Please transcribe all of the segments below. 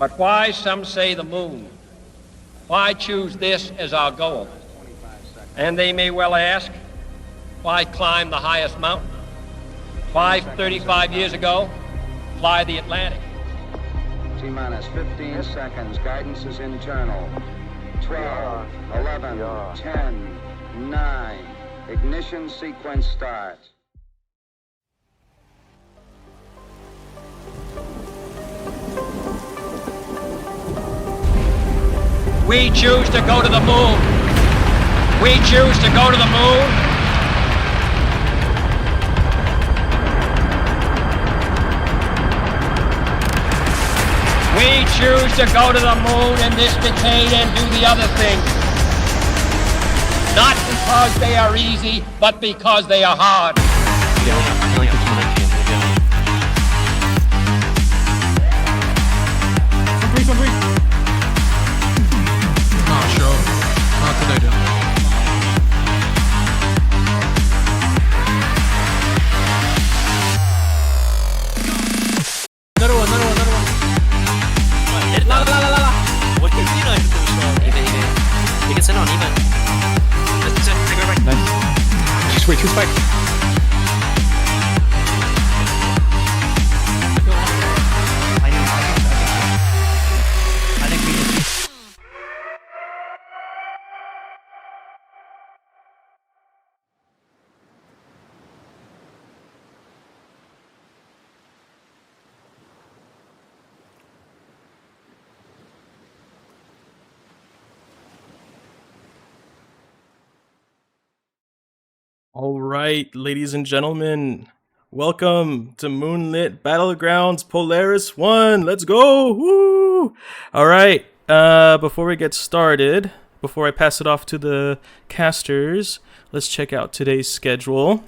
But why, some say, the moon? Why choose this as our goal? And they may well ask, why climb the highest mountain? Why, 35 years ago, fly the Atlantic? T-minus 15 seconds. Guidance is internal. 12, 11, 10, 9. Ignition sequence start. We choose to go to the moon. We choose to go to the moon. We choose to go to the moon in this decade and do the other things. Not because they are easy, but because they are hard. Not sure. Not today, dude. Another one. What do you mean I'm so even. You can sit on even. Let's take it right. Nice. Just wait, two spike. I think we just... All right, ladies and gentlemen, welcome to Moonlit Battlegrounds Polaris 1. Let's go! Woo! All right, before we get started, before I pass it off to the casters, let's check out today's schedule.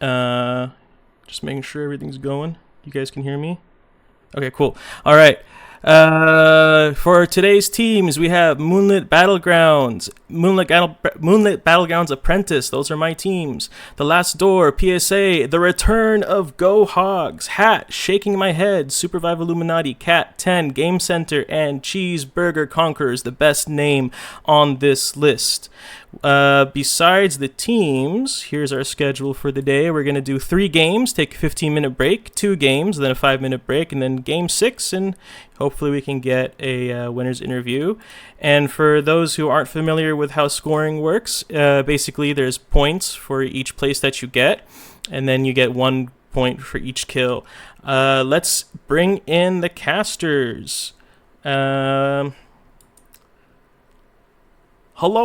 Just making sure everything's going. You guys can hear me? Okay, cool. All right. For today's teams, we have Moonlit Battlegrounds, Moonlit Battlegrounds Apprentice. Those are my teams. The Last Door, PSA, The Return of Go Hogs, Hat, Shaking My Head, SUPERVIVE Illuminati, Cat 10, Game Center, and Cheeseburger Conquerors, the best name on this list. Besides the teams, here's our schedule for the day. We're going to do 3 games, take a 15-minute break, 2 games, then a 5-minute break, and then game 6, and hopefully we can get a winner's interview. And for those who aren't familiar with how scoring works, basically there's points for each place that you get, and then you get 1 point for each kill. Let's bring in the casters. Hello,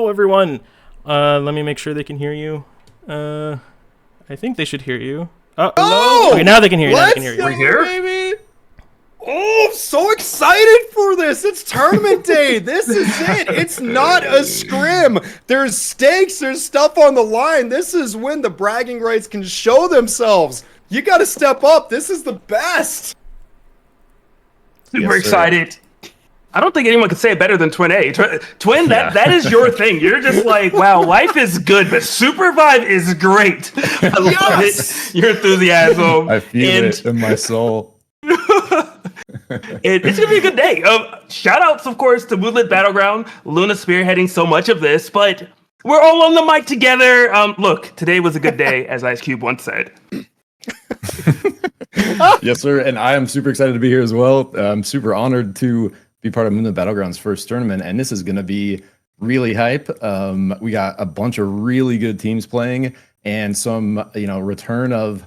everyone. Let me make sure they can hear you. I think they should hear you. Hello? Okay, now they can hear you. Now they can hear you. We're here, baby. Oh, I'm so excited for this. It's tournament day. This is it. It's not a scrim. There's stakes. There's stuff on the line. This is when the bragging rights can show themselves. You got to step up. This is the best. Super excited. I don't think anyone could say it better than Twin A. Twin, that is your thing. You're just like, wow, life is good, but SUPERVIVE is great. I love it. Your enthusiasm. I feel it in my soul. It's going to be a good day. Shout outs, of course, to Moonlit Battleground. Luna spearheading so much of this, but we're all on the mic together. Look, today was a good day, as Ice Cube once said. Yes, sir. And I am super excited to be here as well. I'm super honored to be part of Moonlit Battlegrounds' first tournament, and this is going to be really hype. We got a bunch of really good teams playing, and some, return of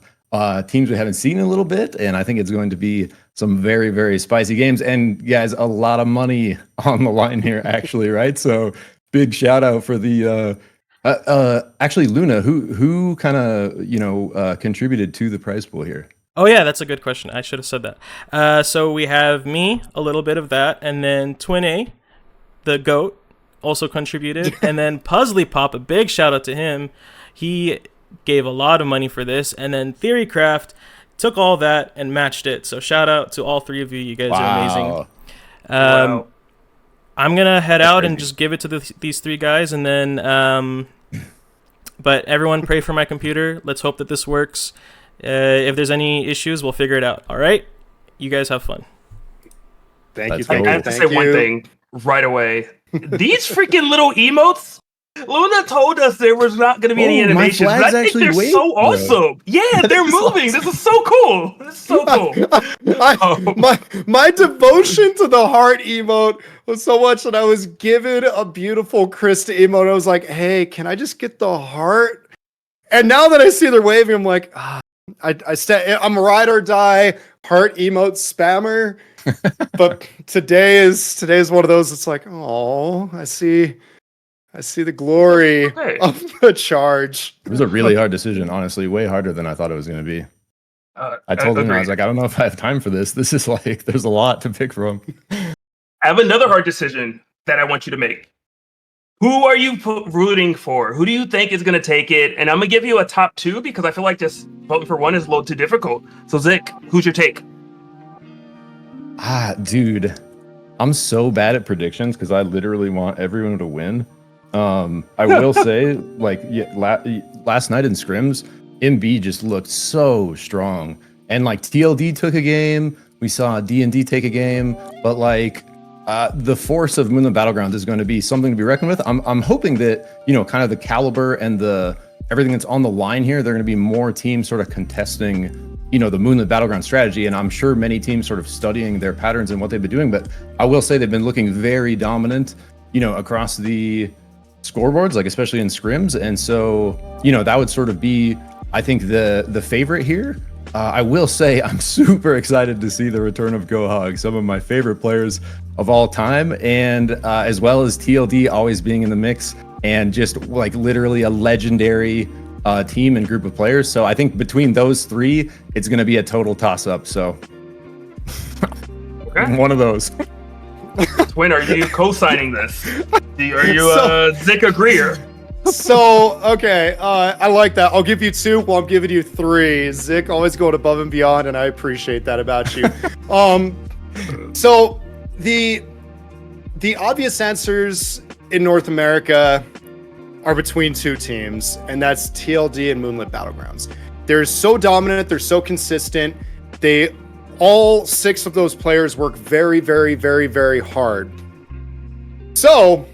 teams we haven't seen in a little bit, and I think it's going to be some very, very spicy games. And guys, a lot of money on the line here, actually, right? So big shout out for the actually Luna, who kind of contributed to the prize pool here. Oh yeah, that's a good question. I should have said that. So we have me, a little bit of that, and then Twin A, the GOAT, also contributed, and then Puzzly Pop, a big shout out to him. He gave a lot of money for this, and then Theorycraft took all that and matched it. So shout out to all 3 of you. You guys are amazing. Wow. I'm gonna head out and just give it to these 3 guys, and then but everyone pray for my computer. Let's hope that this works. If there's any issues, we'll figure it out. All right? You guys have fun. Thank you. Let's Thank go. I you. have to say Thank one you. thing right away. These freaking little emotes. Luna told us there was not going to be any Oh, my animations, but I flags think actually they're wave, so bro. awesome. Yeah, they're is moving. awesome. This is so cool. This is so cool. My devotion to the heart emote was so much that I was given a beautiful Krista emote. I was like, hey, can I just get the heart? And now that I see they're waving, I'm like, I'm a ride or die heart emote spammer. But today's one of those. It's like, oh, I see the glory Okay. of the charge. It was a really hard decision, honestly, way harder than I thought it was going to be. I told him, I was like, I don't know if I have time for this. This is like, there's a lot to pick from. I have another hard decision that I want you to make. Who are you rooting for? Who do you think is going to take it? And I'm going to give you a top 2 because I feel like just voting for one is a little too difficult. So, Zik, who's your take? Dude, I'm so bad at predictions because I literally want everyone to win. I will say, like, last night in scrims, MB just looked so strong, and like TLD took a game. We saw D&D take a game, but like the force of Moonlit Battlegrounds is going to be something to be reckoned with. I'm hoping that, you know, kind of the caliber and the everything that's on the line here, there are going to be more teams sort of contesting, you know, the Moonlit Battleground strategy, and I'm sure many teams sort of studying their patterns and what they've been doing. But I will say they've been looking very dominant, you know, across the scoreboards, like especially in scrims, and so, you know, that would sort of be, I think, the favorite here. I will say I'm super excited to see the return of GoHog, some of my favorite players of all time, and as well as TLD always being in the mix, and just like literally a legendary team and group of players. So I think between those three, it's going to be a total toss-up. So Okay. one of those. Twin, are you co-signing this? Are you Zik agreeer? So, okay, I like that. I'll give you 2. Well, I'm giving you 3. Zik always going above and beyond, and I appreciate that about you. So the obvious answers in North America are between 2 teams, and that's TLD and Moonlit Battlegrounds. They're so dominant, they're so consistent. All 6 of those players work very, very, very, very hard. So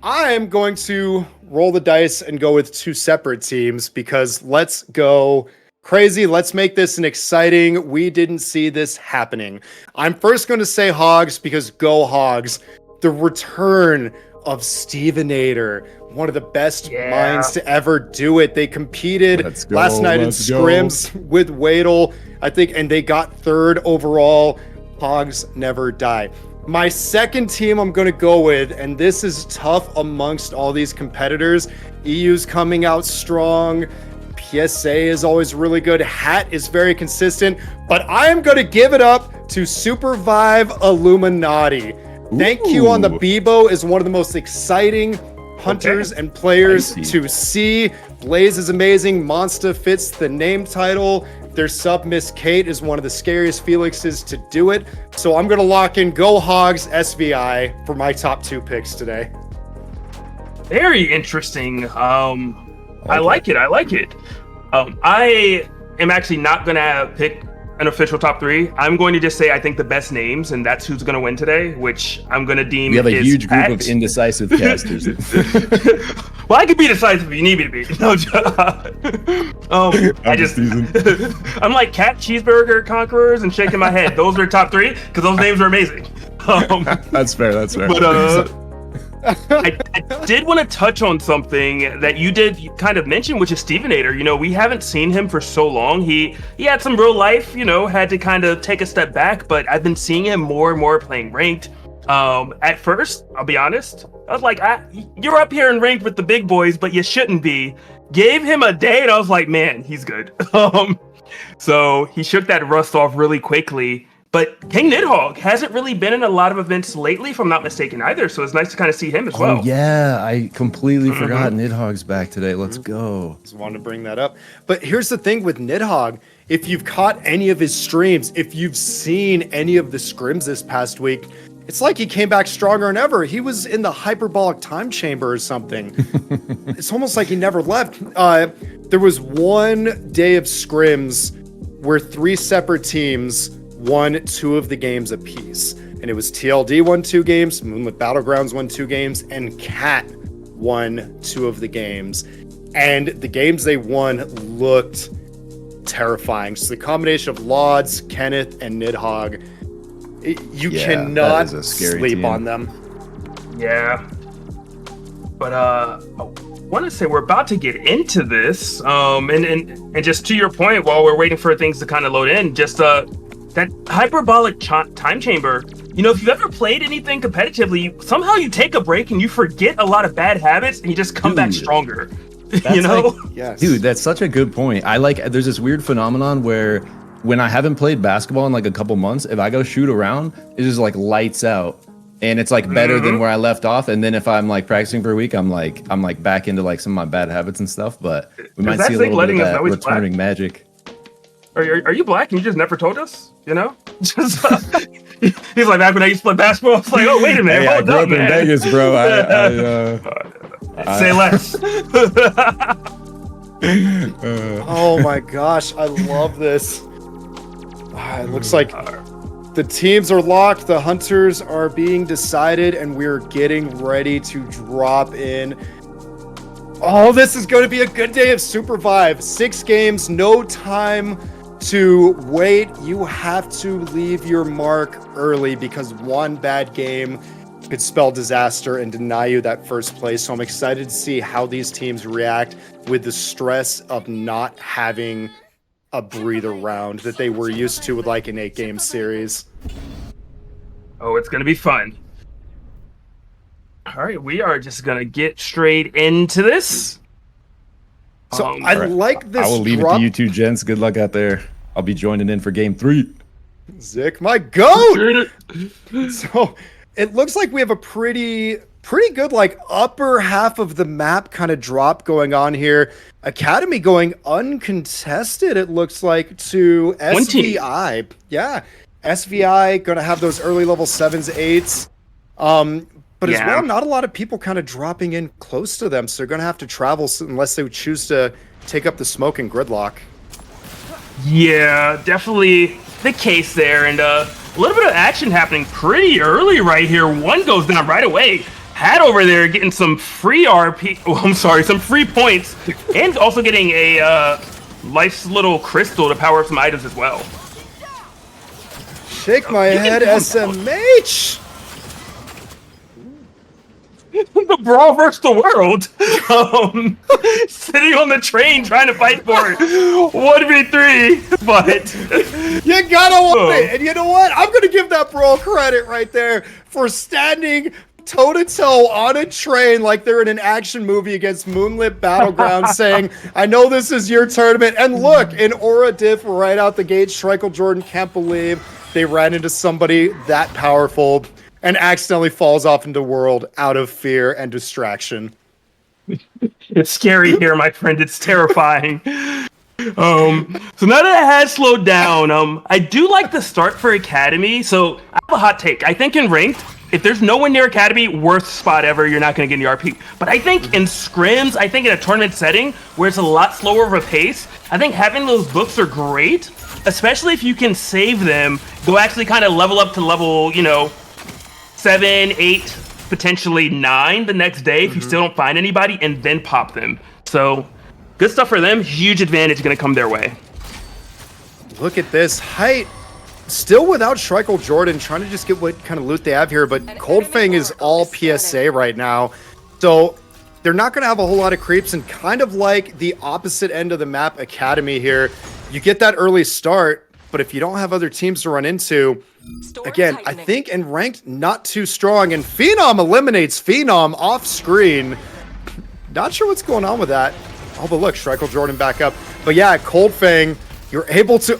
I'm going to roll the dice and go with 2 separate teams, because let's go crazy. Let's make this an exciting, we didn't see this happening. I'm first going to say Hogs, because go Hogs. The return of Stevenator, one of the best minds to ever do it. They competed last night in scrims with Wadle, I think, and they got 3rd overall. Hogs never die. My second team I'm going to go with, and this is tough amongst all these competitors. EU's coming out strong. PSA is always really good. Hat is very consistent, but I am going to give it up to SUPERVIVE Illuminati. Thank you on the Bebo is one of the most exciting hunters and players to see. Blaze is amazing. Monster fits the name title. Their sub Miss Kate is one of the scariest Felixes to do it. So I'm going to lock in Go Hogs SVI for my top 2 picks today. Very interesting. I like it. I like it. I am actually not going to pick an official top 3. I'm going to just say I think the best names, and that's who's going to win today, which I'm going to deem We have a is huge Pat. group of indecisive casters. Well, I can be decisive if you need me to be. No, I just, I'm like Cat Cheeseburger Conquerors and shaking my head. Those are top 3 because those names are amazing. That's fair. That's fair. But I did want to touch on something that you did kind of mention, which is Stevenator. You know, we haven't seen him for so long. He had some real life, you know, had to kind of take a step back, but I've been seeing him more and more playing ranked. At first, I'll be honest, I was like, you're up here in ranked with the big boys, but you shouldn't be. Gave him a day, and I was like, man, he's good. So he shook that rust off really quickly. But King Nidhogg hasn't really been in a lot of events lately, if I'm not mistaken, either. So it's nice to kind of see him as well. Yeah, I completely forgot Nidhogg's back today. Let's go. Just wanted to bring that up. But here's the thing with Nidhogg. If you've caught any of his streams, if you've seen any of the scrims this past week, it's like he came back stronger than ever. He was in the hyperbolic time chamber or something. It's almost like he never left. There was one day of scrims where 3 separate teams won 2 of the games apiece. And it was TLD won 2 games, Moonlit Battlegrounds won 2 games, and Cat won 2 of the games. And the games they won looked terrifying. So the combination of Lauds, Kenneth, and Nidhogg, you cannot sleep on them. Yeah. But I want to say we're about to get into this. And just to your point, while we're waiting for things to kind of load in, just that hyperbolic time chamber. You know, if you've ever played anything competitively, somehow you take a break and you forget a lot of bad habits and you just come back stronger. You know? Yes. Dude, that's such a good point. There's this weird phenomenon where when I haven't played basketball in like a couple months, if I go shoot around, it just like lights out. And it's like better than where I left off. And then if I'm like practicing for a week, I'm like back into like some of my bad habits and stuff. But we might see a little bit of that returning magic. Are you black and you just never told us? You know? Just he's like, back when I used to play basketball, it's like, oh, wait a minute. Hey, I grew up in Vegas, bro. Say less. Oh my gosh, I love this. It looks like the teams are locked, the hunters are being decided, and we're getting ready to drop in. Oh, this is going to be a good day of SUPERVIVE. 6 games, no time to wait. You have to leave your mark early because one bad game could spell disaster and deny you that first place. So I'm excited to see how these teams react with the stress of not having a breather round that they were used to with like an 8-game series. Oh, it's going to be fun. All right, we are just going to get straight into this. So I like this. I will leave it to you two gents. Good luck out there. I'll be joining in for game 3. Zick, my goat! So it looks like we have a pretty good like upper half of the map kind of drop going on here. Academy going uncontested, it looks like, to SVI. Yeah, SVI going to have those early level 7s, 8s. But as well, not a lot of people kind of dropping in close to them, so they're going to have to travel unless they choose to take up the smoke and gridlock. Yeah, definitely the case there, and a little bit of action happening pretty early right here. One goes down right away. Hat over there getting some free RP. Oh, I'm sorry, some free points, and also getting a nice little crystal to power up some items as well. Shake my head, SMH. The brawl versus the world. Sitting on the train trying to fight for it. 1v3, but you gotta want it. And you know what? I'm gonna give that brawl credit right there for standing toe-to-toe on a train like they're in an action movie against Moonlit Battlegrounds, saying, I know this is your tournament. And look, an aura diff right out the gate. Shrike Jordan can't believe they ran into somebody that powerful and accidentally falls off into world out of fear and distraction. It's scary here, my friend. It's terrifying. So now that it has slowed down, I do like the start for Academy. So I have a hot take. I think in ranked, if there's no one near Academy, worst spot ever, you're not going to get any RP. But I think in scrims, I think in a tournament setting where it's a lot slower of a pace, I think having those books are great, especially if you can save them, go actually kind of level up to level, 7, 8, potentially 9 the next day if you still don't find anybody, and then pop them. So good stuff for them. Huge advantage going to come their way. Look at this height. Still without Shrike Jordan, trying to just get what kind of loot they have here, but Coldfang is all PSA right now. So they're not going to have a whole lot of creeps, and kind of like the opposite end of the map, Academy here. You get that early start, but if you don't have other teams to run into, again, I think in ranked, not too strong, and Phenom eliminates Phenom off screen. Not sure what's going on with that. Oh, but look, Shrike Jordan back up. But yeah, Coldfang, you're able to,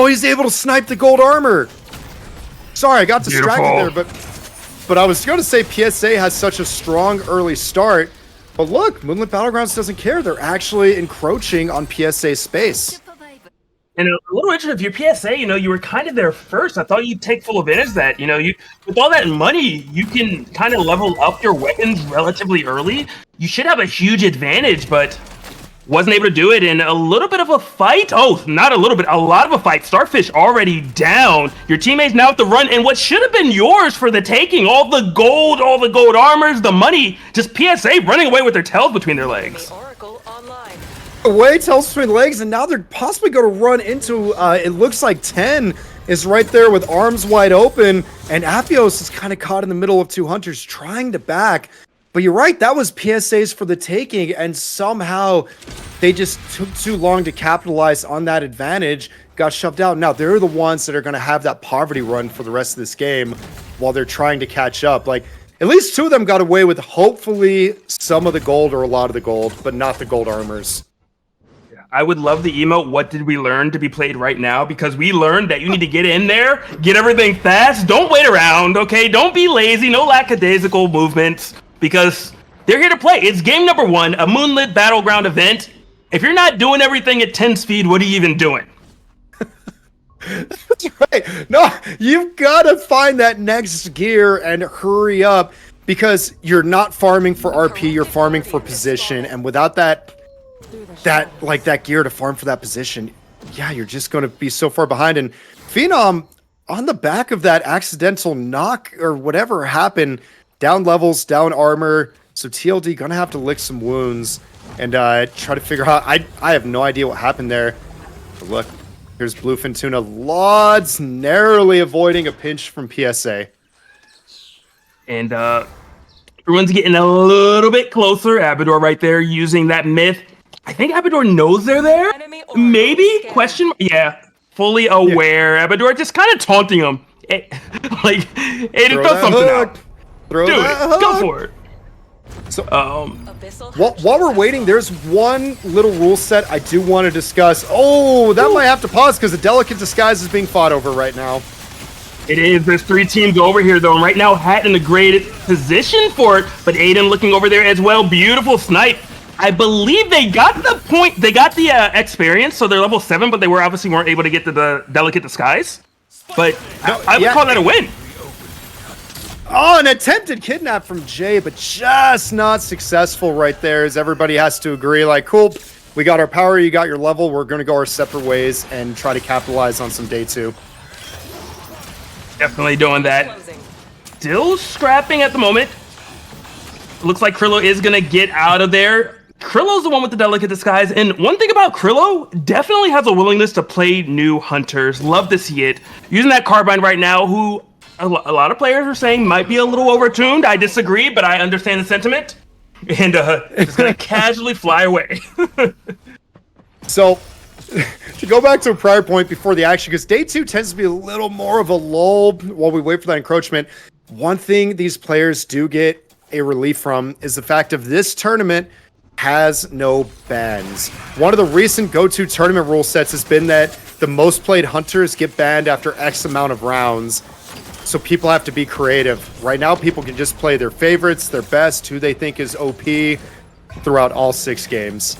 he's able to snipe the gold armor. Sorry, I got distracted there, but I was going to say PSA has such a strong early start. But look, Moonlit Battlegrounds doesn't care. They're actually encroaching on PSA space. And a little interesting, if you're PSA, you were kind of there first. I thought you'd take full advantage of that. With all that money, you can kind of level up your weapons relatively early. You should have a huge advantage, but wasn't able to do it in a little bit of a fight. Oh, not a little bit, a lot of a fight. Starfish already down. Your teammates now have to run, and what should have been yours for the taking, all the gold armors, the money, just PSA running away with their tails between their legs. Away, tails between legs, and now they're possibly going to run into, it looks like 10 is right there with arms wide open, and Apios is kind of caught in the middle of two hunters trying to back. But you're right, that was PSAs for the taking, and somehow they just took too long to capitalize on that advantage, got shoved out. Now, they're the ones that are going to have that poverty run for the rest of this game while they're trying to catch up. Like, at least two of them got away with hopefully some of the gold or a lot of the gold, but not the gold armors. I would love the emote, what did we learn, to be played right now, because we learned that you need to get in there, get everything fast, don't wait around, okay? Don't be lazy, no lackadaisical movements, because they're here to play. It's game number 1, a Moonlit Battleground event. If you're not doing everything at 10 speed, what are you even doing? That's right. No, you've got to find that next gear and hurry up, because you're not farming for RP, you're farming for position, and without that gear to farm for that position, yeah, you're just going to be so far behind. And Phenom, on the back of that accidental knock or whatever happened, down levels, down armor, so TLD gonna have to lick some wounds and try to figure out. I have no idea what happened there. But look, here's Bluefin Tuna. Lods narrowly avoiding a pinch from PSA. And everyone's getting a little bit closer. Abador right there using that myth. I think Abador knows they're there. Maybe? Question? Yeah. Fully aware. Yeah. Abador just kind of taunting him. Hey, throw something out. Do it. Go for it. So, while we're waiting, there's one little rule set I do want to discuss. Oh, that might have to pause because the Delicate Disguise is being fought over right now. It is. There's 3 teams over here, though. And right now, Hat in a great position for it. But Aiden looking over there as well. Beautiful snipe. I believe they got the point. They got the experience, so they're level 7, but they weren't able to get to the Delicate Disguise. But I would call that a win. Oh, an attempted kidnap from Jay, but just not successful right there, as everybody has to agree, like, cool, we got our power, you got your level, we're going to go our separate ways and try to capitalize on some day 2. Definitely doing that. Still scrapping at the moment. Looks like Krillo is going to get out of there. Krillo's the one with the Delicate Disguise, and one thing about Krillo, definitely has a willingness to play new hunters. Love to see it. Using that Carbine right now, who a lot of players are saying might be a little overtuned. I disagree, but I understand the sentiment. And just gonna casually fly away. So, to go back to a prior point before the action, because day 2 tends to be a little more of a lull while we wait for that encroachment. One thing these players do get a relief from is the fact of this tournament has no bans. One of the recent go-to tournament rule sets has been that the most played hunters get banned after X amount of rounds. So people have to be creative. Right now, people can just play their favorites, their best, who they think is OP throughout all 6 games.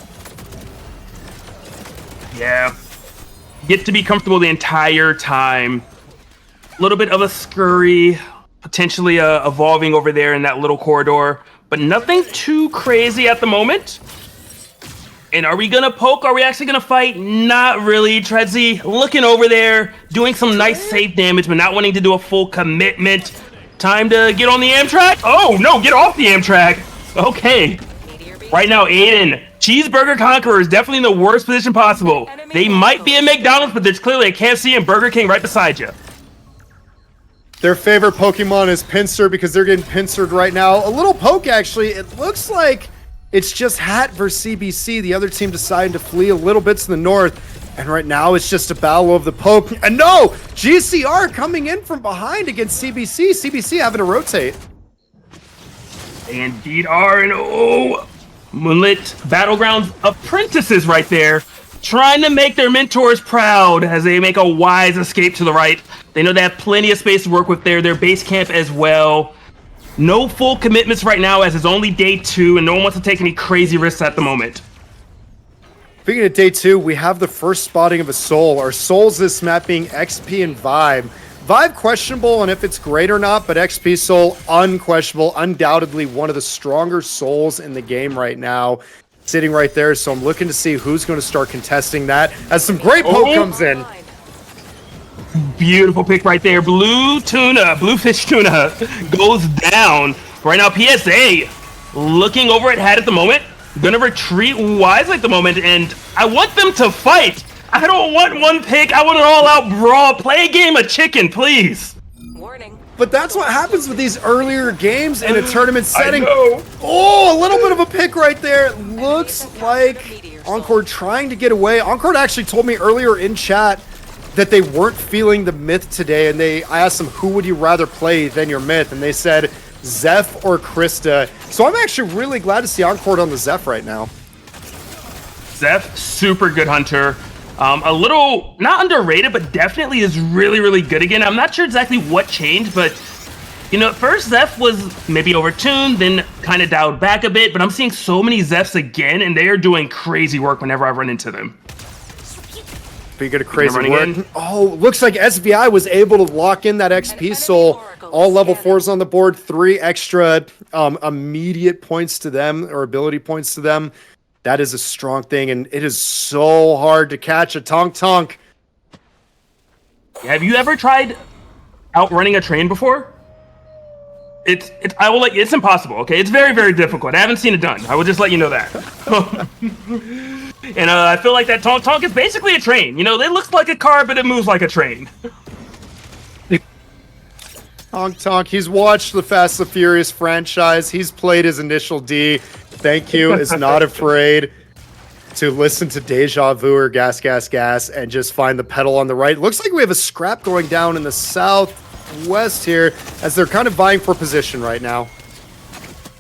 Yeah. Get to be comfortable the entire time. A little bit of a scurry, potentially evolving over there in that little corridor, but nothing too crazy at the moment. And are we gonna poke? Are we actually gonna fight? Not really. Tredsy looking over there, doing some nice safe damage, but not wanting to do a full commitment. Time to get on the Amtrak? Oh, no, get off the Amtrak. Okay. Right now, Aiden, Cheeseburger Conqueror is definitely in the worst position possible. They might be a McDonald's, but there's clearly a KFC and Burger King right beside you. Their favorite Pokemon is Pinsir because they're getting pincered right now. A little poke, actually. It looks like it's just Hat versus CBC. The other team decided to flee a little bit to the north. And right now, it's just a battle of the poke. And no! GCR coming in from behind against CBC. CBC having to rotate. They indeed are. And oh, Moonlit Battlegrounds apprentices right there. Trying to make their mentors proud as they make a wise escape to the right. They know they have plenty of space to work with there. Their base camp as well. No full commitments right now as it's only day 2 and no one wants to take any crazy risks at the moment. Speaking of day 2, we have the first spotting of a soul. Our souls this map being XP and Vibe. Vibe questionable on if it's great or not, but XP soul unquestionable. Undoubtedly one of the stronger souls in the game right now. sitting right there, so I'm looking to see who's going to start contesting that as some great poke comes in. Beautiful pick right there. Blue fish tuna goes down. Right now, PSA looking over at Hat at the moment. Gonna retreat wisely at the moment, and I want them to fight. I don't want one pick. I want an all-out brawl. Play a game of chicken, please. Warning. But that's what happens with these earlier games in a tournament setting. I know. Oh, a little bit of a pick right there. Looks like Encore trying to get away. Encore actually told me earlier in chat that they weren't feeling the myth today, and I asked them, who would you rather play than your myth? And they said Zeph or Krista. So I'm actually really glad to see Encore on the Zeph right now. Zeph, super good hunter. A little, not underrated, but definitely is really, really good again. I'm not sure exactly what changed, but, you know, at first Zeph was maybe overtuned, then kind of dialed back a bit, but I'm seeing so many Zephs again, and they are doing crazy work whenever I run into them. Speaking of crazy work, oh, looks like SVI was able to lock in that XP soul. All level 4s on the board, 3 extra immediate points to them, or ability points to them. That is a strong thing, and it is so hard to catch a Tonk. Have you ever tried outrunning a train before? It's impossible, okay? It's very, very difficult. I haven't seen it done. I will just let you know that. And I feel like that Tonk is basically a train. You know, it looks like a car, but it moves like a train. Tonk, he's watched the Fast and Furious franchise. He's played his initial D. Thank you is not afraid to listen to Deja Vu or Gas, and just find the pedal on the right. Looks like we have a scrap going down in the southwest here as they're kind of vying for position right now.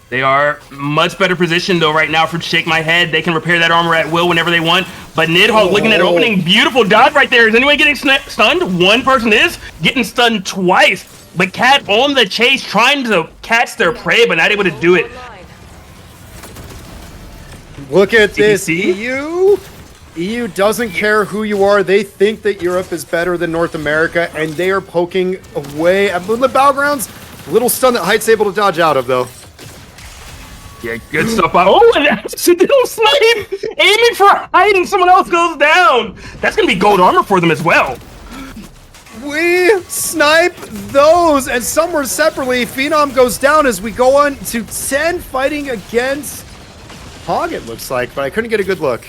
They are much better positioned, though, right now for Shake My Head. They can repair that armor at will whenever they want. But Nidhogg looking at opening. Beautiful dodge right there. Is anyone getting stunned? One person is getting stunned twice. But Cat on the chase, trying to catch their prey, but not able to do it. Look at this, CBC? EU doesn't care who you are. They think that Europe is better than North America, and they are poking away at Moonlit Battlegrounds. Little stun that Height's able to dodge out of, though. Yeah, good stuff. Oh, an accidental snipe! Aiming for Height and someone else goes down! That's gonna be gold armor for them as well. We snipe those, and somewhere separately, Phenom goes down as we go on to 10 fighting against Hog, it looks like, but I couldn't get a good look.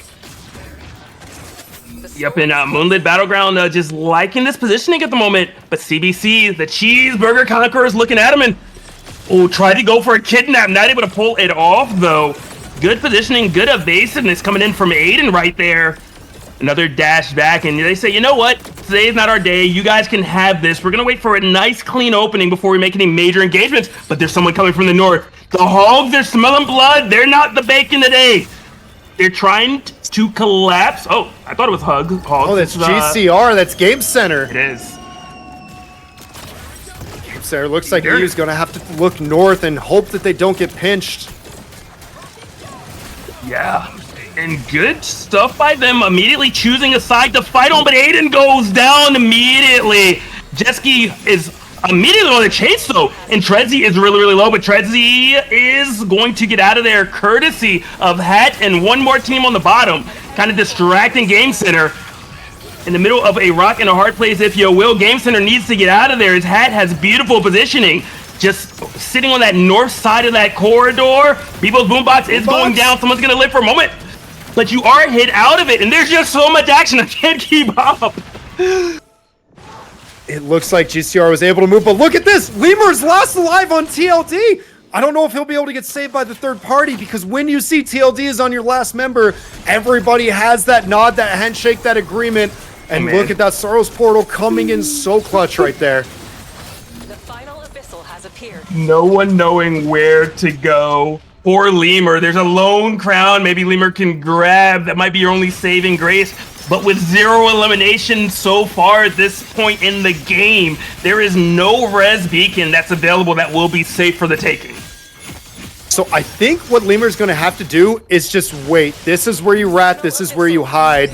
Yep, and Moonlit Battleground just liking this positioning at the moment, but CBC, the Cheeseburger Conqueror, is looking at him and tried to go for a kidnap, not able to pull it off, though. Good positioning, good evasiveness coming in from Aiden right there. Another dash back, and they say, you know what? Today's not our day. You guys can have this. We're going to wait for a nice, clean opening before we make any major engagements, but there's someone coming from the north. The Hogs, they're smelling blood. They're not the bacon today. They're trying to collapse. Oh, I thought it was Hogs. Oh, that's GCR. That's Game Center. It is. Game Center looks like EU's going to have to look north and hope that they don't get pinched. Yeah. And good stuff by them, immediately choosing a side to fight on, but Aiden goes down immediately. Jetski is immediately on the chase, though, and Trezzy is really, really low, but Trezzy is going to get out of there courtesy of Hat and one more team on the bottom, kind of distracting Game Center. In the middle of a rock and a hard place, if you will. Game Center needs to get out of there. His Hat has beautiful positioning. Just sitting on that north side of that corridor. Bebo's boombox is going down. Someone's going to live for a moment. But you are hit out of it, and there's just so much action. I can't keep up. It looks like GCR was able to move, but look at this. Lemur's last alive on TLD. I don't know if he'll be able to get saved by the third party, because when you see TLD is on your last member, everybody has that nod, that handshake, that agreement. And look at that Sorrow's Portal coming in so clutch right there. The final Abyssal has appeared. No one knowing where to go. Poor Lemur. There's a lone crown maybe Lemur can grab. That might be your only saving grace. But with 0 elimination so far at this point in the game, there is no res beacon that's available that will be safe for the taking. So I think what Lemur's going to have to do is just wait. This is where you rat. This is where you hide.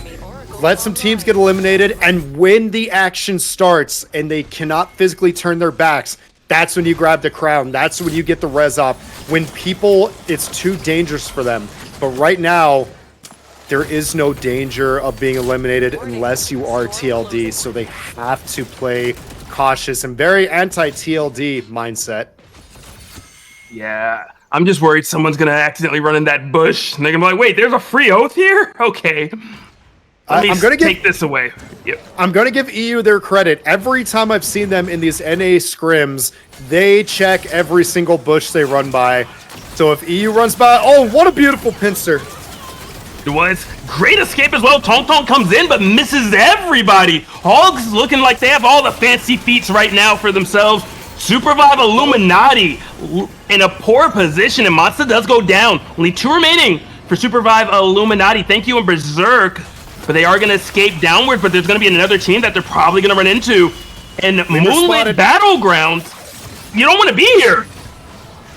Let some teams get eliminated. And when the action starts and they cannot physically turn their backs, that's when you grab the crown. That's when you get the res up. When people, it's too dangerous for them. but right now, there is no danger of being eliminated unless you are TLD, so they have to play cautious and very anti-TLD mindset. Yeah, I'm just worried someone's gonna accidentally run in that bush, and they're gonna be like, "Wait, there's a free oath here? Okay, I'm gonna take this away." Yep. I'm gonna give EU their credit. Every time I've seen them in these NA scrims, they check every single bush they run by. So if EU runs by, oh, what a beautiful pincer! It was great escape as well. Tong Tong comes in but misses everybody. Hogs looking like they have all the fancy feats right now for themselves. SUPERVIVE Illuminati in a poor position, and Monster does go down. Only 2 remaining for SUPERVIVE Illuminati. Thank you and Berserk, but they are going to escape downwards, but there's going to be another team that they're probably going to run into. And Moonlit Battlegrounds, you don't want to be here.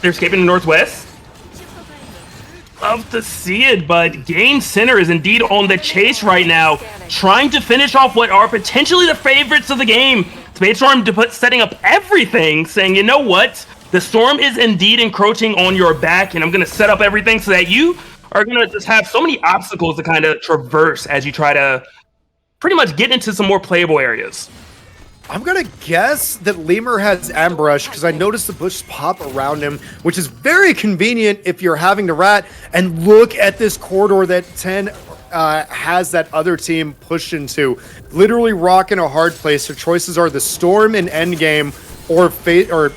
They're escaping the northwest. Love to see it, but Game Center is indeed on the chase right now, trying to finish off what are potentially the favorites of the game. Spadestorm setting up everything, saying, you know what? The storm is indeed encroaching on your back, and I'm going to set up everything so that you are going to just have so many obstacles to kind of traverse as you try to pretty much get into some more playable areas. I'm gonna guess that Lemur has Ambrush because I noticed the bush pop around him, which is very convenient if you're having to rat. And look at this corridor that 10 has that other team pushed into. Literally rocking a hard place. Their choices are the Storm in endgame or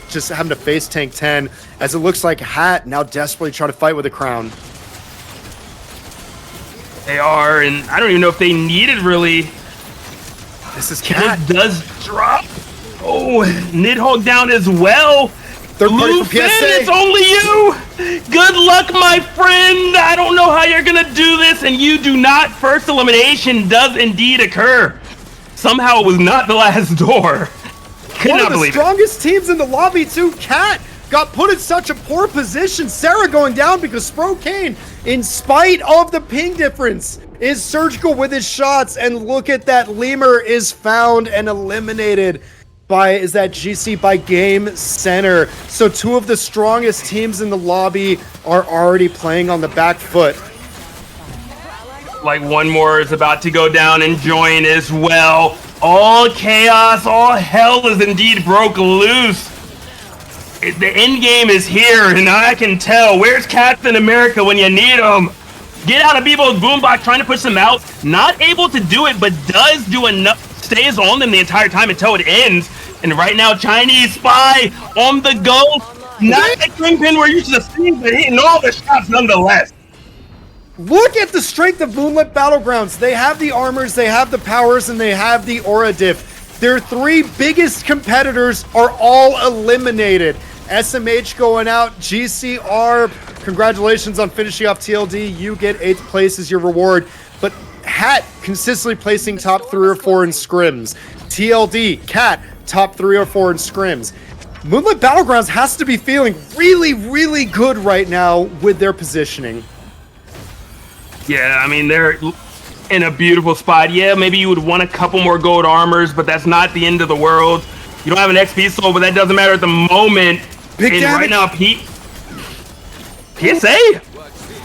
just having to face tank 10, as it looks like Hat now desperately trying to fight with a crown. They are, and I don't even know if they needed really. This is Cat. It does drop. Oh, Nidhogg down as well. Third party from PSA. It's only you. Good luck, my friend. I don't know how you're gonna do this, and you do not. First elimination does indeed occur. Somehow it was not the last door. Could One not of the believe strongest teams in the lobby too. Cat got put in such a poor position. Sarah going down because Sprokane, in spite of the ping difference, is surgical with his shots. And look at that, Lemur is found and eliminated by GC by Game Center. So 2 of the strongest teams in the lobby are already playing on the back foot. Like one more is about to go down and join as well. All chaos, all hell is indeed broke loose. The end game is here, and I can tell. Where's Captain America when you need him? Get out of Bebo's boombox, trying to push them out. Not able to do it, but does do enough. Stays on them the entire time until it ends. And right now, Chinese Spy on the go. Not the Kingpin we're used to seeing, but hitting all the shots nonetheless. Look at the strength of Moonlit Battlegrounds. They have the armors, they have the powers, and they have the aura diff. Their 3 biggest competitors are all eliminated. SMH going out, GCR, congratulations on finishing off TLD. You get 8th place as your reward. But Hat consistently placing top 3 or 4 in scrims. TLD, Cat, top 3 or 4 in scrims. Moonlit Battlegrounds has to be feeling really, really good right now with their positioning. Yeah, I mean, they're in a beautiful spot. Yeah, maybe you would want a couple more gold armors, but that's not the end of the world. You don't have an XP soul, but that doesn't matter at the moment. Big and damage. Right now, PSA?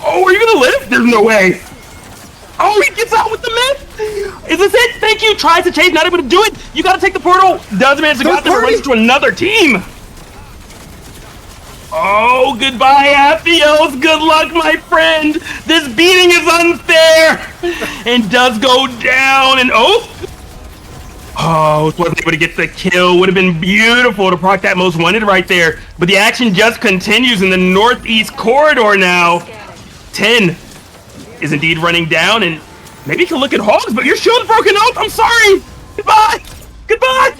Oh, are you gonna live? There's no way. Oh, he gets out with the myth. Is this it? Thank you. Tries to chase, not able to do it. You gotta take the portal. Does manage to go out there and runs to another team. Oh, goodbye, Aphios. Good luck, my friend. This beating is unfair. And does go down. And wasn't able to get the kill. Would have been beautiful to proc that most wanted right there. But the action just continues in the northeast corridor now. 10 is indeed running down, and maybe you can look at Hogs, but your shield's broken out. I'm sorry. Goodbye. Goodbye.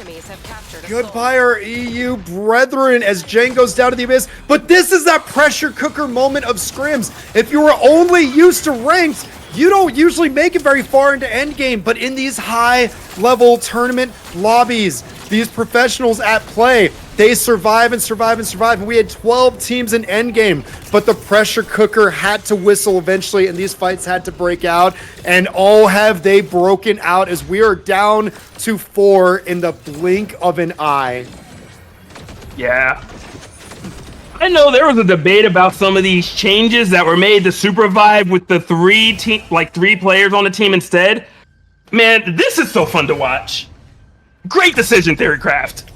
Goodbye, our EU brethren, as Jane goes down to the abyss. But this is that pressure cooker moment of scrims. If you were only used to ranked, you don't usually make it very far into endgame. But in these high-level tournament lobbies, these professionals at play, they survive and survive and survive. And we had 12 teams in endgame, but the pressure cooker had to whistle eventually, and these fights had to break out. And oh, have they broken out, as we are down to 4 in the blink of an eye. Yeah. I know there was a debate about some of these changes that were made to SUPERVIVE with the three players on the team instead. Man, this is so fun to watch. Great decision, Theorycraft.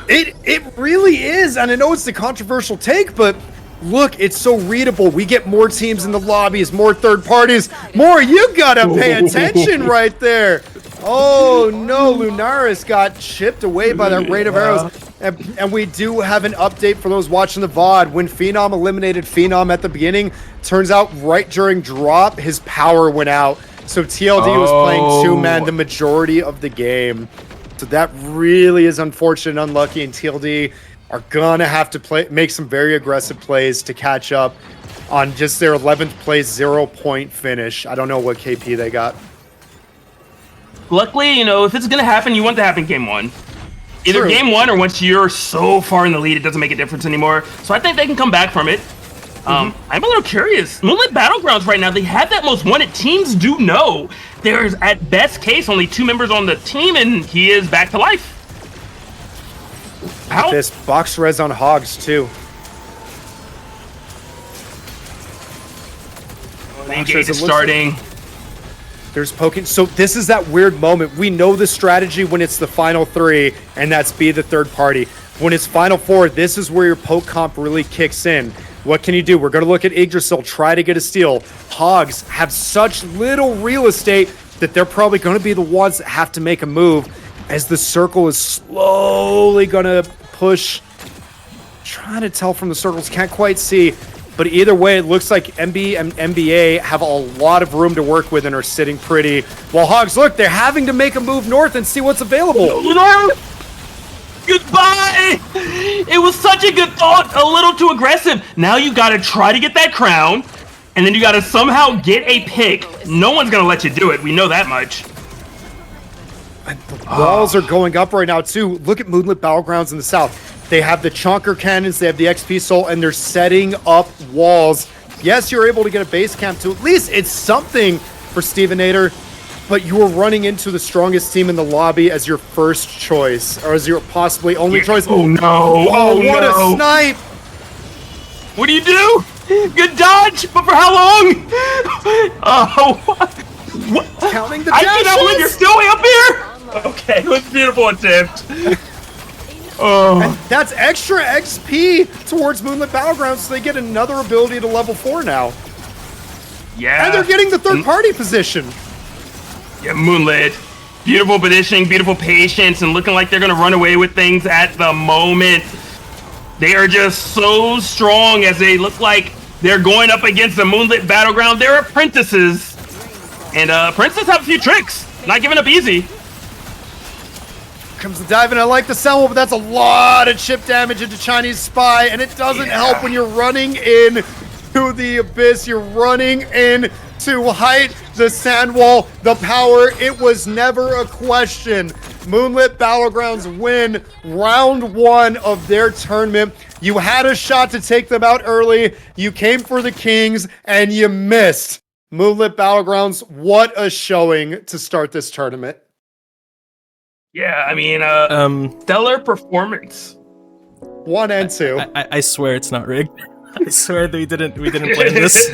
It really is, and I know it's the controversial take, but look, it's so readable. We get more teams in the lobbies, more third parties, more. You gotta pay attention right there. Oh no, Lunaris got chipped away by that rain of arrows. And we do have an update for those watching the VOD. When Phenom eliminated Phenom at the beginning, turns out right during drop, his power went out. So TLD was playing 2-man the majority of the game. So that really is unfortunate and unlucky, and TLD are gonna have to make some very aggressive plays to catch up on just their 11th place 0-point finish. I don't know what KP they got. Luckily, you know, if it's gonna happen, you want it to happen game one. Either True. game one or once you're so far in the lead, it doesn't make a difference anymore. So I think they can come back from it. I'm a little curious. Moonlit Battlegrounds right now, they have that most wanted. Teams do know there's, at best case, only 2 members on the team, and he is back to life. How? This box res on Hogs, too. The engage is starting. There's poking. So this is that weird moment. We know the strategy when it's the final 3, and that's be the third party. When it's final 4, this is where your poke comp really kicks in. What can you do? We're going to look at Yggdrasil, try to get a steal. Hogs have such little real estate that they're probably going to be the ones that have to make a move as the circle is slowly going to push. Trying to tell from the circles, can't quite see. But either way, it looks like MB and NBA have a lot of room to work with and are sitting pretty. While Hogs, look, they're having to make a move north and see what's available. Goodbye! It was such a good thought, a little too aggressive. Now you gotta try to get that crown, and then you gotta somehow get a pick. No one's gonna let you do it, we know that much. And the walls are going up right now, too. Look at Moonlit Battlegrounds in the south. They have the Chonker Cannons, they have the XP Soul, and they're setting up walls. Yes, you're able to get a base camp, too. At least it's something for Stevenator. But you are running into the strongest team in the lobby as your first choice, or as your possibly only choice. Oh no! Oh, what no. a snipe! What do you do? Good dodge, but for how long? Oh, what? Counting the I dashes. cannot believe you're still way up here. Okay, it was a beautiful attempt. Oh, And that's extra XP towards Moonlit Battlegrounds, so they get another ability to level 4 now. yeah. And they're getting the third party position. Yeah, Moonlit. Beautiful positioning, beautiful patience, and looking like they're going to run away with things at the moment. They are just so strong as they look like they're going up against the Moonlit Battleground. They're apprentices. And apprentices have a few tricks. Not giving up easy. Comes the dive, and I like the sound, but that's a lot of chip damage into Chinese Spy, and it doesn't help when you're running in to the Abyss. You're running in to height, the sand wall, the power. It was never a question. Moonlit Battlegrounds win round 1 of their tournament. You had a shot to take them out early. You came for the Kings, and you missed. Moonlit Battlegrounds, what a showing to start this tournament. Yeah, I mean, stellar performance. 1 and 2. I swear it's not rigged. I swear that we didn't plan this.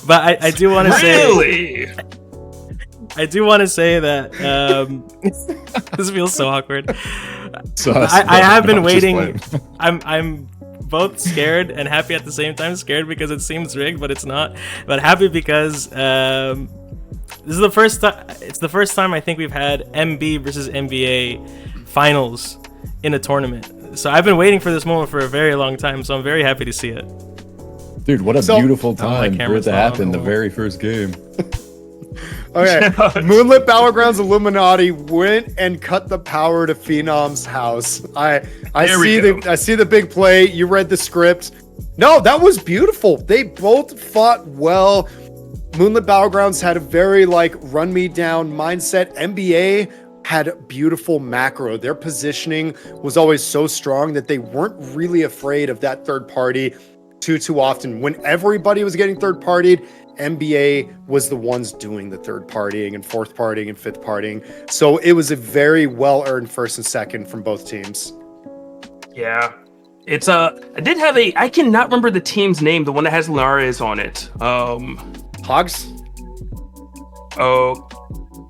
But I do want to Really? I do want to say that this feels so awkward. So I have been just waiting. playing. I'm both scared and happy at the same time. Scared because it seems rigged, but it's not. But happy because this is the first time. It's the first time I think we've had MB versus NBA finals in a tournament. So I've been waiting for this moment for a very long time. So I'm very happy to see it. Dude, what a beautiful time for it camera's to not on happen the the wall. very first game. Okay, Moonlit Battlegrounds Illuminati went and cut the power to Phenom's house. I see the big play. You read the script. No, that was beautiful. They both fought well. Moonlit Battlegrounds had a very run me down mindset. NBA had beautiful macro. Their positioning was always so strong that they weren't really afraid of that third party too often. When everybody was getting third partied, NBA was the ones doing the third partying and fourth partying and fifth partying. So it was a very well earned first and second from both teams. Yeah. It's I did have I cannot remember the team's name, the one that has Lunares on it. Hogs? Oh.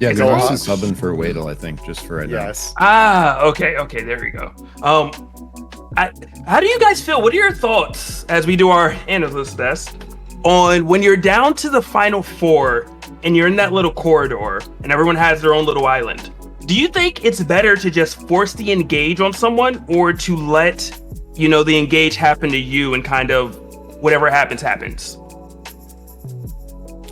Yeah, It's they're a also lot. subbing for Wadle, I think, just for right Yes. Okay, there we go. How do you guys feel? What are your thoughts as we do our analyst test on when you're down to the final 4 and you're in that little corridor and everyone has their own little island? Do you think it's better to just force the engage on someone, or to let, the engage happen to you and kind of whatever happens?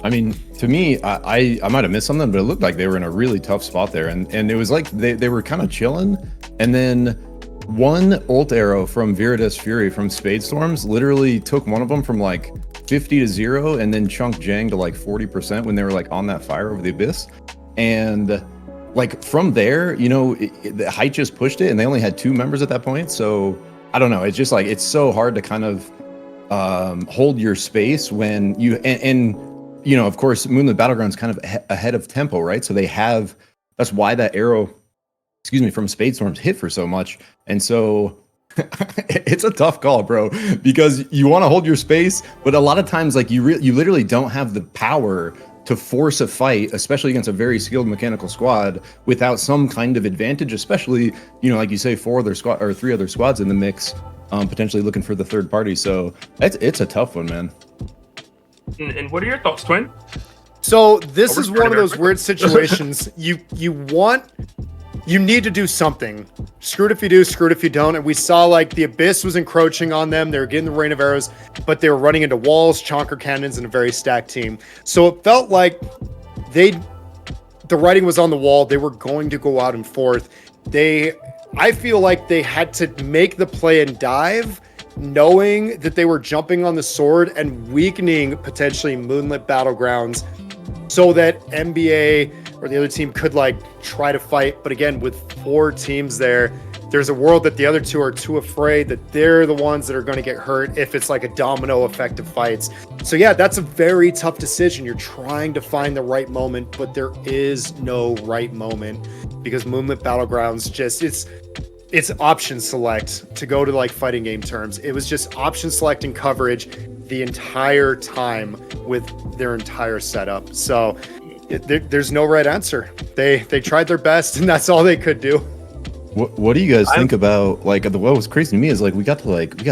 I mean, to me, I might have missed something, but it looked like they were in a really tough spot there. And it was like they were kind of chilling. And then one ult arrow from Viridus Fury from Spade Storms literally took one of them from like 50 to 0 and then chunked Jang to like 40% when they were like on that fire over the Abyss. And like from there, the height just pushed it, and they only had 2 members at that point. So I don't know. It's just like, it's so hard to kind of hold your space when you, and of course, Moonlit Battlegrounds kind of ahead of tempo, right? So that's why that arrow, from Spade Storms hit for so much. And so it's a tough call, bro, because you want to hold your space, but a lot of times, like, you literally don't have the power to force a fight, especially against a very skilled mechanical squad, without some kind of advantage, especially, like you say, 4 other squad or 3 other squads in the mix, potentially looking for the third party. So it's a tough one, man. And what are your thoughts, Twin? So this is one of those weird situations. You need to do something. Screwed if you do, screwed if you don't. And we saw like the Abyss was encroaching on them. They were getting the rain of arrows, but they were running into walls, chonker cannons, and a very stacked team. So it felt like the writing was on the wall. They were going to go out and forth. I feel like they had to make the play and dive, knowing that they were jumping on the sword and weakening potentially Moonlit Battlegrounds, so that NBA or the other team could like try to fight. But again, with 4 teams there's a world that the other 2 are too afraid that they're the ones that are going to get hurt if it's like a domino effect of fights. So yeah, that's a very tough decision. You're trying to find the right moment, but there is no right moment, because Moonlit Battlegrounds it's option select to go to like fighting game terms. It was just option selecting coverage the entire time with their entire setup. So there's no right answer. They tried their best, and that's all they could do. What do you guys think about, like, what was crazy to me is like we got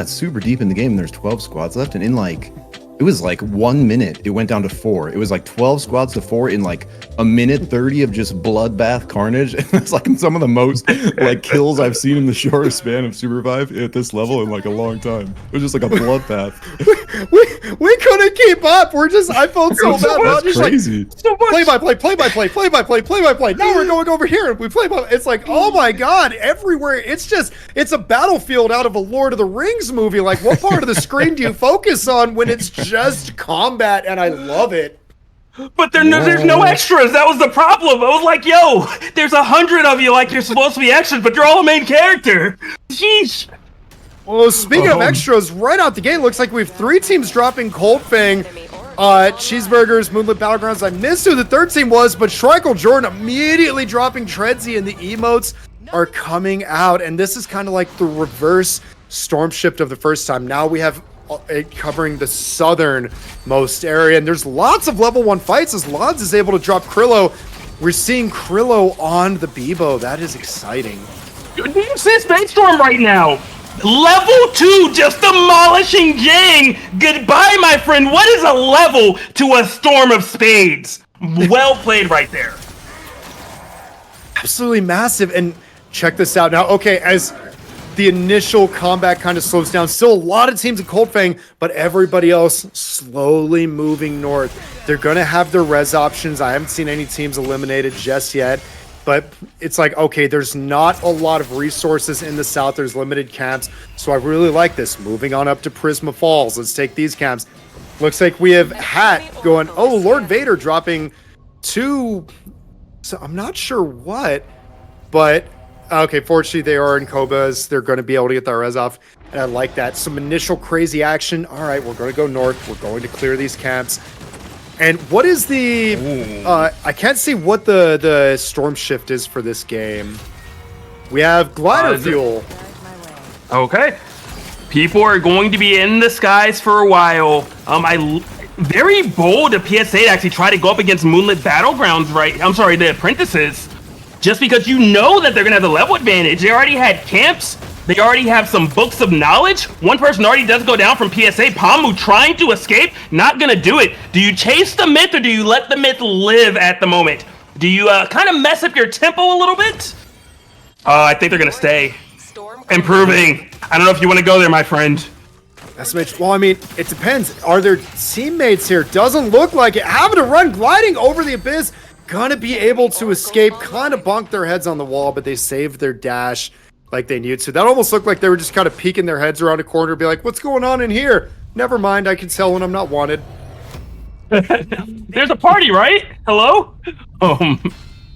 super deep in the game and there's 12 squads left, and in like it was like 1 minute it went down to 4. It was like 12 squads to 4 in like a minute 30 of just bloodbath carnage. And it's like some of the most like kills I've seen in the shortest span of SUPERVIVE at this level in like a long time. It was just like a bloodbath. we couldn't keep up. I felt so bad. That's crazy. Play by play. Now we're going over here. We play by. It's like, oh my god, everywhere. It's a battlefield out of a Lord of the Rings movie. Like, what part of the screen do you focus on when it's just combat? And I love it. But there's no extras. That was the problem. I was like, yo, there's 100 of you, like you're supposed to be extras, but you're all a main character. Sheesh. Well, speaking of extras, right out the gate, looks like we have 3 teams dropping Cold Fang, Cheeseburgers, Moonlit Battlegrounds. I missed who the third team was, but Shrikle Jordan immediately dropping Treadsy, and the emotes are coming out. And this is kind of like the reverse storm shift of the first time. Now we have it covering the southernmost area, and there's lots of level 1 fights as Lods is able to drop Krillo. We're seeing Krillo on the Bebo. That is exciting. Do you see Spade Storm right now? Level 2 just demolishing Jang. Goodbye, my friend. What is a level to a Storm of Spades? Well played right there. Absolutely massive. And check this out now. Okay, as the initial combat kind of slows down, still a lot of teams in Cold Fang, but everybody else slowly moving north. They're going to have their res options. I haven't seen any teams eliminated just yet, but it's like, okay, there's not a lot of resources in the south. There's limited camps, so I really like this. Moving on up to Prisma Falls. Let's take these camps. Looks like we have Hat going, oh, Lord Vader dropping 2, so I'm not sure what, but okay, fortunately they are in Kobas. They're going to be able to get their res off, and I like that. Some initial crazy action. All right, we're going to go north. We're going to clear these camps. And what is the... I can't see what the storm shift is for this game. We have glider fuel. Okay. People are going to be in the skies for a while. Very bold of PSA to actually try to go up against Moonlit Battlegrounds, right? I'm sorry, the Apprentices. Just because you know that they're going to have the level advantage. They already had camps. They already have some books of knowledge. One person already does go down from PSA. Pamu trying to escape, not going to do it. Do you chase the myth or do you let the myth live at the moment? Do you kind of mess up your tempo a little bit? I think they're going to stay. Improving. I don't know if you want to go there, my friend. SMH, well, I mean, it depends. Are there teammates here? Doesn't look like it. Having to run, gliding over the abyss. Gonna be able to escape. Kind of bonk their heads on the wall, but they saved their dash like they needed to. That almost looked like they were just kind of peeking their heads around a corner, be like, what's going on in here? Never mind, I can tell when I'm not wanted. There's a party, right? Hello?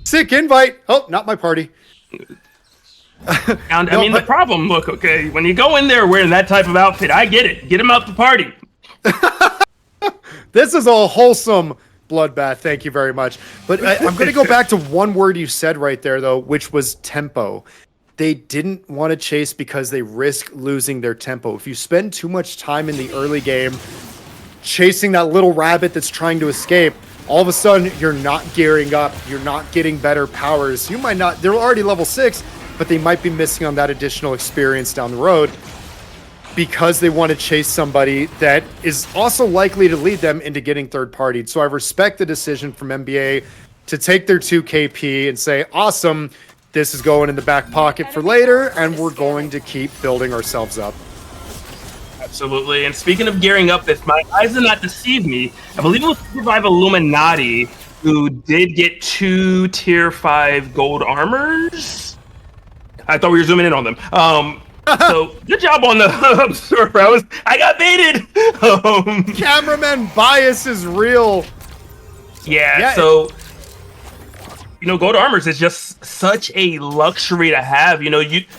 Sick invite. Oh, not my party. And I mean, the problem, look, okay, when you go in there wearing that type of outfit, I get it. Get him out the party. This is a wholesome bloodbath. Thank you very much. But I'm going to go back to one word you said right there, though, which was tempo. They didn't want to chase because they risk losing their tempo. If you spend too much time in the early game chasing that little rabbit that's trying to escape, all of a sudden you're not gearing up. You're not getting better powers. You might not. They're already level 6, but they might be missing on that additional experience down the road because they want to chase somebody that is also likely to lead them into getting third-partied. So I respect the decision from NBA to take their 2 KP and say, awesome, this is going in the back pocket for later, and we're going to keep building ourselves up. Absolutely. And speaking of gearing up, if my eyes do not deceive me, I believe it was SUPERVIVE Illuminati who did get 2 tier 5 gold armors. I thought we were zooming in on them. So good job on the server. I got baited. Cameraman bias is real. Yeah, so gold armors is just such a luxury to have.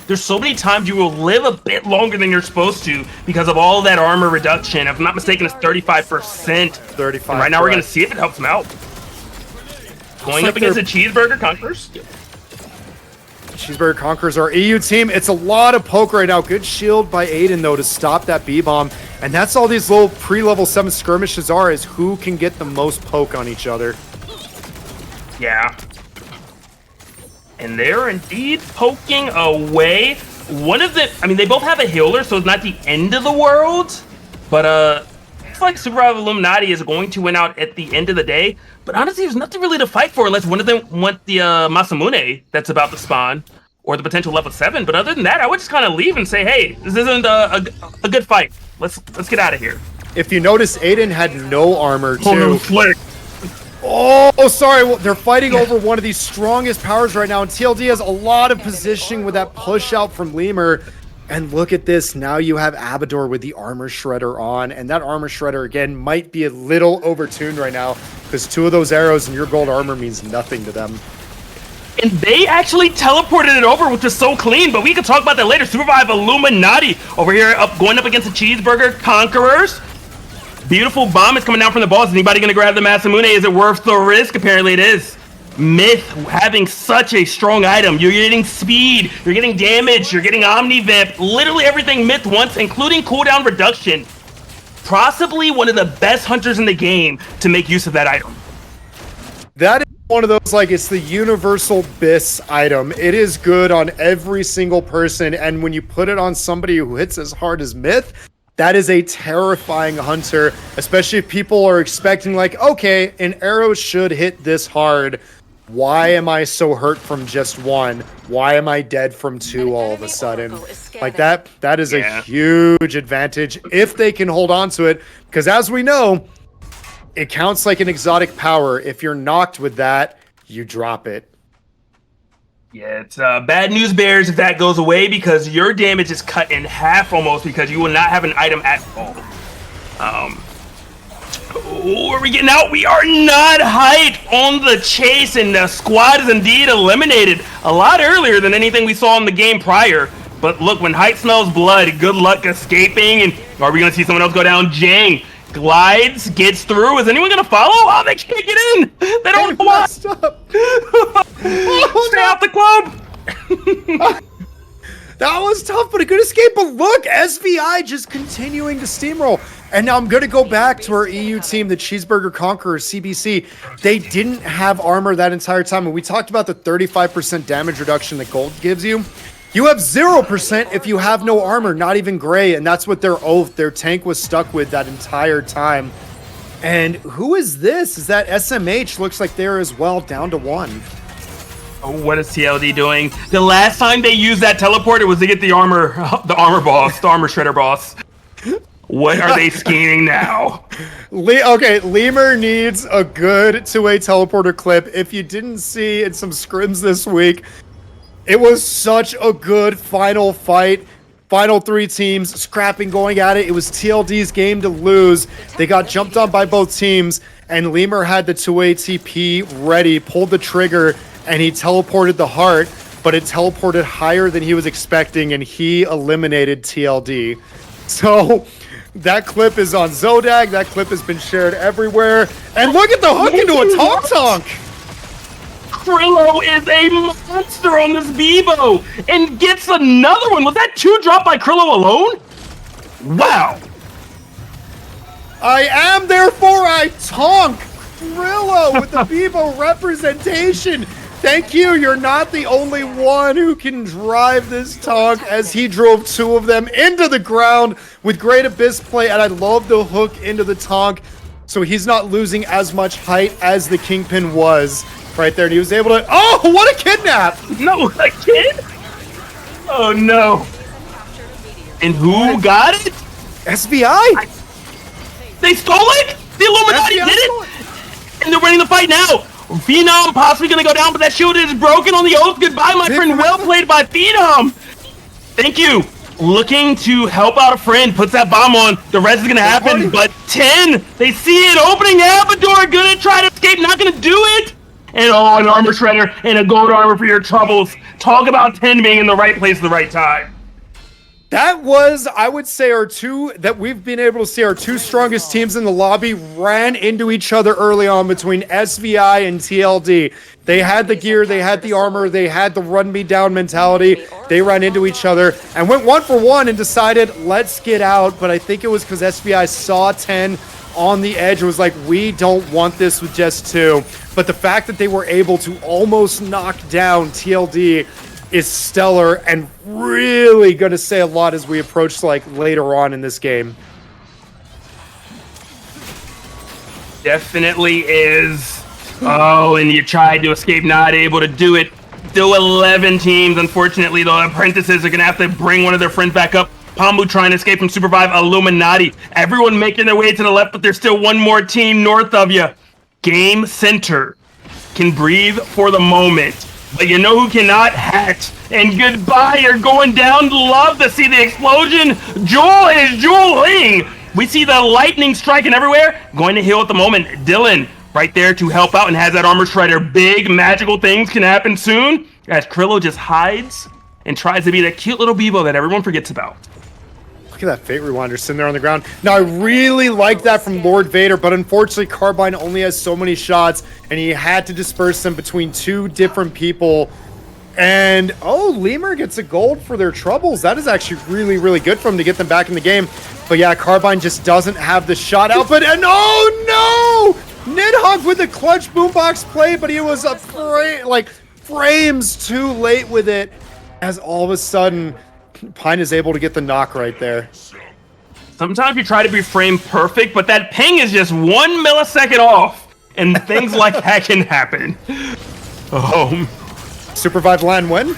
There's so many times you will live a bit longer than you're supposed to because of all that armor reduction. If I'm not mistaken, it's 35%. 35. And right now we're going to see if it helps them out. Going up against the Cheeseburger Conquerors. Cheeseburger Conquerors our EU team. It's a lot of poke right now. Good shield by Aiden, though, to stop that B-bomb. And that's all these little pre-level 7 skirmishes are, is who can get the most poke on each other. Yeah. And they're indeed poking away. They both have a healer, so it's not the end of the world. But it's like SUPERVIVE Illuminati is going to win out at the end of the day. But honestly, there's nothing really to fight for unless one of them want the Masamune that's about to spawn, or the potential level 7. But other than that, I would just kind of leave and say, hey, this isn't a good fight. Let's get out of here. If you notice, Aiden had no armor too. Oh, no, Flick. Oh, sorry. Well, they're fighting over one of the strongest powers right now, and TLD has a lot of positioning with that push out from Lemur. And look at this. Now you have Abador with the armor shredder on, and that armor shredder again might be a little overtuned right now because 2 of those arrows in your gold armor means nothing to them. And they actually teleported it over, which was so clean, but we can talk about that later. SUPERVIVE Illuminati over here going up against the Cheeseburger Conquerors. Beautiful bomb is coming down from the balls. Is anybody going to grab the Masamune? Is it worth the risk? Apparently it is. Myth having such a strong item. You're getting speed, you're getting damage, you're getting omni-vamp, literally everything Myth wants, including cooldown reduction. Possibly one of the best hunters in the game to make use of that item. That is one of those, like, it's the universal BIS item. It is good on every single person, and when you put it on somebody who hits as hard as Myth, that is a terrifying hunter, especially if people are expecting, like, okay, an arrow should hit this hard. Why am I so hurt from just 1? Why am I dead from 2 all of a sudden? Like, that is a huge advantage if they can hold on to it, because as we know, it counts like an exotic power. If you're knocked with that, you drop it. Yeah, it's bad news, Bears, if that goes away, because your damage is cut in half almost because you will not have an item at all. Are we getting out? We are not hyped on the chase, and the squad is indeed eliminated a lot earlier than anything we saw in the game prior. But look, when hype smells blood, good luck escaping. And are we going to see someone else go down? Jang glides, gets through. Is anyone going to follow? Oh, they can't get in. They don't know why. Stay out the club. That was tough, but a good escape. But look, SVI just continuing to steamroll. And now I'm going to go back to our EU team, the Cheeseburger Conquerors, CBC. They didn't have armor that entire time. And we talked about the 35% damage reduction that gold gives you. You have 0% if you have no armor, not even gray. And that's what their tank was stuck with that entire time. And who is this? Is that SMH? Looks like they're as well, down to 1. Oh, what is TLD doing? The last time they used that teleport, it was to get the armor boss, the armor shredder boss. What are they scheming now? Okay, Lemur needs a good two-way teleporter clip. If you didn't see in some scrims this week, it was such a good final fight. Final 3 teams scrapping, going at it. It was TLD's game to lose. They got jumped on by both teams, and Lemur had the 2-way TP ready, pulled the trigger, and he teleported the heart, but it teleported higher than he was expecting, and he eliminated TLD. So that clip is on Zodag. That clip has been shared everywhere. And look at the hook into a Tonk. Krillo is a monster on this Bebo and gets another one. Was that 2 dropped by Krillo alone? Wow. I am, therefore I Tonk. Krillo with the Bebo representation. Thank you. You're not the only one who can drive this Tonk, as he drove 2 of them into the ground with great Abyss play. And I love the hook into the Tonk, so he's not losing as much height as the Kingpin was right there. And he was able to... Oh, what a kidnap! No, a kid? Oh, no. And who got it? SVI? They stole it? The Illuminati did it? And they're winning the fight now. Phenom possibly going to go down, but that shield is broken on the oath. Goodbye, my friend. Well played by Phenom. Thank you. Looking to help out a friend. Puts that bomb on. The rest is going to happen, but 10. They see it opening. Abador going to try to escape. Not going to do it. And an armor shredder and a gold armor for your troubles. Talk about 10 being in the right place at the right time. That was, I would say, our 2 that we've been able to see, our 2 strongest teams in the lobby ran into each other early on between SVI and TLD. They had the gear, they had the armor, they had the run me down mentality. They ran into each other and went 1 for 1 and decided, let's get out. But I think it was because SVI saw 10 on the edge. It was like, we don't want this with just 2. But the fact that they were able to almost knock down TLD is stellar and really going to say a lot as we approach like later on in this game. Definitely is. Oh, and you tried to escape, not able to do it. Still 11 teams. Unfortunately, the apprentices are going to have to bring one of their friends back up. Pambu trying to escape from SUPERVIVE. Illuminati. Everyone making their way to the left, but there's still one more team north of you. Game Center can breathe for the moment. But you know who cannot? Hat. And goodbye, you're going down. Love to see the explosion. Jewel is jeweling. We see the lightning striking everywhere. Going to heal at the moment. Dylan right there to help out and has that armor shredder. Big magical things can happen soon as Krillo just hides and tries to be that cute little Bebo that everyone forgets about. Look at that Fate Rewinder sitting there on the ground. Now, I really like that from Lord Vader, but unfortunately, Carbine only has so many shots, and he had to disperse them between 2 different people. And, oh, Lemur gets a gold for their troubles. That is actually really, really good for him to get them back in the game. But yeah, Carbine just doesn't have the shot out. But, and oh, no! Nidhogg with the clutch boombox play, but he was frames too late with it, as all of a sudden... Pyne is able to get the knock right there. Sometimes you try to be frame perfect, but that ping is just 1 millisecond off, and things like that can happen. Oh. SUPERVIVE land when?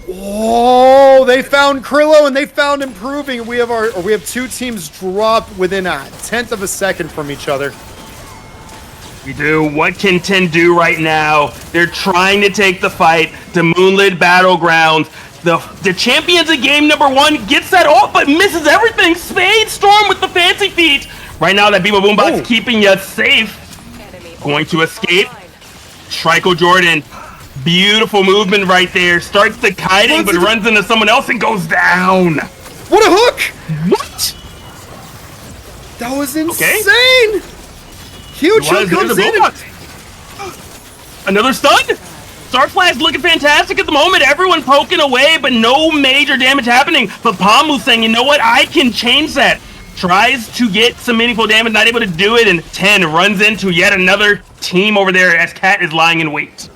Oh, they found Krillo and they found improving. We have 2 teams dropped within a 1/10 of a second from each other. We do. What can 10 do right now? They're trying to take the fight to Moonlit Battlegrounds. The champions of game number 1 gets that off, but misses everything. Spade Storm with the fancy feet. Right now, that Bebo Boombox keeping you safe. Going to escape. Trico Jordan. Beautiful movement right there. Starts the kiting, but runs into someone else and goes down. What a hook! What? That was insane! Huge hook comes in. Another stun? Starflash looking fantastic at the moment. Everyone poking away, but no major damage happening. But Pamu's saying, you know what? I can change that. Tries to get some meaningful damage, not able to do it, and 10 runs into yet another team over there as Cat is lying in wait.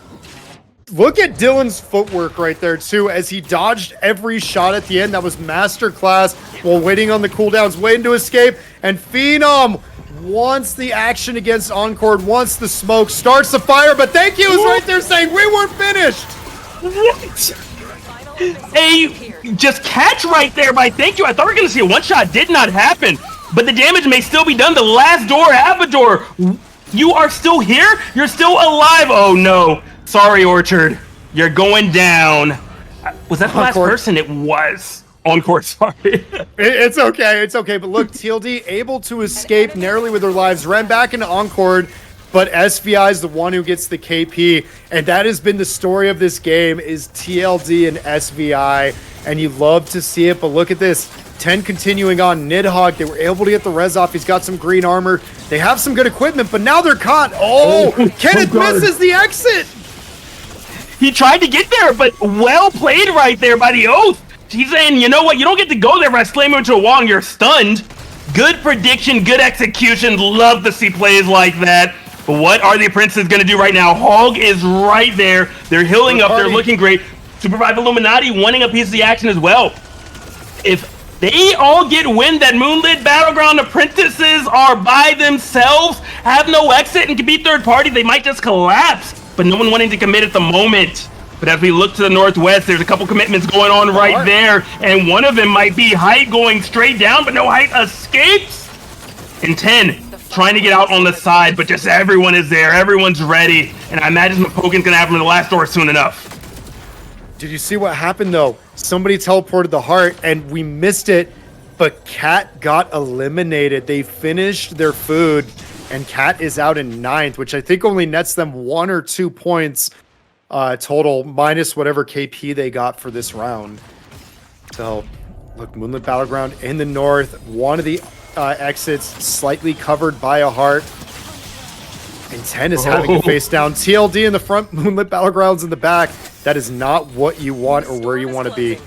Look at Dylan's footwork right there, too, as he dodged every shot at the end. That was masterclass while waiting on the cooldowns, waiting to escape. And Phenom wants the action against Encore, wants the smoke, starts the fire, but Thank You is right there saying, we weren't finished. What? Hey, just catch right there by Thank You. I thought we were going to see a one-shot. Did not happen, but the damage may still be done. The last door, Abador, you are still here? You're still alive? Oh, no. Sorry, Orchard. You're going down. Was that the last person? It was. Encore, sorry. It's okay, it's okay. But look, TLD able to escape narrowly with their lives, ran back into Encore, but SVI is the one who gets the KP. And that has been the story of this game, is TLD and SVI. And you love to see it, but look at this. 10 continuing on. Nidhogg, they were able to get the res off. He's got some green armor. They have some good equipment, but now they're caught. Oh, Kenneth misses the exit. He tried to get there, but well played right there by the Oath. He's saying, you know what? You don't get to go there if I slam you into a wall and you're stunned. Good prediction, good execution. Love to see plays like that. But what are the Princes going to do right now? Hog is right there. They're healing up. They're looking great. SUPERVIVE Illuminati wanting a piece of the action as well. If they all get wind that Moonlit Battleground apprentices are by themselves, have no exit, and can be third party, they might just collapse. But no one wanting to commit at the moment. But as we look to the northwest, there's a couple commitments going on right there. And one of them might be Height going straight down, but no, Height escapes. And 10 trying to get out on the side, but just everyone is there. Everyone's ready. And I imagine Mapokin's going to have him in the last door soon enough. Did you see what happened, though? Somebody teleported the heart, and we missed it, but Cat got eliminated. They finished their food, and Cat is out in 9th, which I think only nets them 1 or 2 points total, minus whatever KP they got for this round. So, look, Moonlit Battleground in the north. One of the exits slightly covered by a heart. And 10 is having to face down TLD in the front, Moonlit Battlegrounds in the back. That is not what you want or where you want to be.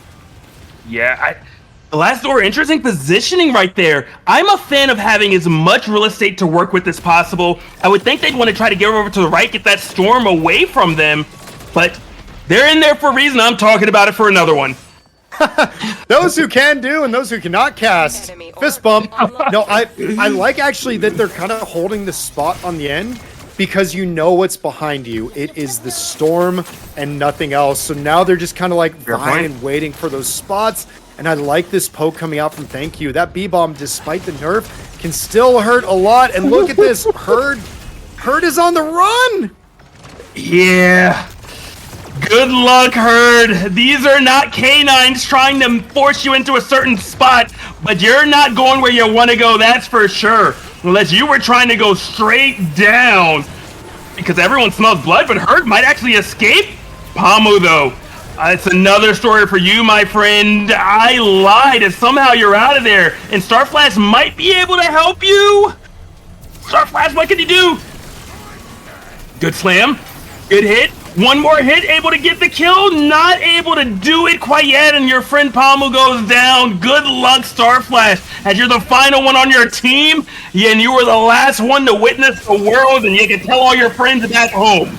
Yeah, the last door, interesting positioning right there. I'm a fan of having as much real estate to work with as possible. I would think they'd want to try to get over to the right, get that storm away from them. But they're in there for a reason. I'm talking about it for another one. Those who can do and those who cannot cast. Fist bump. No, I like actually that they're kind of holding the spot on the end because you know what's behind you. It is the storm and nothing else. So now they're just kind of like vying and waiting for those spots. And I like this poke coming out from Thank You. That B-bomb, despite the nerf, can still hurt a lot. And look at this. Herd is on the run. Yeah. Good luck, Herd. These are not canines trying to force you into a certain spot, but you're not going where you want to go, that's for sure. Unless you were trying to go straight down, because everyone smells blood, but Herd might actually escape. Pamu, though, it's another story for you, my friend. I lied, and somehow you're out of there, and Starflash might be able to help you. Starflash, what can you do? Good slam. Good hit. One more hit, able to get the kill, not able to do it quite yet, and your friend Pamu goes down. Good luck, Starflash, as you're the final one on your team, and you were the last one to witness the world, and you can tell all your friends back home.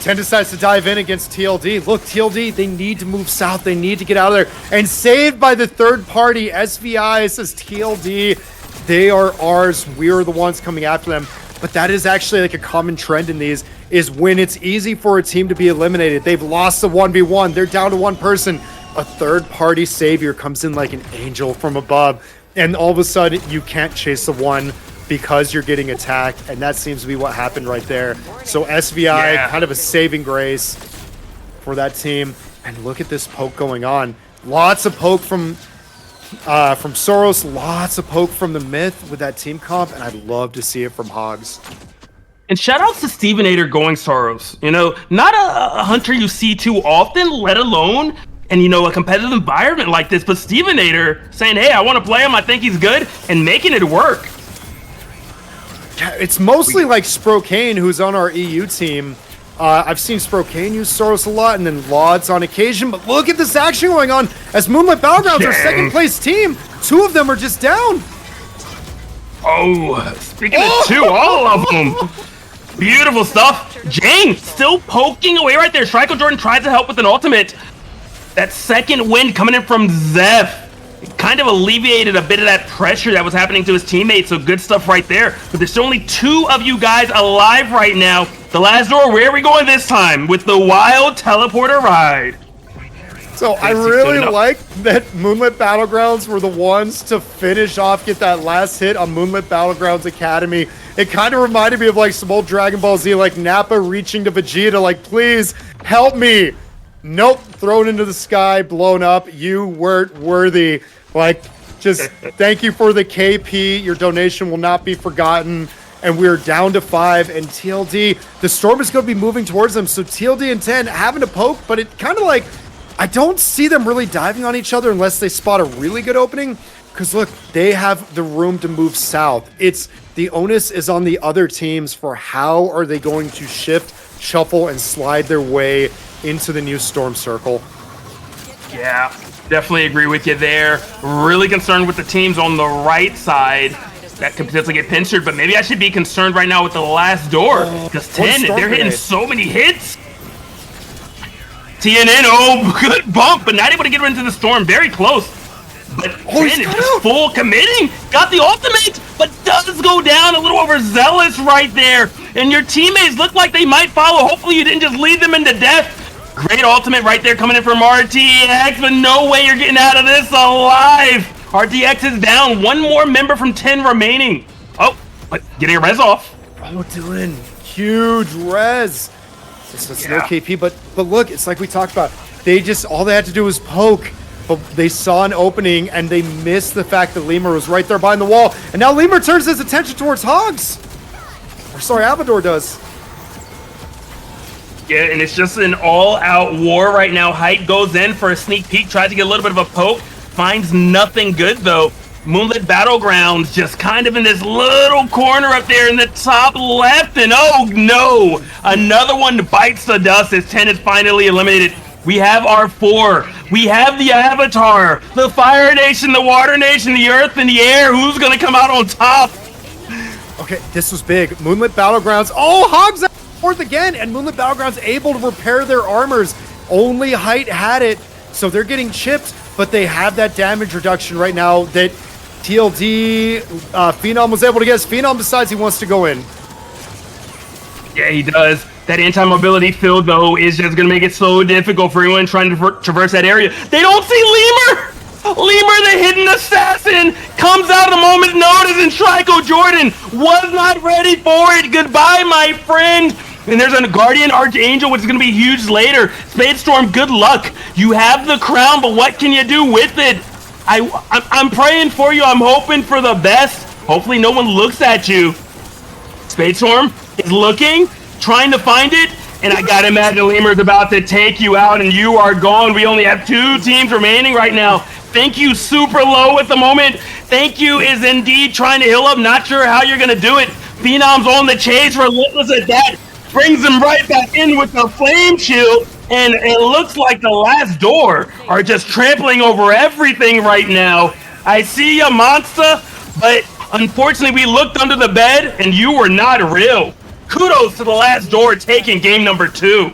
10 decides to dive in against TLD. Look, TLD, they need to move south. They need to get out of there. And saved by the third party, SVI says TLD, they are ours. We are the ones coming after them. But that is actually like a common trend in these, is when it's easy for a team to be eliminated. They've lost the 1v1. They're down to one person. A third-party savior comes in like an angel from above. And all of a sudden, you can't chase the one because you're getting attacked. And that seems to be what happened right there. So SVI, kind of a saving grace for that team. And look at this poke going on. Lots of poke from Soros, lots of poke from the Myth with that team comp, and I'd love to see it from Hogs. And shoutouts to Stevenator going Soros. You know, not a hunter you see too often, let alone, and you know, a competitive environment like this, but Stevenator saying, hey, I want to play him, I think he's good, and making it work. Yeah, it's mostly like Sprokane, who's on our EU team, I've seen Sprocane use Soros a lot, and then Lauds on occasion, but look at this action going on as Moonlit Battlegrounds, our second place team, 2 of them are just down. Oh, speaking of 2, all of them. Beautiful stuff. Jane still poking away right there. Shriko Jordan tried to help with an ultimate. That second wind coming in from Zeph kind of alleviated a bit of that pressure that was happening to his teammates, so good stuff right there. But there's only 2 of you guys alive right now. The last door, where are we going this time? With the wild teleporter ride. So I really like that Moonlit Battlegrounds were the ones to finish off, get that last hit on Moonlit Battlegrounds Academy. It kind of reminded me of like some old Dragon Ball Z, like Nappa reaching to Vegeta, like, please help me. Nope, thrown into the sky, blown up. You weren't worthy. Like, just thank you for the KP. Your donation will not be forgotten. And we're down to 5, and TLD, the storm is going to be moving towards them. So TLD and 10 having to poke, but it kind of like, I don't see them really diving on each other unless they spot a really good opening. Because look, they have the room to move south. It's the onus is on the other teams for how are they going to shift, shuffle, and slide their way into the new storm circle. Yeah, definitely agree with you there. Really concerned with the teams on the right side that could potentially get pincered, but maybe I should be concerned right now with the last door. Because 10, they're hitting so many hits. TNN, oh, good bump, but not able to get into the storm. Very close. But 10 is just full committing. Got the ultimate, but does go down a little overzealous right there. And your teammates look like they might follow. Hopefully you didn't just lead them into death. Great ultimate right there coming in from RTX, but no way you're getting out of this alive. RTX is down. 1 more member from 10 remaining. Oh, but getting a res off. Oh, Dylan, huge res. It's no KP, but look, it's like we talked about. They just, all they had to do was poke, but they saw an opening and they missed the fact that Lemur was right there behind the wall. And now Lemur turns his attention towards Hogs. Or sorry, Abador does. Yeah, and it's just an all-out war right now. Height goes in for a sneak peek, tries to get a little bit of a poke, finds nothing good though. Moonlit Battlegrounds just kind of in this little corner up there in the top left, and oh no! Another one bites the dust as 10 is finally eliminated. We have our 4. We have the Avatar, the Fire Nation, the Water Nation, the Earth, and the Air. Who's gonna come out on top? Okay, this was big. Moonlit Battlegrounds. Oh, Hogs out fourth again, and Moonlit Battlegrounds able to repair their armors. Only Height had it, so they're getting chipped, but they have that damage reduction right now that TLD, Phenom was able to get. Phenom decides he wants to go in. Yeah, he does. That anti-mobility field, though, is just going to make it so difficult for anyone trying to traverse that area. They don't see Lemur! Lemur, the hidden assassin, comes out at a moment's notice, and Shriko Jordan was not ready for it. Goodbye, my friend. And there's a Guardian Archangel, which is going to be huge later. Spadestorm, good luck. You have the crown, but what can you do with it? I'm praying for you. I'm hoping for the best. Hopefully no one looks at you. Spadestorm is looking, trying to find it, and I gotta imagine Lemur's about to take you out, and you are gone. We only have 2 teams remaining right now. Thank you, super low at the moment. Thank you is indeed trying to heal up. Not sure how you're gonna do it. Phenom's on the chase, relentless at that. Brings him right back in with the flame shield. And it looks like the last door are just trampling over everything right now. I see you, monster, but unfortunately we looked under the bed and you were not real. Kudos to the last door taking game number 2.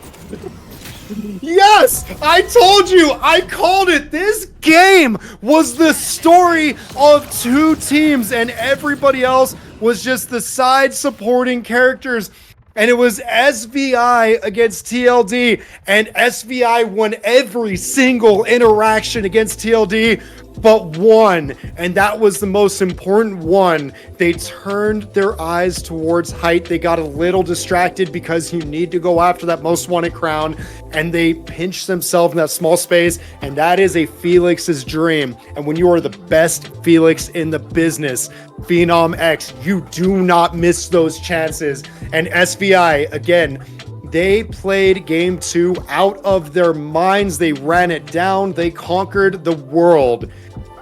Yes, I told you, I called it. This game was the story of 2 teams and everybody else was just the side supporting characters. And it was SVI against TLD, and SVI won every single interaction against TLD but one, and that was the most important one. They turned their eyes towards Height. They got a little distracted because you need to go after that most wanted crown, and they pinched themselves in that small space, and that is a Felix's dream. And when you are the best Felix in the business, Phenom X, you do not miss those chances. And SVI, again, they played game 2 out of their minds. They ran it down. They conquered the world,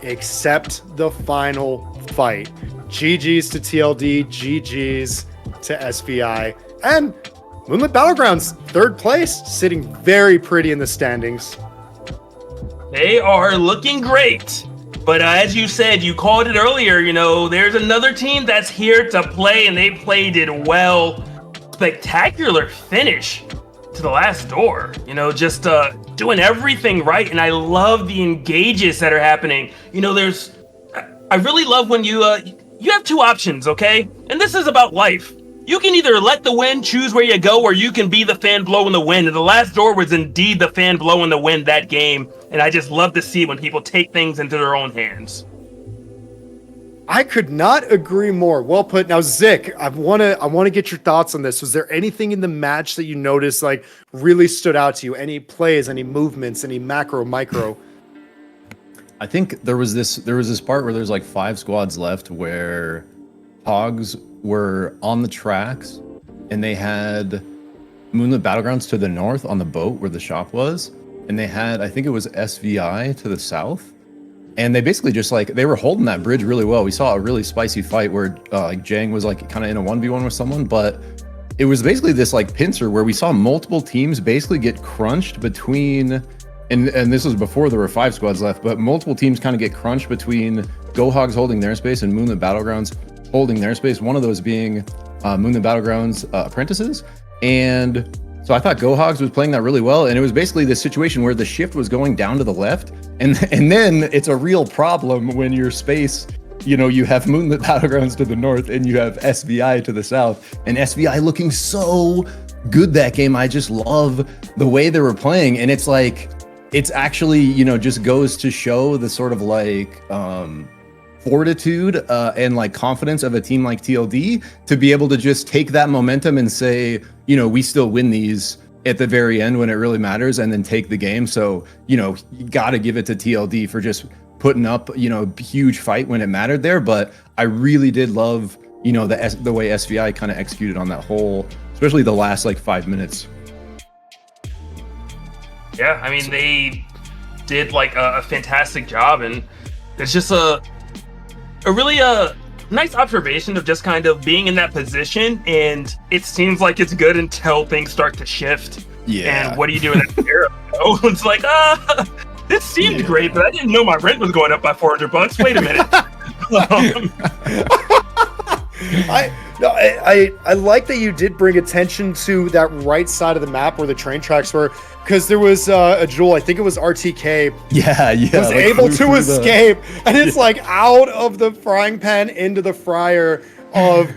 except the final fight. GG's to TLD, GG's to SVI. And Moonlit Battlegrounds, 3rd place, sitting very pretty in the standings. They are looking great. But as you said, you called it earlier, you know, there's another team that's here to play, and they played it well. Spectacular finish to the last door, you know, just doing everything right. And I love the engages that are happening. You know, I really love when you have 2 options, okay? And this is about life. You can either let the wind choose where you go, or you can be the fan blowing the wind. And the last door was indeed the fan blowing the wind that game. And I just love to see when people take things into their own hands. I could not agree more. Well put. Now, Zik, I want to get your thoughts on this. Was there anything in the match that you noticed like really stood out to you? Any plays, any movements, any macro, micro? I think there was this part where there's like 5 squads left where Hogs were on the tracks and they had Moonlit Battlegrounds to the north on the boat where the shop was, and they had, I think it was SVI to the south, and they basically just like, they were holding that bridge really well. We saw a really spicy fight where like Jang was like kind of in a 1v1 with someone, but it was basically this like pincer where we saw multiple teams basically get crunched between, and this was before there were 5 squads left, but multiple teams kind of get crunched between Go Hogs holding their space and Moonlit Battlegrounds holding their space, one of those being Moonlit Battlegrounds apprentices. And so I thought Go Hogs was playing that really well, and it was basically this situation where the shift was going down to the left, and then it's a real problem when your space, you know, you have Moonlit Battlegrounds to the north and you have SVI to the south, and SVI looking so good that game. I just love the way they were playing, and it's like, it's actually, you know, just goes to show the sort of like fortitude and like confidence of a team like TLD to be able to just take that momentum and say, you know, we still win these at the very end when it really matters, and then take the game. So, you know, you got to give it to TLD for just putting up, you know, a huge fight when it mattered there. But I really did love, you know, the way SVI kind of executed on that whole, especially the last like 5 minutes. Yeah, I mean, they did like a fantastic job, and it's just a really nice observation of just kind of being in that position, and it seems like it's good until things start to shift. Yeah. And what do you do in that scenario? It's like, this seemed great, but I didn't know my rent was going up by $400. Wait a minute. I like that you did bring attention to that right side of the map where the train tracks were, because there was a Jewel, I think it was RTK, was like able to escape, and it's like out of the frying pan into the fryer of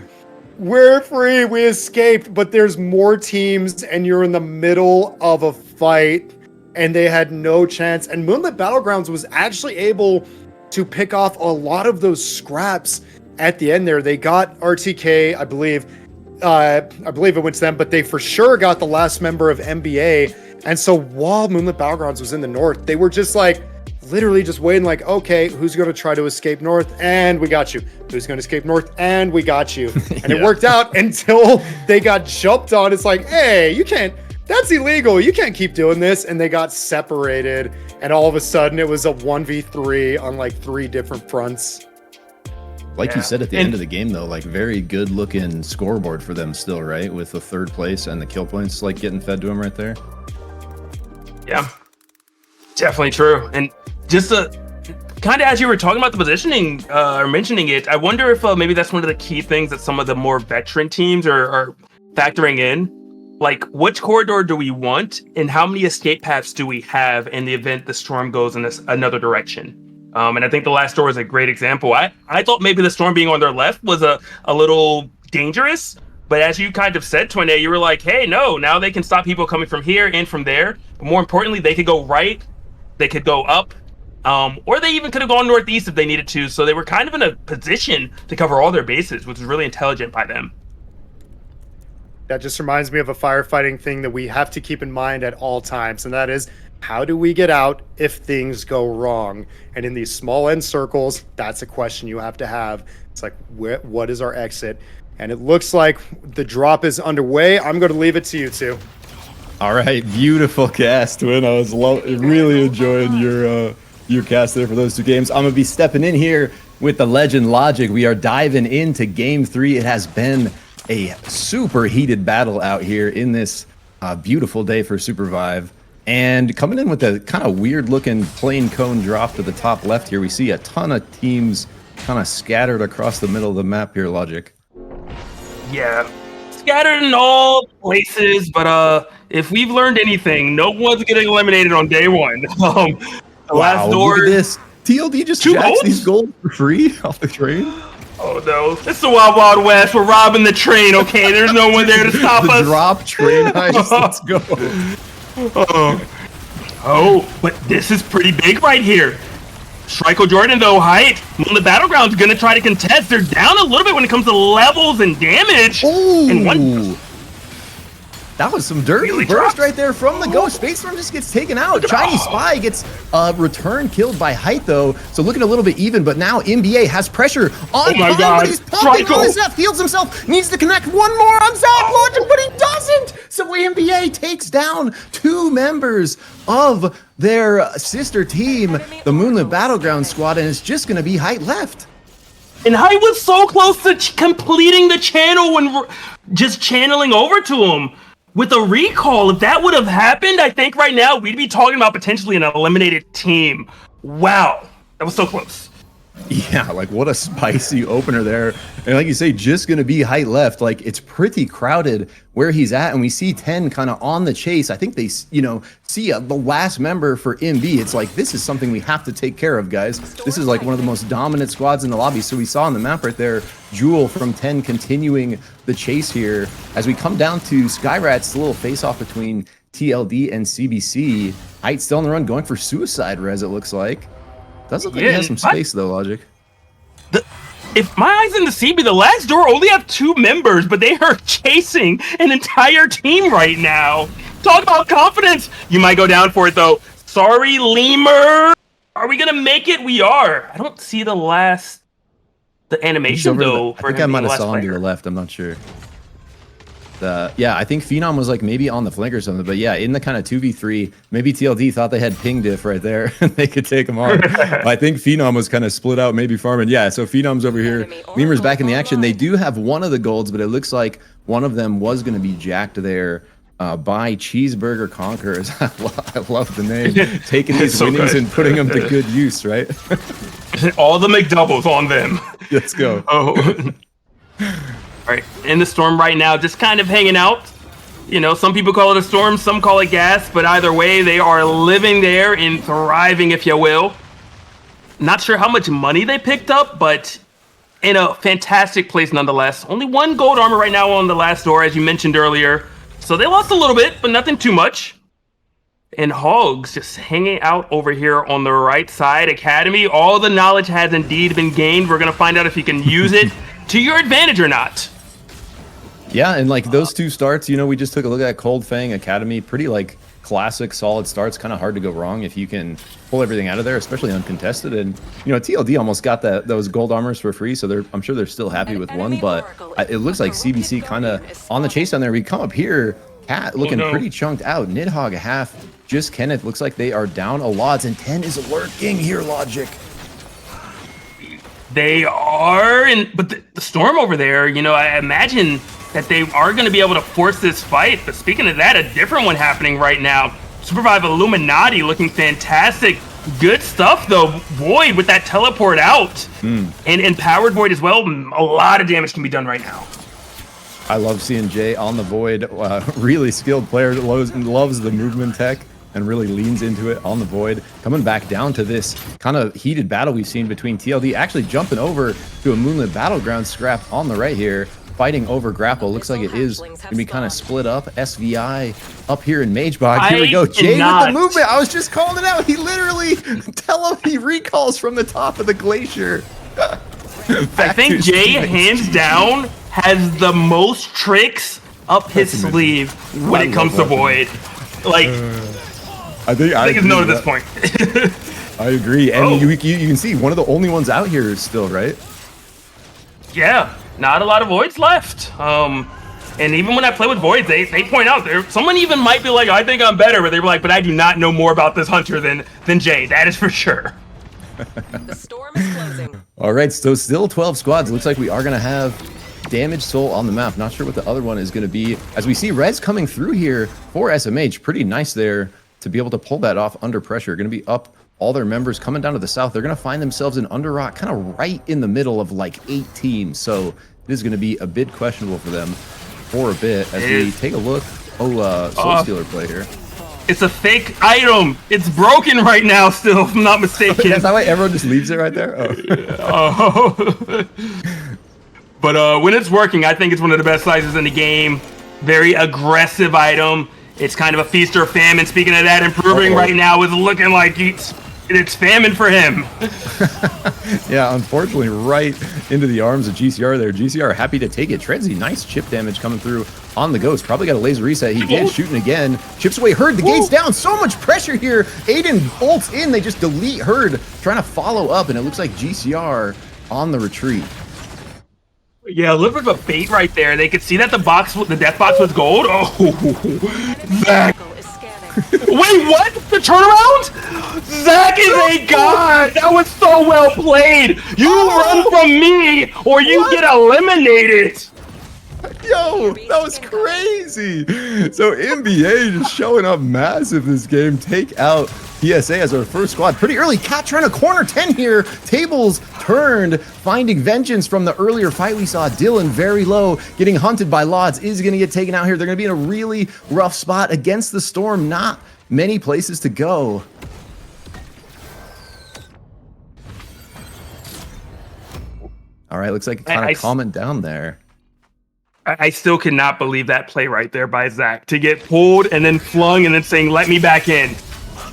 we're free, we escaped, but there's more teams and you're in the middle of a fight, and they had no chance. And Moonlit Battlegrounds was actually able to pick off a lot of those scraps at the end there. They got RTK, I believe it went to them, but they for sure got the last member of NBA. And so while Moonlit Battlegrounds was in the north, they were just like literally just waiting, like, okay, who's going to try to escape north? And we got you. Who's going to escape north? And we got you. And it worked out until they got jumped on. It's like, hey, you can't, that's illegal. You can't keep doing this. And they got separated. And all of a sudden it was a 1v3 on like 3 different fronts. Like you said at the end of the game, though, like very good looking scoreboard for them still, right? With the 3rd place and the kill points like getting fed to them right there. Yeah, definitely true. And just kind of as you were talking about the positioning or mentioning it, I wonder if maybe that's one of the key things that some of the more veteran teams are factoring in. Like, which corridor do we want, and how many escape paths do we have in the event the storm goes in another direction? And I think the last door is a great example. I thought maybe the storm being on their left was a little dangerous, but as you kind of said, Twin A, you were like, hey, no, now they can stop people coming from here and from there. But more importantly, they could go right, they could go up, or they even could have gone northeast if they needed to. So they were kind of in a position to cover all their bases, which was really intelligent by them. That just reminds me of a firefighting thing that we have to keep in mind at all times, and that is, how do we get out if things go wrong? And in these small end circles, that's a question you have to have. It's like, what is our exit? And it looks like the drop is underway. I'm going to leave it to you two. All right, beautiful cast, Twin. I was really enjoying your cast there for those 2 games. I'm going to be stepping in here with the Legend Logic. We are diving into Game 3. It has been a super heated battle out here in this beautiful day for SUPERVIVE. And coming in with a kind of weird looking plain cone drop to the top left here, we see a ton of teams kind of scattered across the middle of the map here, Logic. Yeah, scattered in all places, but if we've learned anything, no one's getting eliminated on day one. The last door. Look at this. TLD just jacks these gold for free off the train. Oh no, it's the Wild Wild West. We're robbing the train, okay? There's no one there to stop us. Drop train heist, let's go. Oh, but this is pretty big right here. Shriko Jordan, though, height. Moonlit Battlegrounds gonna try to contest. They're down a little bit when it comes to levels and damage. Ooh. And one. That was some dirty burst right there from the Ghost. Space Storm just gets taken out. Chinese Spy gets return killed by Height, though. So looking a little bit even, but now NBA has pressure on Pyne, but he's pumping on his Zap, heals himself, needs to connect one more on Zap Logic, but he doesn't! So NBA takes down 2 members of their sister team, the Moonlit Battleground squad, and it's just gonna be Height left. And Height was so close to completing the channel when just channeling over to him. With a recall, if that would have happened, I think right now we'd be talking about potentially an eliminated team. Wow, that was so close. Yeah, like what a spicy opener there. And like you say, just going to be Height left. Like it's pretty crowded where he's at. And we see 10 kind of on the chase. I think they, see the last member for MB. It's like, this is something we have to take care of, guys. This is like one of the most dominant squads in the lobby. So we saw on the map right there, Jewel from 10 continuing the chase here. As we come down to Skyrats, a little face-off between TLD and CBC. Height still on the run, going for suicide res, it looks like. Does look like he has some space though, Logic. If my eyes in the CB, the last door only have 2 members, but they are chasing an entire team right now. Talk about confidence. You might go down for it though. Sorry, Lemur. Are we gonna make it? We are. I don't see the animation though. I think I might have saw him to the left. I'm not sure. Yeah, I think Phenom was like maybe on the flank or something, but yeah, in the kind of 2v3, maybe TLD thought they had ping diff right there and they could take him on. I think Phenom was kind of split out, maybe farming. Yeah, so Phenom's over here. Lemur's back in the action. They do have one of the golds, but it looks like one of them was going to be jacked there by Cheeseburger Conquerors. I love the name. Taking these winnings and putting them to good use, right? All the McDoubles on them. Let's go. Oh. All right, in the storm right now, just kind of hanging out. Some people call it a storm, some call it gas, but either way, they are living there and thriving, if you will. Not sure how much money they picked up, but in a fantastic place nonetheless. Only 1 gold armor right now on the last door, as you mentioned earlier. So they lost a little bit, but nothing too much. And Hogs just hanging out over here on the right side. Academy, all the knowledge has indeed been gained. We're going to find out if you can use it to your advantage or not. Yeah, and like those 2 starts, we just took a look at Cold Fang Academy. Pretty like classic, solid starts. Kind of hard to go wrong if you can pull everything out of there, especially uncontested. And TLD almost got those gold armors for free, so I'm sure they're still happy with 1. But it looks like CBC kind of on the chase down there. We come up here, Cat looking pretty chunked out. Nidhogg half. Just Kenneth looks like they are down a lot, and 10 is lurking here. Logic. They are, but the storm over there. I imagine that they are going to be able to force this fight. But speaking of that, a different one happening right now. SUPERVIVE Illuminati looking fantastic. Good stuff, though. Void with that teleport out. And Powered Void as well. A lot of damage can be done right now. I love seeing Jay on the Void. Really skilled player that loves the movement tech and really leans into it on the Void. Coming back down to this kind of heated battle we've seen between TLD. Actually jumping over to a Moonlit Battleground scrap on the right here. Fighting over grapple. Looks like it is going to be kind of split up. SVI up here in Magebog. Here we go. Jay with the movement. I was just calling it out. He literally he recalls from the top of the glacier. I think Jay, hands down, has the most tricks up his sleeve when it comes to Void. Like, I think it's known at this point. I agree. And you can see one of the only ones out here is still, right? Yeah. Not a lot of Voids left. And even when I play with Voids, they point out someone even might be like, I think I'm better, but they were like, but I do not know more about this hunter than Jay. That is for sure. The storm is closing. All right, so still 12 squads. Looks like we are going to have damage soul on the map. Not sure what the other one is going to be. As we see Rez coming through here for SMH. Pretty nice there to be able to pull that off under pressure. Going to be up all their members coming down to the south. They're going to find themselves in Underrock, kind of right in the middle of like 8 teams. So it is going to be a bit questionable for them for a bit as we take a look. Soul Stealer play here. It's a fake item. It's broken right now still, if I'm not mistaken. That's how everyone just leaves it right there? Oh. But when it's working, I think it's one of the best slices in the game. Very aggressive item. It's kind of a feast or famine. Speaking of that, improving right now is looking like it's famine for him. Yeah, unfortunately, right into the arms of GCR there. GCR happy to take it. Treadsy, nice chip damage coming through on the Ghost. Probably got a laser reset. He did, shooting again. Chips away Herd. The gate's down. So much pressure here. Aiden bolts in. They just delete Herd, trying to follow up, and it looks like GCR on the retreat. Yeah, a little bit of a bait right there. They could see that the death box was gold. Oh, Zach. Wait, what? The turnaround? Zach is a god! That was so well played! You run from me, or you get eliminated! Yo, that was crazy. So NBA just showing up massive this game. Take out PSA as our first squad. Pretty early. Cat trying to corner 10 here. Tables turned, finding vengeance from the earlier fight we saw. Dylan very low, getting hunted by Lods, is going to get taken out here. They're going to be in a really rough spot against the Storm. Not many places to go. All right, looks like it kind of calming down there. I still cannot believe that play right there by Zach. To get pulled and then flung and then saying, let me back in.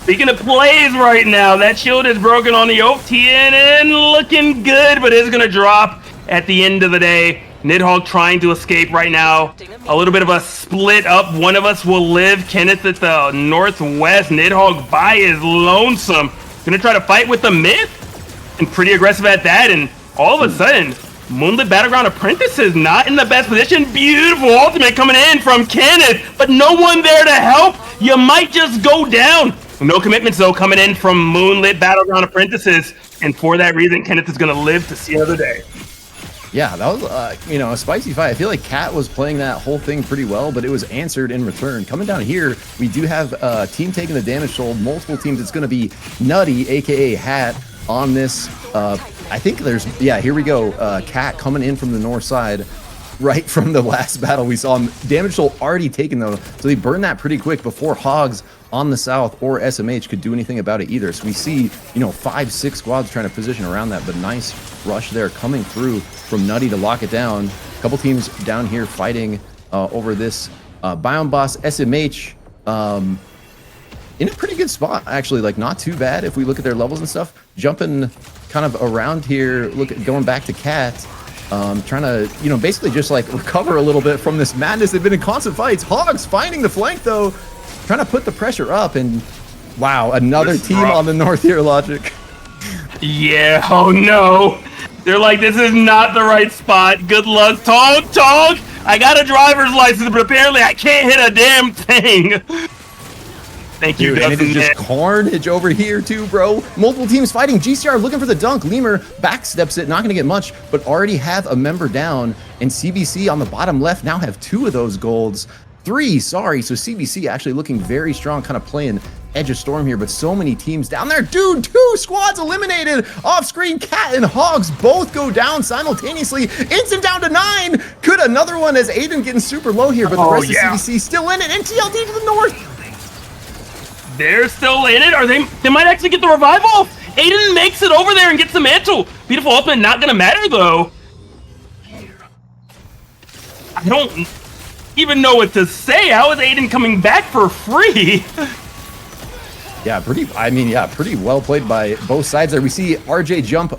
Speaking of plays right now, that shield is broken on the TNN, looking good, but is going to drop at the end of the day. Nidhogg trying to escape right now. A little bit of a split up. One of us will live. Kenneth at the northwest. Nidhogg by his lonesome. Going to try to fight with the mid. And pretty aggressive at that. And all of a sudden, Moonlit Battleground Apprentice is not in the best position. Beautiful ultimate coming in from Kenneth, but no one there to help. You might just go down. No commitments, though, coming in from Moonlit Battleground Apprentices. And for that reason, Kenneth is going to live to see another day. Yeah, that was, a spicy fight. I feel like Cat was playing that whole thing pretty well, but it was answered in return. Coming down here, we do have a team taking the damage toll. Multiple teams. It's going to be Nutty, a.k.a. Hat, on this. I think there's, here we go. Cat coming in from the north side, right from the last battle we saw him. Damage toll already taken, though, so they burned that pretty quick before Hogs on the south or SMH could do anything about it either. So we see, 5-6 squads trying to position around that, but nice rush there coming through from Nutty to lock it down. A couple teams down here fighting over this Biome Boss. SMH in a pretty good spot, actually, like not too bad if we look at their levels and stuff. Jumping kind of around here, going back to Cat, trying to, basically just like recover a little bit from this madness. They've been in constant fights. Hogs finding the flank though, trying to put the pressure up, and wow, another team on the north here, Logic. Yeah, oh no. They're like, this is not the right spot. Good luck, Tog. I got a driver's license, but apparently I can't hit a damn thing. Thank you, dude, and it is just carnage over here too, bro. Multiple teams fighting. GCR looking for the dunk. Lemur backsteps it, not going to get much, but already have a member down. And CBC on the bottom left now have 2 of those golds. 3, sorry. So CBC actually looking very strong, kind of playing Edge of Storm here, but so many teams down there. Dude, 2 squads eliminated. Off screen, Cat and Hogs both go down simultaneously. Instant down to 9. Could another one as Aiden getting super low here, but the rest of CBC still in it. And TLD to the north. They're still in it. They might actually get the revival. Aiden makes it over there and gets the mantle. Beautiful ultimate, not gonna matter though. I don't even know what to say. How is Aiden coming back for free? Yeah, pretty well played by both sides there. We see RJ jump,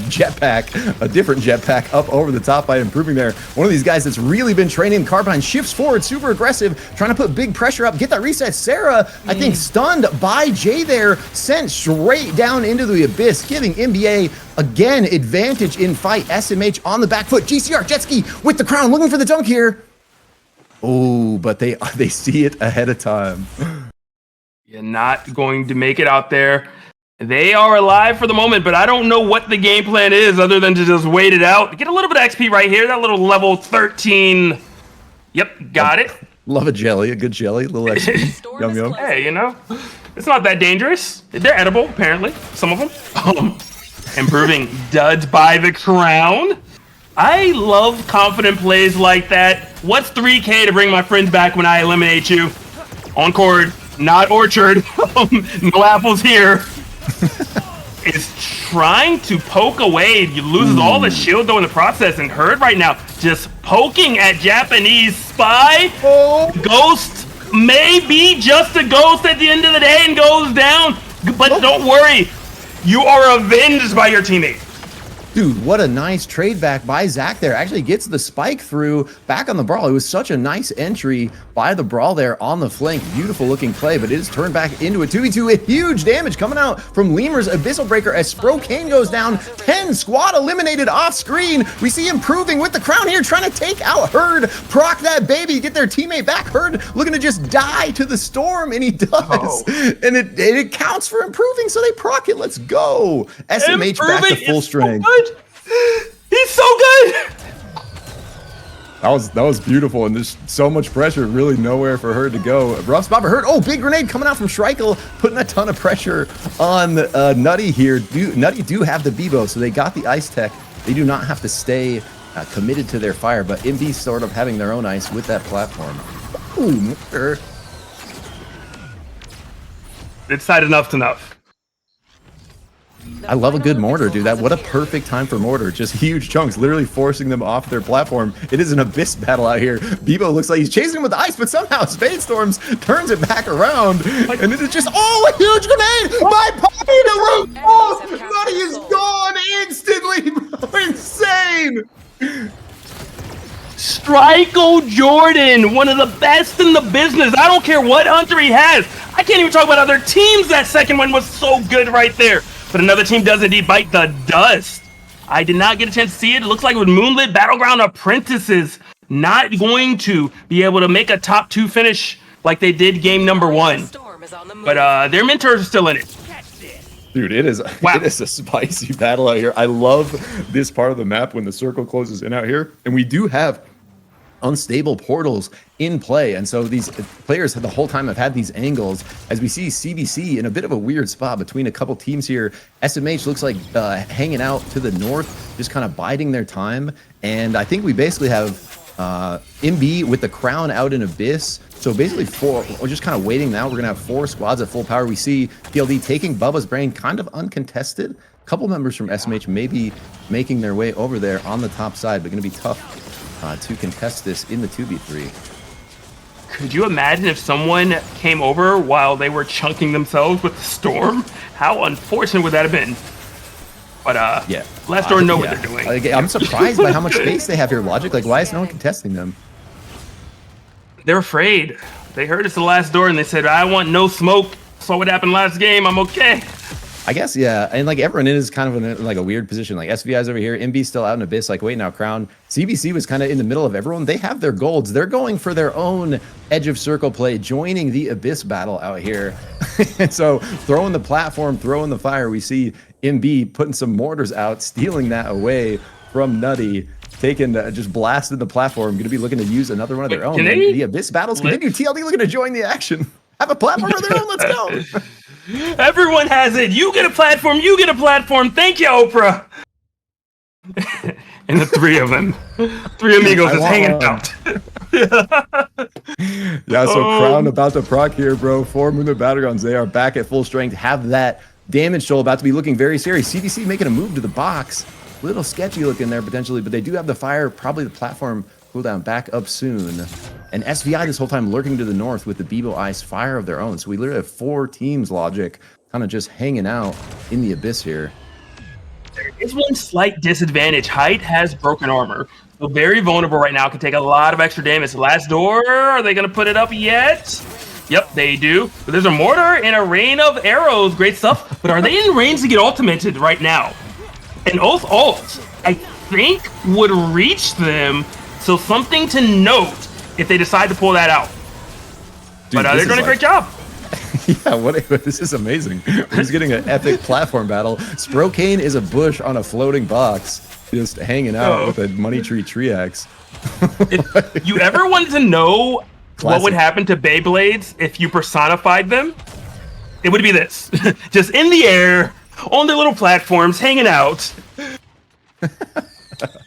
jetpack, a different jetpack up over the top by improving there. One of these guys that's really been training. Carbine shifts forward, super aggressive, trying to put big pressure up, get that reset. Sarah, I think, stunned by Jay there, sent straight down into the abyss, giving NBA, again, advantage in fight. SMH on the back foot. GCR, jet ski with the crown, looking for the dunk here. Oh, but they see it ahead of time. You're not going to make it out there. They are alive for the moment, but I don't know what the game plan is other than to just wait it out. Get a little bit of XP right here. That little level 13. Yep, got it. Love a jelly, a good jelly, a little XP. Yum yum. Hey, you know, it's not that dangerous. They're edible, apparently. Some of them. Improving duds by the crown. I love confident plays like that. What's 3K to bring my friends back when I eliminate you? Encore, not orchard. No apples here. Is trying to poke away. You loses all the shield though in the process, and Herd right now just poking at Japanese Spy. Ghost may be just a ghost at the end of the day and goes down, but don't worry, you are avenged by your teammate. Dude, what a nice trade back by Zach there. Actually gets the spike through back on the Brawl. It was such a nice entry by the Brawl there on the flank. Beautiful looking play, but it is turned back into a 2v2 with huge damage coming out from Lemur's Abyssal Breaker as Sprokane goes down. 10 squad eliminated off screen. We see improving with the crown here, trying to take out Herd, proc that baby, get their teammate back. Herd looking to just die to the storm, and he does. And it counts for improving, so they proc it. Let's go. SMH back to full strength. He's so good. That was beautiful, and there's so much pressure, really nowhere for her to go. Rough spot for Herd. Oh, big grenade coming out from Schreikel, putting a ton of pressure on Nutty here. Nutty do have the Bebo, so they got the ice tech. They do not have to stay committed to their fire, but MB sort of having their own ice with that platform. Ooh, It's side enough's enough. I love a good mortar, dude. What a perfect time for mortar. Just huge chunks, literally forcing them off their platform. It is an abyss battle out here. Bebo looks like he's chasing him with the ice, but somehow Spade Storms turns it back around. And it is just, a huge grenade by Pyne. Oh, Nutty is gone instantly, bro. Insane. Strikel Jordan, one of the best in the business. I don't care what hunter he has. I can't even talk about other teams. That second one was so good right there. But another team does indeed bite the dust. I did not get a chance to see it. It looks like with Moonlit Battleground Apprentices not going to be able to make a top 2 finish like they did game number 1. But their mentors are still in it. Dude, it is a spicy battle out here. I love this part of the map when the circle closes in out here. And we do have unstable portals in play, and so these players the whole time have had these angles as we see CBC in a bit of a weird spot between a couple teams here. SMH looks like hanging out to the north, just kind of biding their time, and I think we basically have MB with the crown out in Abyss. So basically we're just kind of waiting now. We're gonna have 4 squads at full power. We see PLD taking Bubba's brain kind of uncontested. A couple members from SMH maybe making their way over there on the top side, but gonna be tough to contest this in the 2v3. Could you imagine if someone came over while they were chunking themselves with the storm? How unfortunate would that have been? But yeah, Last Door know what they're doing. I'm surprised by how much space they have here. Logic, like, why is no one contesting them? They're afraid. They heard it's the Last Door and they said, I want no smoke. Saw what happened last game. I'm okay. I guess, yeah, and like everyone is kind of in like a weird position. Like SVI's over here, MB's still out in Abyss. Like, wait now, Crown. CBC was kind of in the middle of everyone. They have their golds. They're going for their own edge of circle play, joining the Abyss battle out here. And so throwing the platform, throwing the fire. We see MB putting some mortars out, stealing that away from Nutty. Taking just blasting the platform. Going to be looking to use another one of their own. And the Abyss battles continue. TLD looking to join the action. Have a platform of their own. Let's go. Everyone has it. You get a platform. You get a platform. Thank you, Oprah. And the 3 of them. 3 amigos is hanging out. Yeah, so Crown about to proc here, bro. 4 Moonlit Battlegrounds. They are back at full strength. Have that damage toll about to be looking very serious. CDC making a move to the box. Little sketchy looking there potentially, but they do have the fire, probably the platform cooldown back up soon. And SVI this whole time lurking to the north with the Bebo Ice fire of their own. So we literally have 4 teams, Logic, kind of just hanging out in the Abyss here. There is one slight disadvantage. Height has broken armor. So very vulnerable right now. Can take a lot of extra damage. Last Door, are they going to put it up yet? Yep, they do. But there's a mortar and a rain of arrows. Great stuff. But are they in range to get ultimated right now? And Oath ult, I think, would reach them. So something to note if they decide to pull that out. Dude, but they're doing a great job. Yeah, this is amazing. We're just getting an epic platform battle. Sprocane is a bush on a floating box, just hanging out with a money tree triax. If you ever wanted to know what would happen to Beyblades if you personified them, it would be this. Just in the air, on their little platforms, hanging out.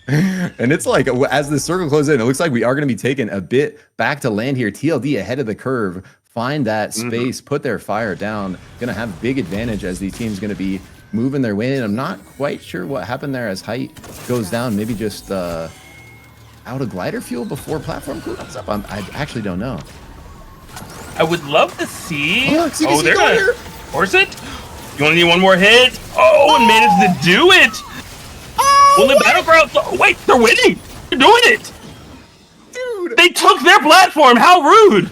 And it's like, as the circle closes in, it looks like we are going to be taking a bit back to land here. TLD ahead of the curve, find that space, put their fire down. Going to have big advantage as these teams going to be moving their way in. I'm not quite sure what happened there as height goes down. Maybe just out of glider fuel before platform cools up. I actually don't know. I would love to see. CBC they're going gonna force it. You only need one more hit. And managed to do it. Moonlit Battlegrounds. Oh, wait, they're winning. They're doing it. Dude, they took their platform. How rude.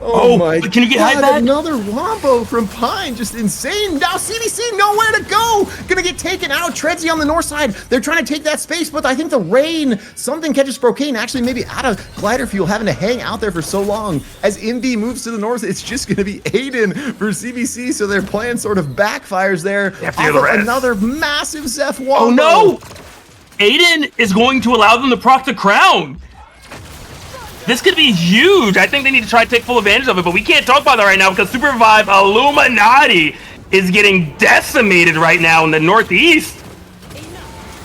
Oh my God, can you get high back? Another wombo from Pyne, just insane. Now CDC nowhere to go. Gonna get taken out. Tredsy on the north side. They're trying to take that space, but I think the rain, something catches Sprocane, actually maybe out of glider fuel, having to hang out there for so long. As MB moves to the north, it's just gonna be Aiden for CBC, so their plan sort of backfires there. Another massive Zeph wombo. Oh no! Aiden is going to allow them to proc the crown. This could be huge. I think they need to try to take full advantage of it, but we can't talk about that right now because SUPERVIVE Illuminati is getting decimated right now in the Northeast.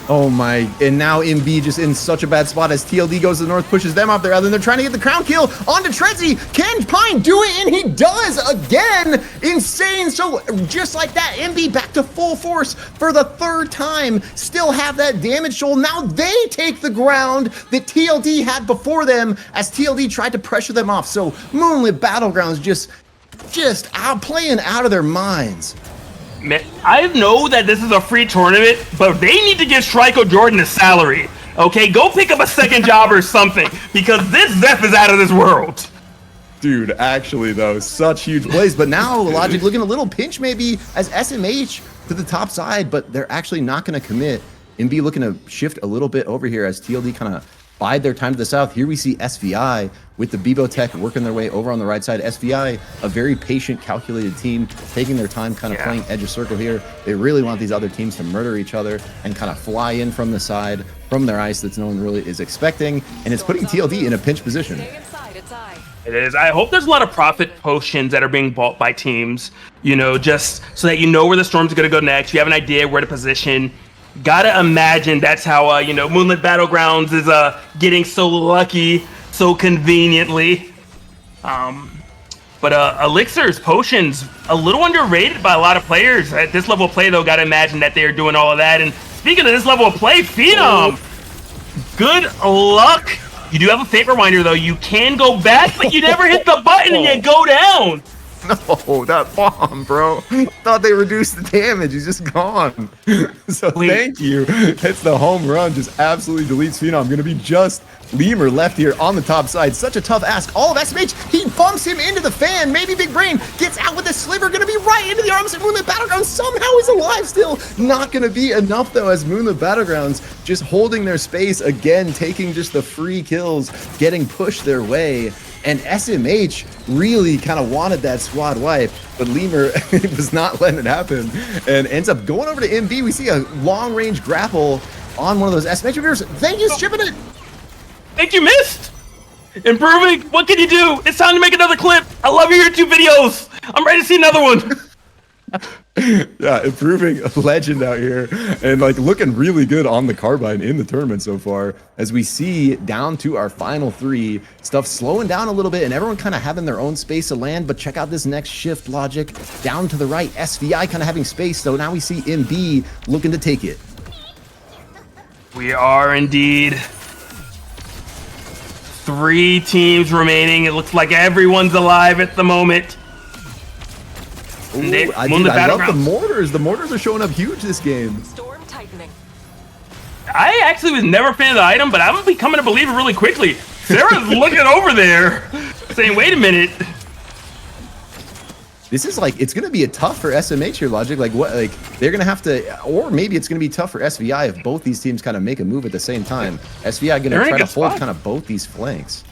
Oh my, and now MB just in such a bad spot as TLD goes to the north, pushes them up there, and then they're trying to get the crown kill onto Tredsy. Can Pyne do it? And he does again. Insane. So just like that, MB back to full force for the third time, still have that damage toll. Now they take the ground that TLD had before them as TLD tried to pressure them off. So Moonlit Battlegrounds just playing out of their minds. Man, I know that this is a free tournament, but they need to give Shriko Jordan a salary. Okay, go pick up a second job or something, because this Zeph is out of this world. Dude, actually though, such huge plays. But now Logic looking a little pinch maybe as SMH to the top side, but they're actually not going to commit. MB looking to shift a little bit over here as TLD kind of bide their time to the south. Here we see SVI with the Bebo Tech working their way over on the right side. SVI, a very patient, calculated team, taking their time, kind of playing edge of circle here. They really want these other teams to murder each other and kind of fly in from the side, from their ice that no one really is expecting. And it's putting TLD in a pinch position. It is. I hope there's a lot of profit potions that are being bought by teams, you know, just so that you know where the storm's going to go next. You have an idea where to position. Gotta imagine that's how, you know, Moonlit Battlegrounds is getting so lucky, so conveniently. But elixirs, potions, a little underrated by a lot of players. At this level of play, though, gotta imagine that they're doing all of that. And speaking of this level of play, Phenom, good luck. You do have a fate rewinder, though. You can go back, but you never hit the button and you go down. No, that bomb, bro. Thought they reduced the damage. He's just gone. So thank you. It's the home run. Just absolutely deletes Phenom. Going to be just Lemur left here on the top side. Such a tough ask. All of SMH, he bumps him into the fan. Maybe Big Brain gets out with a sliver. Going to be right into the arms of Moonlit Battlegrounds. Somehow is alive still. Not going to be enough, though, as Moonlit Battlegrounds just holding their space again, taking just the free kills, getting pushed their way. And SMH really kind of wanted that squad wipe, but Lemur was not letting it happen and ends up going over to MB. We see a long-range grapple on one of those SMH viewers. Thank you, shipping it. Thank you, missed. Improving. What can you do? It's time to make another clip. I love your YouTube videos. I'm ready to see another one. Yeah, improving a legend out here and like looking really good on the carbine in the tournament so far as we see down to our final three. Stuff slowing down a little bit and everyone kind of having their own space to land, but check out this next shift, Logic. Down to the right, SVI kind of having space, so now we see MB looking to take it. We are indeed 3 teams remaining. It looks like everyone's alive at the moment. Ooh, I love the mortars. The mortars are showing up huge this game. Storm tightening. I actually was never a fan of the item, but I'm becoming a believer really quickly. Sarah's looking over there, saying, "Wait a minute." This is like, it's going to be a tough for SMH here, Logic. Like, what, like, they're going to have to, or maybe it's going to be tough for SVI if both these teams kind of make a move at the same time. SVI going to try to hold kind of both these flanks.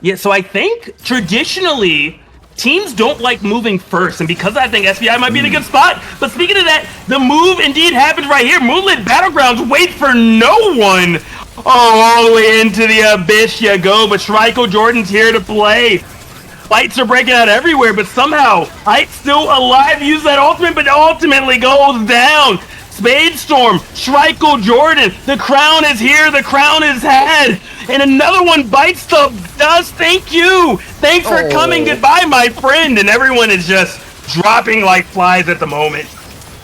Yeah, so I think traditionally teams don't like moving first, and because I think SBI might be in a good spot. But speaking of that, the move indeed happens right here. Moonlit Battlegrounds wait for no one. Oh, all the way into the abyss you go, but Shriko Jordan's here to play. Fights are breaking out everywhere, but somehow Height still alive, use that ultimate, but ultimately goes down. Spadestorm, Shriko Jordan, the crown is here, the crown is had, and another one bites the dust. Thank you, thanks for coming, goodbye my friend, and everyone is just dropping like flies at the moment.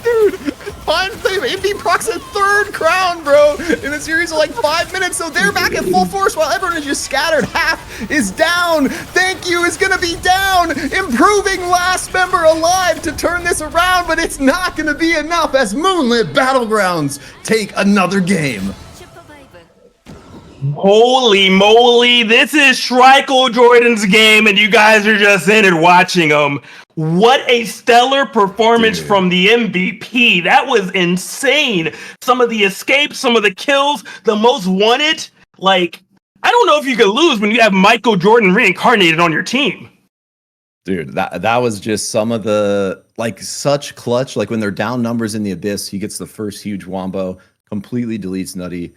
Dude, Pyne, they procs a third crown, bro, in a series of like 5 minutes, so they're back at full force while everyone is just scattered. Half is down. Thank you is gonna be down. Improving last member alive to turn this around, but it's not gonna be enough as Moonlit Battlegrounds take another game. Holy moly, this is Shriko Jordan's game, and you guys are just in it watching him. What a stellar performance from the MVP. That was insane. Some of the escapes, some of the kills, the most wanted. Like, I don't know if you could lose when you have Michael Jordan reincarnated on your team. Dude, that was just some of the, like, such clutch. Like, when they're down numbers in the Abyss, he gets the first huge wombo, completely deletes Nutty.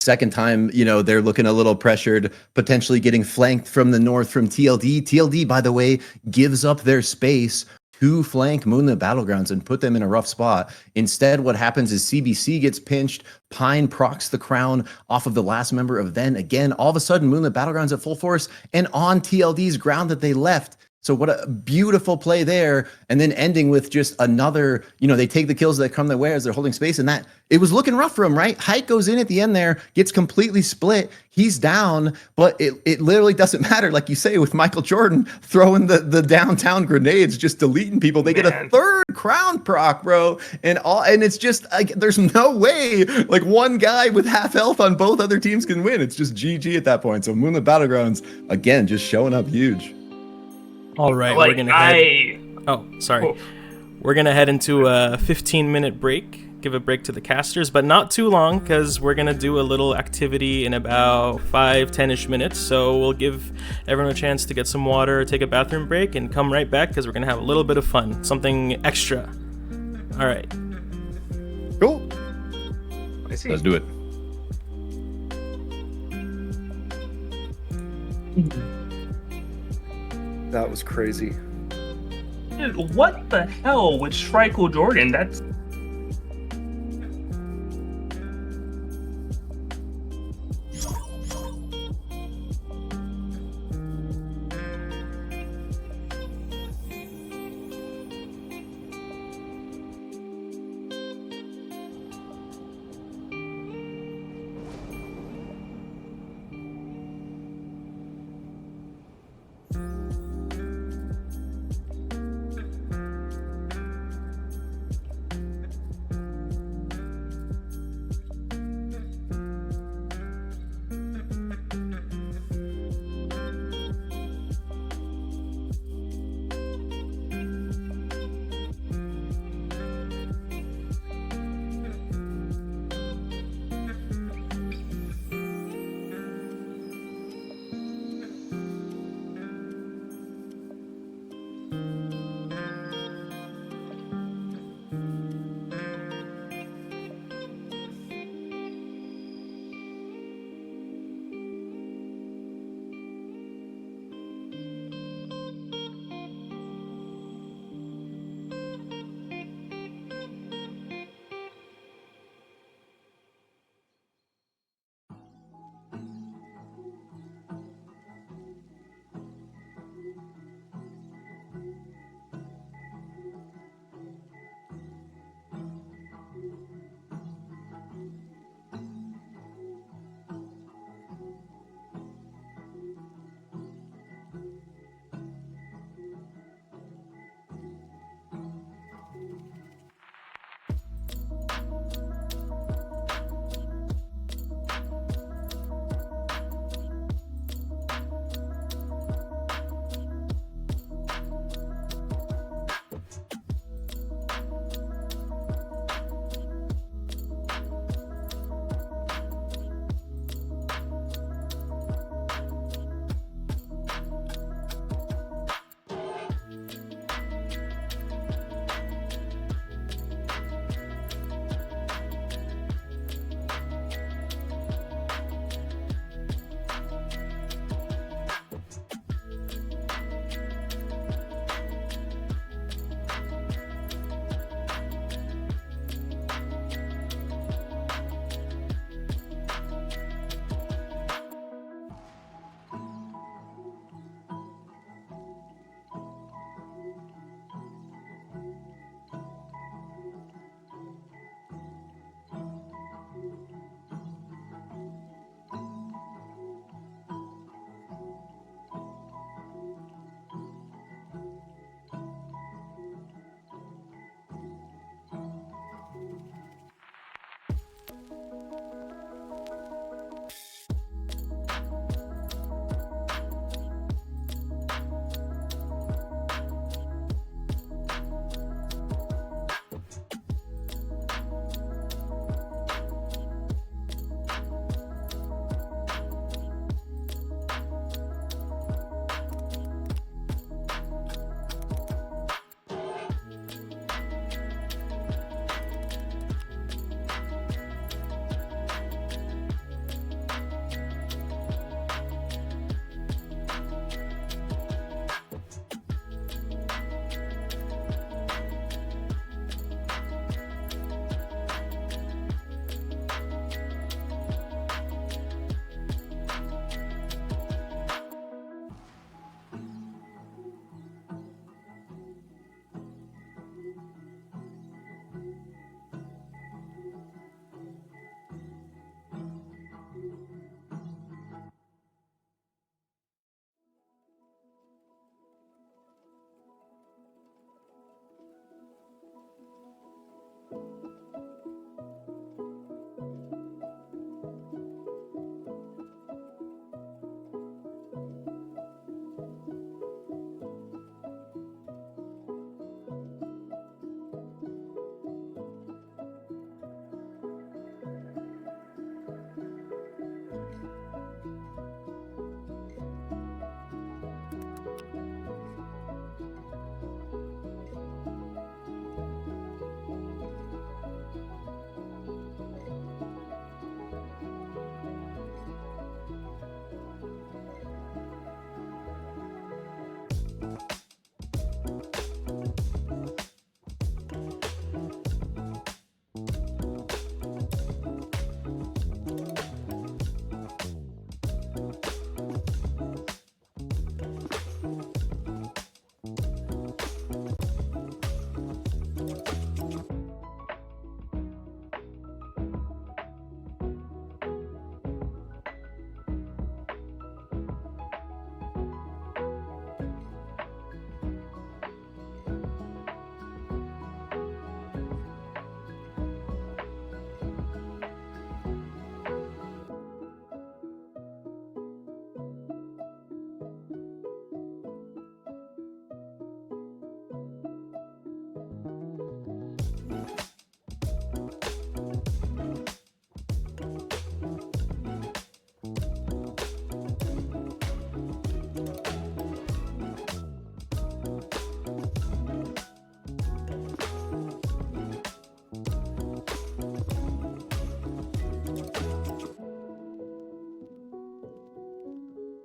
Second time, you know, they're looking a little pressured, potentially getting flanked from the north from TLD. TLD, by the way, gives up their space to flank Moonlit Battlegrounds and put them in a rough spot. Instead, what happens is CBC gets pinched, Pyne procs the crown off of the last member of Then. Again, all of a sudden, Moonlit Battlegrounds at full force and on TLD's ground that they left. So what a beautiful play there. And then ending with just another, you know, they take the kills that come their way as they're holding space, and that it was looking rough for him, right? Height goes in at the end there, gets completely split. He's down, but it literally doesn't matter. Like you say, with Michael Jordan throwing the downtown grenades, just deleting people. They get a third crown proc, bro. And it's just like, there's no way like one guy with half health on both other teams can win. It's just GG at that point. So Moonlit Battlegrounds, again, just showing up huge. All right, Like, we're gonna head. Oh, sorry. We're gonna head into a 15-minute break. Give a break to the casters, but not too long, because we're gonna do a little activity in about 5-10ish minutes. So we'll give everyone a chance to get some water, take a bathroom break, and come right back because we're gonna have a little bit of fun, something extra. All right. Cool. Let's do it. That was crazy. Dude, what the hell with Shriko Jordan? That's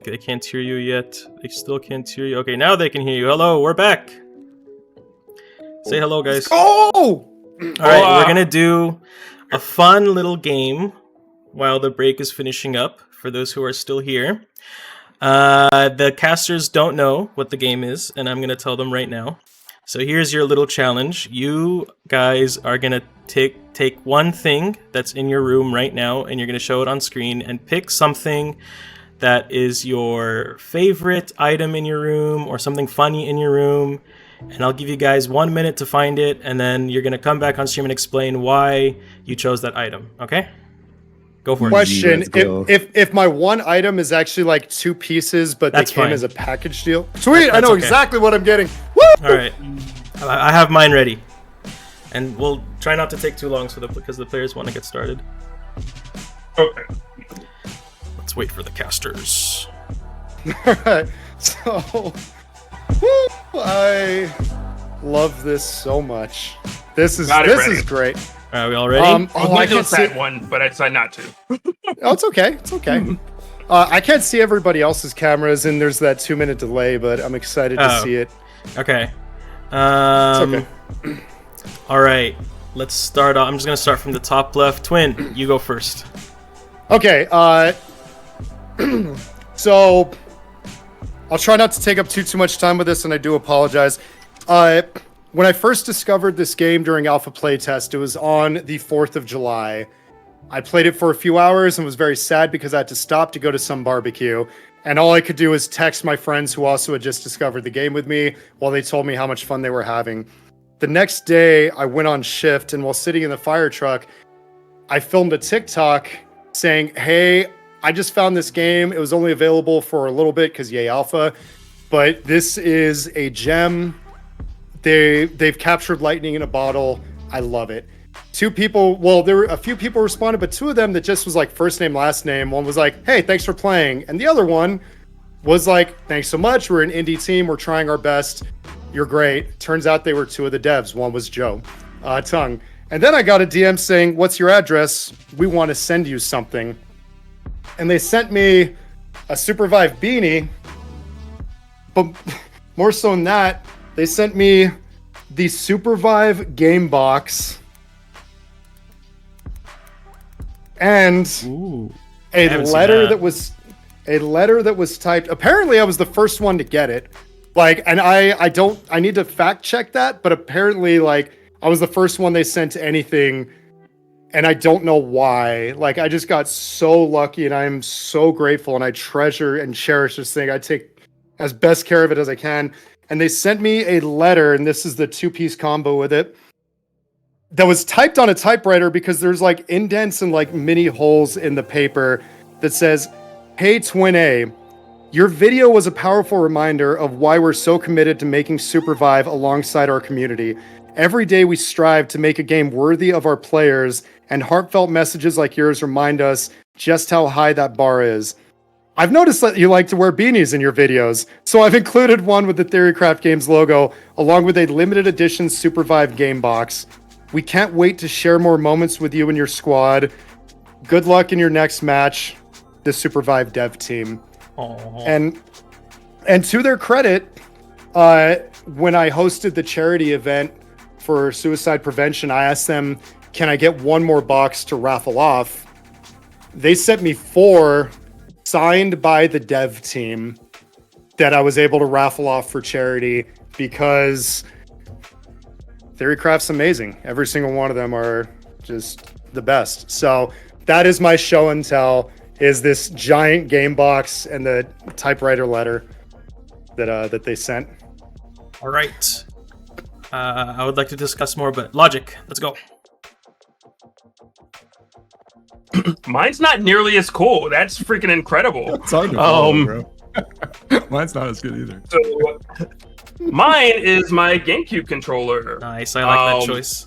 They can't hear you yet. They still can't hear you. Okay, now they can hear you. Hello, we're back. Say hello, guys. Oh! All right, we're gonna do a fun little game while the break is finishing up. For those who are still here, the casters don't know what the game is, and I'm gonna tell them right now. So here's your little challenge. You guys are gonna take one thing that's in your room right now, and you're gonna show it on screen, and pick something that is your favorite item in your room or something funny in your room. And I'll give you guys 1 minute to find it, and then you're gonna come back on stream and explain why you chose that item. Okay? Go for it. Question: if my one item is actually like 2 pieces, but That's they came fine. as a package deal. Sweet, I That's know okay. exactly what I'm getting. Woo! All right, I have mine ready, and we'll try not to take too long because the players want to get started. Okay. Let's wait for the casters. All right, so woo, I love this so much. This is ready. great. Are we all ready? I was I gonna do can't see. that one, but I decided not to. Oh, it's okay. It's okay. I can't see everybody else's cameras, and there's that 2-minute delay, but I'm excited to see it. Okay. It's okay. All right. Let's start off. I'm just gonna start from the top left. Twin, you go first. Okay. So I'll try not to take up too much time with this, and I do apologize. When I first discovered this game during alpha playtest, it was on the 4th of July. I played it for a few hours and was very sad because I had to stop to go to some barbecue. And all I could do was text my friends who also had just discovered the game with me while they told me how much fun they were having. The next day, I went on shift, and while sitting in the fire truck, I filmed a TikTok saying, hey, I just found this game. It was only available for a little bit because yay alpha, but this is a gem. They've captured lightning in a bottle. I love it. 2 people, well, there were a few people responded, but 2 of them that just was like first name, last name. One was like, hey, thanks for playing. And the other one was like, thanks so much. We're an indie team. We're trying our best. You're great. Turns out they were 2 of the devs. One was Joe Tung. And then I got a DM saying, what's your address? We want to send you something. And they sent me a SUPERVIVE beanie. But more so than that, they sent me the SUPERVIVE game box and a letter that was typed. Apparently, I was the first one to get it. Like, and I need to fact check that, but apparently, like, I was the first one they sent to anything, and I don't know why. Like, I just got so lucky, and I'm so grateful, and I treasure and cherish this thing. I take as best care of it as I can. And they sent me a letter, and this is the 2-piece combo with it, that was typed on a typewriter because there's like indents and like mini holes in the paper that says, hey, Twin A, your video was a powerful reminder of why we're so committed to making SUPERVIVE alongside our community. Every day we strive to make a game worthy of our players, and heartfelt messages like yours remind us just how high that bar is. I've noticed that you like to wear beanies in your videos, so I've included one with the Theorycraft Games logo, along with a limited edition SUPERVIVE game box. We can't wait to share more moments with you and your squad. Good luck in your next match, the SUPERVIVE dev team. Aww. And to their credit, when I hosted the charity event for suicide prevention, I asked them, can I get one more box to raffle off? They sent me 4 signed by the dev team that I was able to raffle off for charity because Theorycraft's amazing. Every single one of them are just the best. So that is my show and tell, is this giant game box and the typewriter letter that they sent. All right. I would like to discuss more, but Logic, let's go. Mine's not nearly as cool. That's freaking incredible. It's hard to follow, bro. Mine's not as good either. So, mine is my GameCube controller. Nice, I like that choice.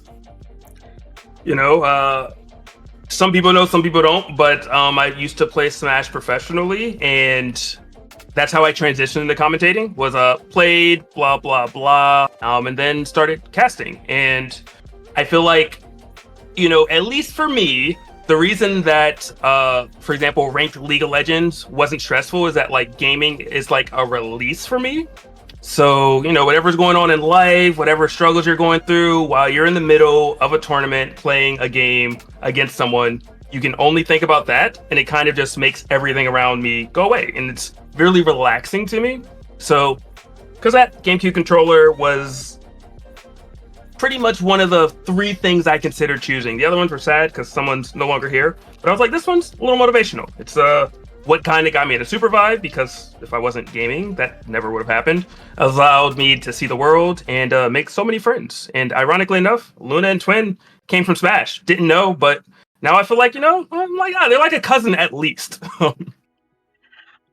You know, some people know, some people don't, but I used to play Smash professionally, and that's how I transitioned into commentating, was played, blah, blah, blah, and then started casting. And I feel like, you know, at least for me, the reason that, for example, ranked League of Legends wasn't stressful is that like gaming is like a release for me. So, you know, whatever's going on in life, whatever struggles you're going through while you're in the middle of a tournament playing a game against someone, you can only think about that. And it kind of just makes everything around me go away. And it's really relaxing to me. So, because that GameCube controller was pretty much one of the 3 things I considered choosing. The other ones were sad because someone's no longer here. But I was like, this one's a little motivational. It's what kind of got me into SUPERVIVE, because if I wasn't gaming, that never would have happened. Allowed me to see the world and make so many friends. And ironically enough, Luna and Twin came from Smash. Didn't know, but now I feel like, you know, I'm like, they're like a cousin at least. All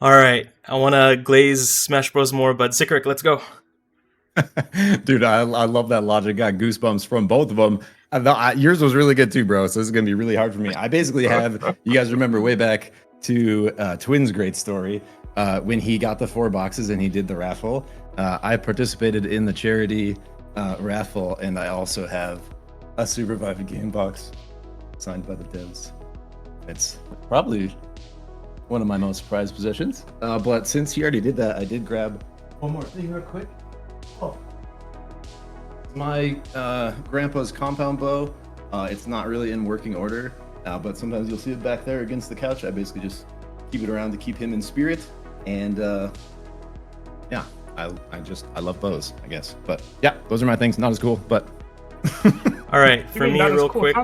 right, I want to glaze Smash Bros more, but Zikrik, let's go. Dude, I love that logic. Got goosebumps from both of them. Yours was really good too, bro. So this is gonna be really hard for me. I basically have. You guys remember way back to Twin's great story when he got the 4 boxes and he did the raffle. I participated in the charity raffle, and I also have a SUPERVIVE game box signed by the devs. It's probably one of my most prized possessions. But since he already did that, I did grab one more thing real quick. Oh, my grandpa's compound bow. It's not really in working order, but sometimes you'll see it back there against the couch. I basically just keep it around to keep him in spirit. And yeah, I love bows, I guess. But yeah, those are my things. Not as cool, but. All right, for me, real quick.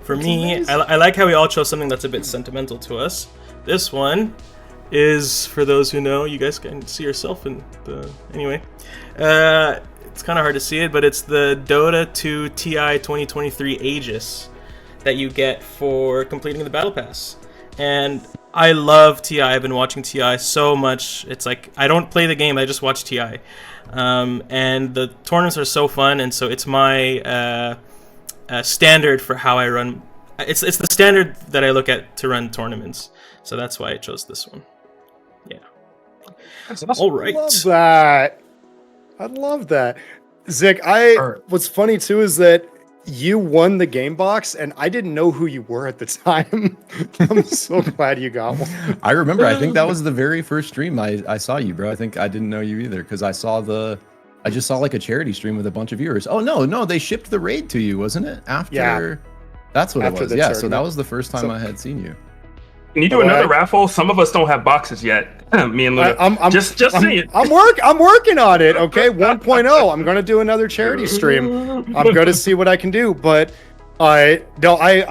For me, I like how we all chose something that's a bit sentimental to us. This one is, for those who know, you guys can see yourself in the... Anyway, it's kind of hard to see it, but it's the Dota 2 TI 2023 Aegis that you get for completing the Battle Pass. And I love TI. I've been watching TI so much. It's like, I don't play the game, I just watch TI. And the tournaments are so fun, and so it's my standard for how I run. It's the standard that I look at to run tournaments. So that's why I chose this one. Yeah. All right. I love that. Zik, what's funny too is that you won the game box and I didn't know who you were at the time. I'm so glad you got one. I remember, I think that was the very first stream I saw you, bro. I think I didn't know you either because I just saw like a charity stream with a bunch of viewers. Oh, no, they shipped the raid to you, wasn't it? After, that's what it was. Yeah, so that was the first time I had seen you. Can you do another raffle? Some of us don't have boxes yet. Me and Luna. I'm just saying. I'm working on it. Okay, 1.0. I'm gonna do another charity stream. I'm gonna see what I can do. But I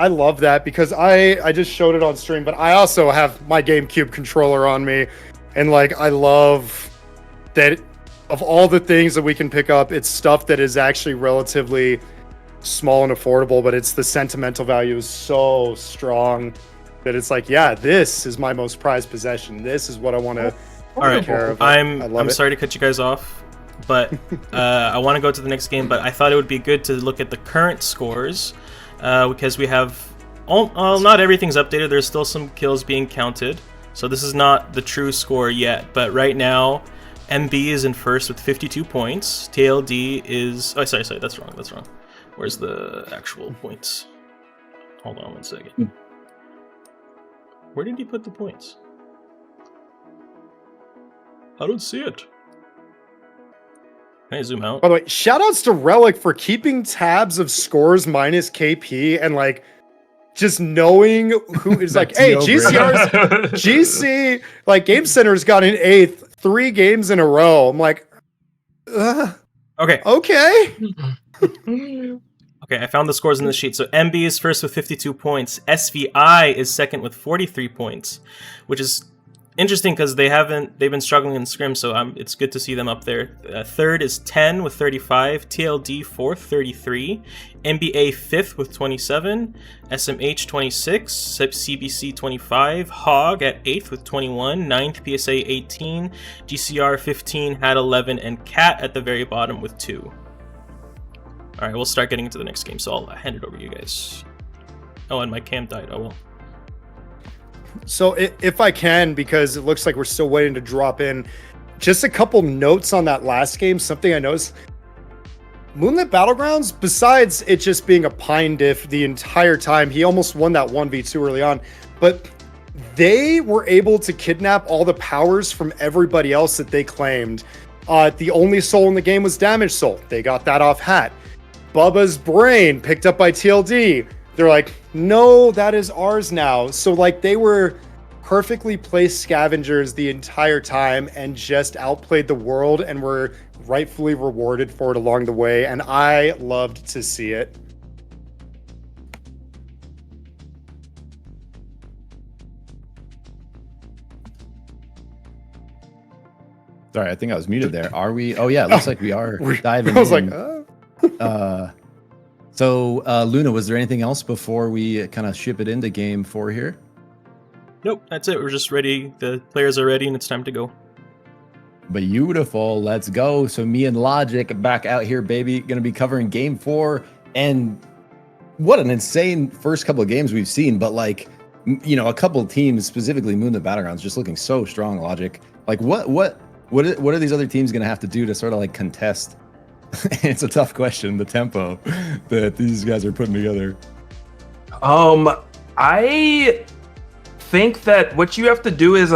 love that because I just showed it on stream. But I also have my GameCube controller on me, and like I love that. Of all the things that we can pick up, it's stuff that is actually relatively small and affordable. But it's the sentimental value is so strong. That it's like, yeah, this is my most prized possession. This is what I want to take care of. I'm sorry to cut you guys off, but I want to go to the next game. But I thought it would be good to look at the current scores because we have not everything's updated. There's still some kills being counted, so this is not the true score yet. But right now, MB is in first with 52 points. TLD is sorry, that's wrong. Where's the actual points? Hold on one second. Where did he put the points? I don't see it. Can I zoom out? By the way, shoutouts to Reliq for keeping tabs of scores minus KP and like just knowing who is like, hey, GC, like Game Center's got an 8th 3 games in a row. I'm like, okay. Okay, I found the scores in the sheet. So MB is first with 52 points. SVI is second with 43 points, which is interesting because they've been struggling in scrim, so it's good to see them up there. Third is 10 with 35. TLD fourth, 33. NBA fifth with 27. SMH 26. CBC 25. Hog at 8th with 21. 9th PSA 18. GCR 15 had 11, and Cat at the very bottom with 2. All right, we'll start getting into the next game, so I'll hand it over to you guys. Oh, and my cam died. Oh, well. So if I can, because it looks like we're still waiting to drop in, just a couple notes on that last game. Something I noticed. Moonlit Battlegrounds, besides it just being a Pyne diff the entire time, he almost won that 1v2 early on, but they were able to kidnap all the powers from everybody else that they claimed. The only soul in the game was Damage Soul. They got that off Hat. Bubba's Brain picked up by TLD. They're like, no, that is ours now. So like they were perfectly placed scavengers the entire time and just outplayed the world and were rightfully rewarded for it along the way. And I loved to see it. Sorry, I think I was muted there. Are we? Oh yeah, it looks like we are diving I was in. like, So Luna, was there anything else before we kind of ship it into game 4 here? Nope, that's it. We're just ready. The players are ready, and it's time to go. Beautiful. Let's go. So me and Logic back out here, baby. Going to be covering game 4. And what an insane first couple of games we've seen. But like, you know, a couple of teams, specifically Moonlit Battlegrounds, just looking so strong, Logic. Like what are these other teams going to have to do to sort of like contest? It's a tough question, the tempo that these guys are putting together. I think that what you have to do is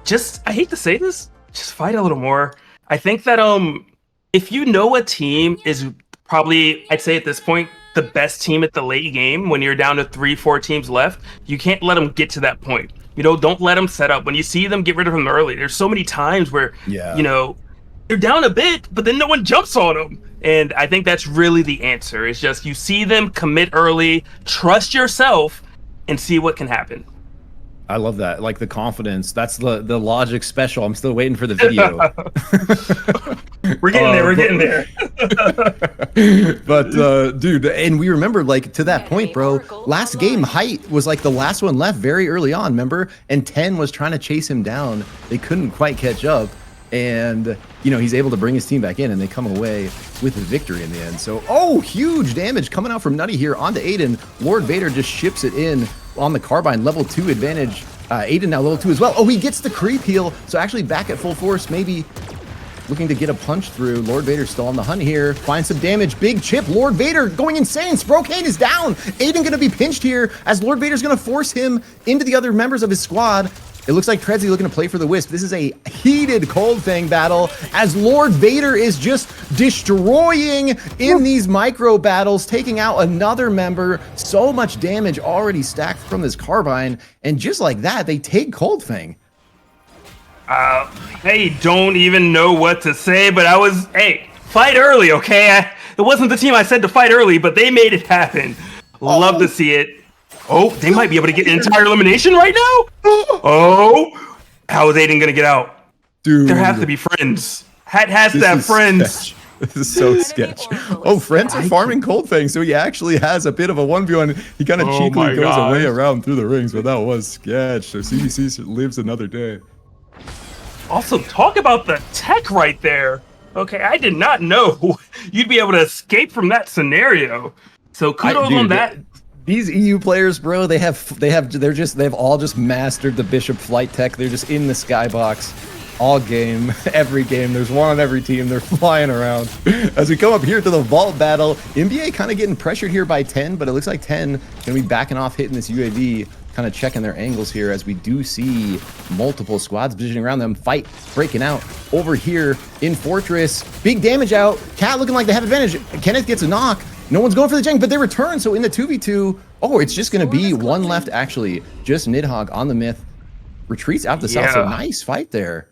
just, I hate to say this, just fight a little more. I think that if you know a team is probably, I'd say at this point, the best team at the late game, when you're down to 3-4 teams left, you can't let them get to that point. You know, don't let them set up. When you see them, get rid of them early. There's so many times where, you know, they're down a bit, but then no one jumps on them. And I think that's really the answer. It's just you see them, commit early, trust yourself, and see what can happen. I love that. Like the confidence. That's the Logic special. I'm still waiting for the video. We're getting there. We're getting there. But dude, and we remember like to that point, bro, last game Height was like the last one left very early on, remember? And 10 was trying to chase him down. They couldn't quite catch up. And, you know, he's able to bring his team back in and they come away with the victory in the end. So, huge damage coming out from Nutty here onto Aiden. Lord Vader just ships it in on the carbine. Level 2 advantage. Aiden now level 2 as well. He gets the creep heal. So actually back at full force, maybe looking to get a punch through. Lord Vader still on the hunt here. Finds some damage. Big chip. Lord Vader going insane. Sprocane is down. Aiden going to be pinched here as Lord Vader's going to force him into the other members of his squad. It looks like Tredsy looking to play for the Wisp. This is a heated Cold Fang battle as Lord Vader is just destroying in these micro battles, taking out another member. So much damage already stacked from this carbine. And just like that, they take Cold Fang. I don't even know what to say, but fight early, okay? It wasn't the team I said to fight early, but they made it happen. Love to see it. They might be able to get an entire elimination right now? How is Aiden gonna get out? Dude. There have to be friends. Hat has to have friends. Sketch. This is so sketch. Friends are farming Cold Fang, so he actually has a bit of a 1v1. He kind of cheekily goes away around through the rings, but that was sketch. So CBC lives another day. Also, talk about the tech right there. Okay, I did not know you'd be able to escape from that scenario. So kudos on that. These EU players, bro, they've all just mastered the Bishop flight tech. They're just in the skybox all game, every game. There's one on every team. They're flying around. As we come up here to the vault battle, NBA kind of getting pressured here by 10, but it looks like 10 gonna be backing off, hitting this UAV, kind of checking their angles here as we do see multiple squads positioning around them. Fight breaking out over here in Fortress. Big damage out. Cat looking like they have advantage. Kenneth gets a knock. No one's going for the jank, but they return. So in the 2v2, it's just going to be one left, actually. Just Nidhogg on the myth. Retreats out the south. So nice fight there.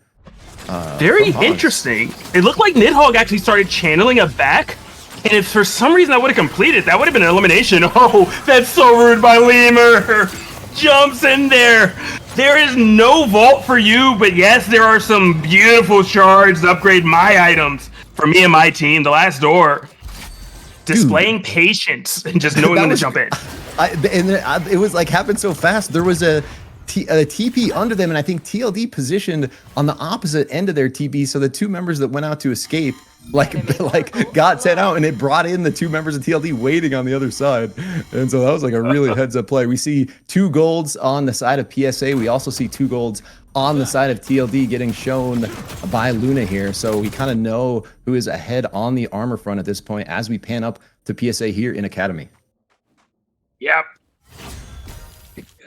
Very interesting. It looked like Nidhogg actually started channeling a back. And if for some reason I would have completed, that would have been an elimination. That's so rude by Lemur. Jumps in there. There is no vault for you, but yes, there are some beautiful shards to upgrade my items for me and my team. The last door. Displaying patience and just knowing when to jump in. It was like happened so fast. There was a TP under them, and I think TLD positioned on the opposite end of their TP, so the two members that went out to escape got sent out, and it brought in the two members of TLD waiting on the other side. And so that was like a really heads up play. We see 2 golds on the side of PSA. We also see 2 golds on the side of TLD getting shown by Luna here. So we kind of know who is ahead on the armor front at this point as we pan up to PSA here in Academy. Yep.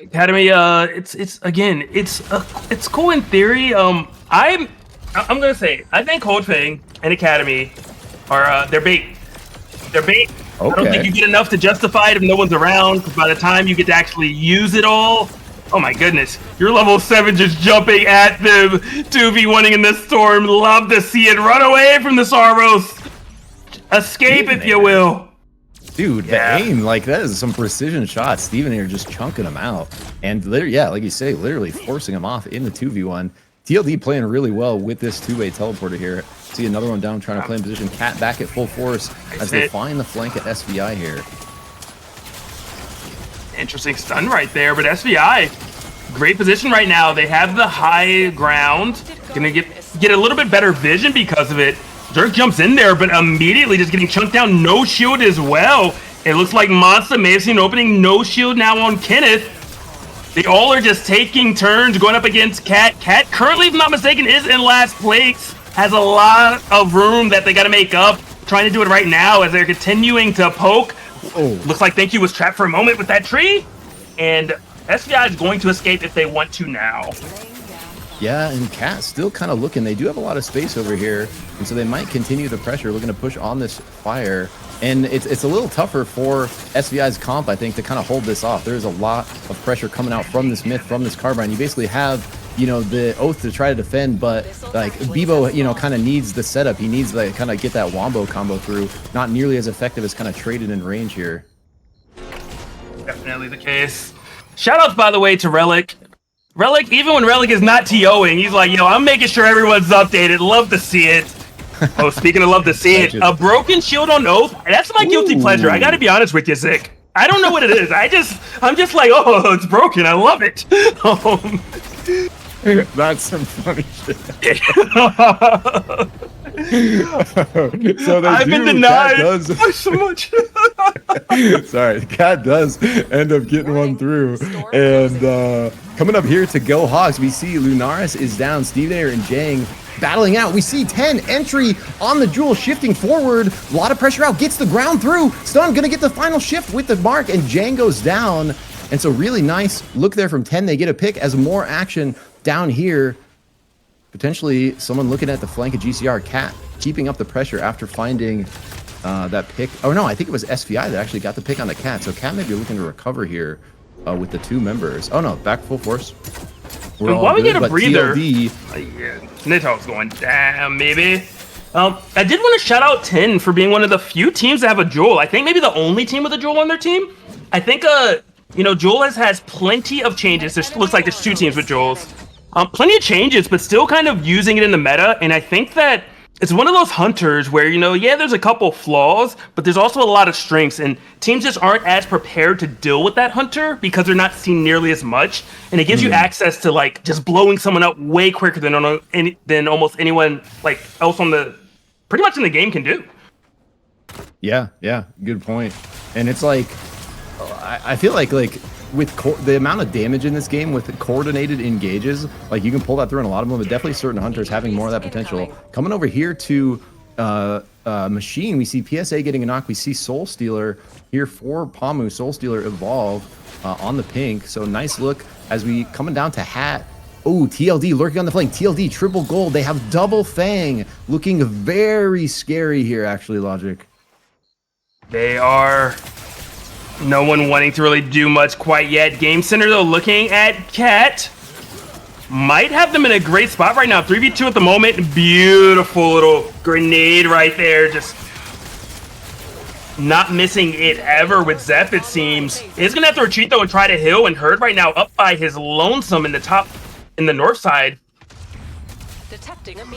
Academy, it's cool in theory. I'm gonna say I think Cold Fang and Academy are they're bait. They're bait. Okay. I don't think you get enough to justify it if no one's around. Because by the time you get to actually use it all, oh my goodness, you're level 7 just jumping at them, 2v1ing in this storm. Love to see it. Run away from the Saros. Escape, if you will. Dude, the aim, like, that is some precision shots. Steven here just chunking them out. And, like you say, literally forcing them off in the 2v1. TLD playing really well with this two-way teleporter here. See another one down trying to play in position. Cat back at full force as they find the flank at SVI here. Interesting stun right there, but SVI, great position right now. They have the high ground. Gonna get a little bit better vision because of it. Dirk jumps in there, but immediately just getting chunked down. No shield as well. It looks like Monster may have seen an opening. No shield now on Kenneth. They all are just taking turns going up against Cat. Cat, currently, if I'm not mistaken, is in last place. Has a lot of room that they got to make up. Trying to do it right now as they're continuing to poke. Looks like Thank You was trapped for a moment with that tree. And SVI is going to escape if they want to now. Yeah, and Cat still kind of looking. They do have a lot of space over here, and so they might continue the pressure, looking to push on this fire. And it's a little tougher for SVI's comp, I think, to kind of hold this off. There's a lot of pressure coming out from this Myth, from this Carbine. You basically have, you know, the Oath to try to defend, but like Bebo, you know, kind of needs the setup. He needs to kind of get that Wombo combo through. Not nearly as effective as kind of traded in range here. Definitely the case. Shoutouts, by the way, to Reliq. Reliq, even when Reliq is not TOing, he's like, yo, I'm making sure everyone's updated. Love to see it. Oh, speaking of love to see it, a broken shield on Oath, that's my guilty pleasure. I gotta be honest with you, Zik. I don't know what it is. I'm just like, oh, it's broken. I love it. That's some funny shit. So I've been denied so much. Sorry, the Cat does end up getting one through. And coming up here to Go Hogs, we see Lunaris is down. Steven Air and Jang battling out. We see 10 entry on the Jewel, shifting forward. A lot of pressure out, gets the ground through. Stun gonna get the final shift with the mark, and Jang goes down. And so really nice look there from 10. They get a pick as more action down here. Potentially someone looking at the flank of GCR. Cat keeping up the pressure after finding that pick. Oh no, I think it was SVI that actually got the pick on the Cat. So Cat may be looking to recover here with the two members. Oh no, back full force. While we get a breather, TLD, Nito's going down, maybe. I did want to shout out 10 for being one of the few teams that have a Jewel. I think maybe the only team with a Jewel on their team. I think, you know, Jewel has plenty of changes. There looks like there's 2 teams with Jewels. Plenty of changes, but still kind of using it in the meta. And I think that it's one of those hunters where, you know, yeah, there's a couple flaws, but there's also a lot of strengths. And teams just aren't as prepared to deal with that hunter because they're not seen nearly as much. And it gives you access to, like, just blowing someone up way quicker than almost anyone, like, else on the, pretty much in the game can do. Yeah, good point. And it's like, I feel like with the amount of damage in this game with coordinated engages, like you can pull that through in a lot of them, but definitely certain hunters having more of that potential. Coming over here to Machine, we see PSA getting a knock. We see Soul Stealer here for Pamu. Soul Stealer evolve on the pink. So nice look as we coming down to Hat. Oh, TLD lurking on the flank. TLD triple gold. They have double Fang, looking very scary here. Actually, Logic. They are. No one wanting to really do much quite yet. Game Center, though, looking at Cat. Might have them in a great spot right now. 3v2 at the moment. Beautiful little grenade right there. Just not missing it ever with Zep, it seems. He's going to have to retreat, though, and try to heal. And Herd right now up by his lonesome in the top, in the north side.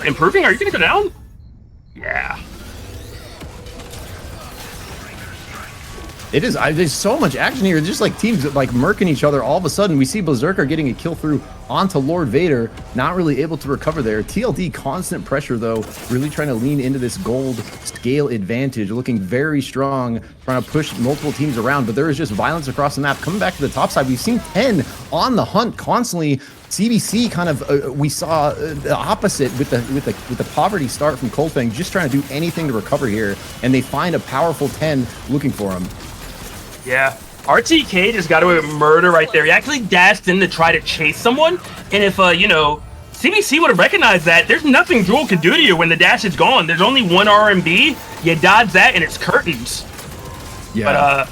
Improving? Are you going to go down? Yeah. It is. There's so much action here. Just like teams like murking each other. All of a sudden, we see Berserker getting a kill through onto Lord Vader. Not really able to recover there. TLD constant pressure though. Really trying to lean into this gold scale advantage. Looking very strong. Trying to push multiple teams around. But there is just violence across the map. Coming back to the top side, we've seen 10 on the hunt constantly. CBC kind of we saw the opposite with the poverty start from Coldfang, just trying to do anything to recover here, and they find a powerful 10 looking for him. Yeah, RTK just got away with murder right there. He actually dashed in to try to chase someone, and if you know, CBC would have recognized that, there's nothing Jewel can do to you when the dash is gone. There's only one RMB. You dodge that, and it's curtains. Yeah. But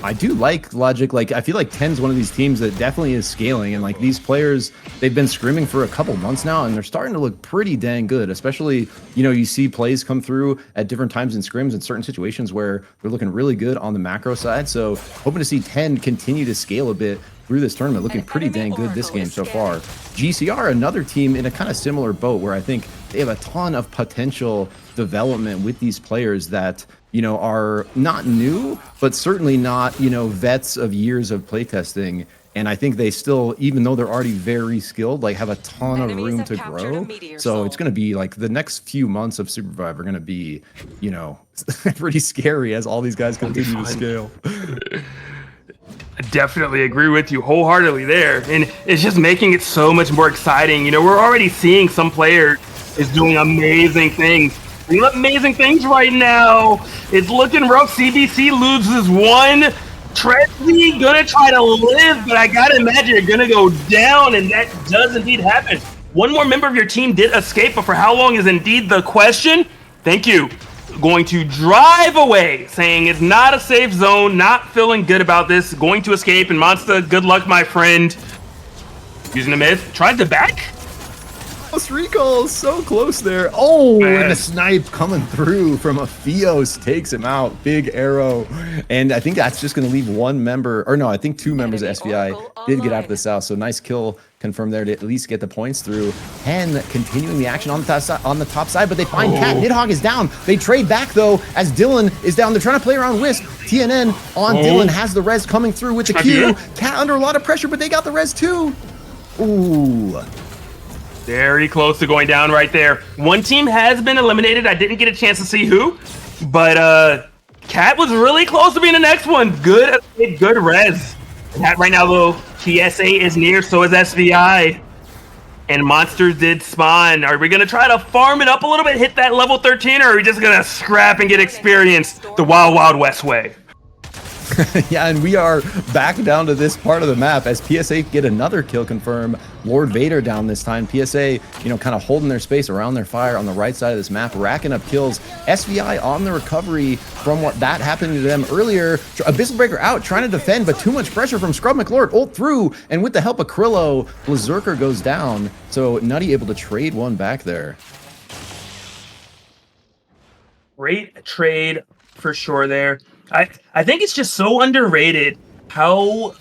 I do like Logic. Like, I feel like 10's one of these teams that definitely is scaling, and like these players, they've been scrimming for a couple months now, and they're starting to look pretty dang good. Especially, you know, you see plays come through at different times in scrims in certain situations where they're looking really good on the macro side. So hoping to see 10 continue to scale a bit through this tournament, looking pretty dang good this game so far. GCR, another team in a kind of similar boat where I think they have a ton of potential development with these players that, you know, are not new, but certainly not, you know, vets of years of playtesting. And I think they still, even though they're already very skilled, like have a ton of room to grow. So it's going to be like the next few months of SUPERVIVE are going to be, you know, pretty scary as all these guys continue to scale. I definitely agree with you wholeheartedly there, and it's just making it so much more exciting. You know, we're already seeing some players is doing amazing things. Amazing things right now. It's looking rough. CBC loses one. Tresley gonna try to live, but I gotta imagine you're gonna go down, and that does indeed happen. One more member of your team did escape, but for how long is indeed the question. Thank you. Going to drive away, saying it's not a safe zone, not feeling good about this, going to escape, and Monster, good luck, my friend. Using a myth, tried to back. Recall so close there. Oh, and the snipe coming through from a Fios takes him out. Big arrow. And I think that's just going to leave one member, or no, I think two members of SVI did get out of the south. So nice kill confirmed there to at least get the points through. And continuing the action on the top side, but they find Cat. Nidhogg is down. They trade back though as Dylan is down. They're trying to play around Wisp. TNN on Dylan has the res coming through with the Q. Cat under a lot of pressure, but they got the res too. Ooh. Very close to going down right there. One team has been eliminated. I didn't get a chance to see who, but Cat was really close to being the next one. Good res. Cat right now though, TSA is near, so is SVI. And monsters did spawn. Are we gonna try to farm it up a little bit, hit that level 13, or are we just gonna scrap and get experience the Wild Wild West way? Yeah, and we are back down to this part of the map as PSA get another kill confirm. Lord Vader down this time. PSA, you know, kind of holding their space around their fire on the right side of this map, racking up kills. SVI on the recovery from what that happened to them earlier. Abyssal Breaker out, trying to defend, but too much pressure from Scrub McLord. Ult through, and with the help of Krillo, Berserker goes down. So Nutty able to trade one back there. Great trade for sure there. I think it's just so underrated how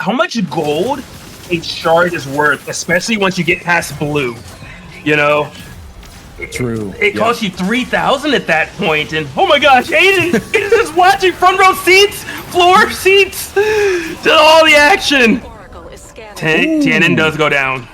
much gold a shard is worth, especially once you get past blue. You know, True. It costs you 3,000 at that point, and oh my gosh, Aiden is just watching front row seats, floor seats, to all the action. TNN does go down.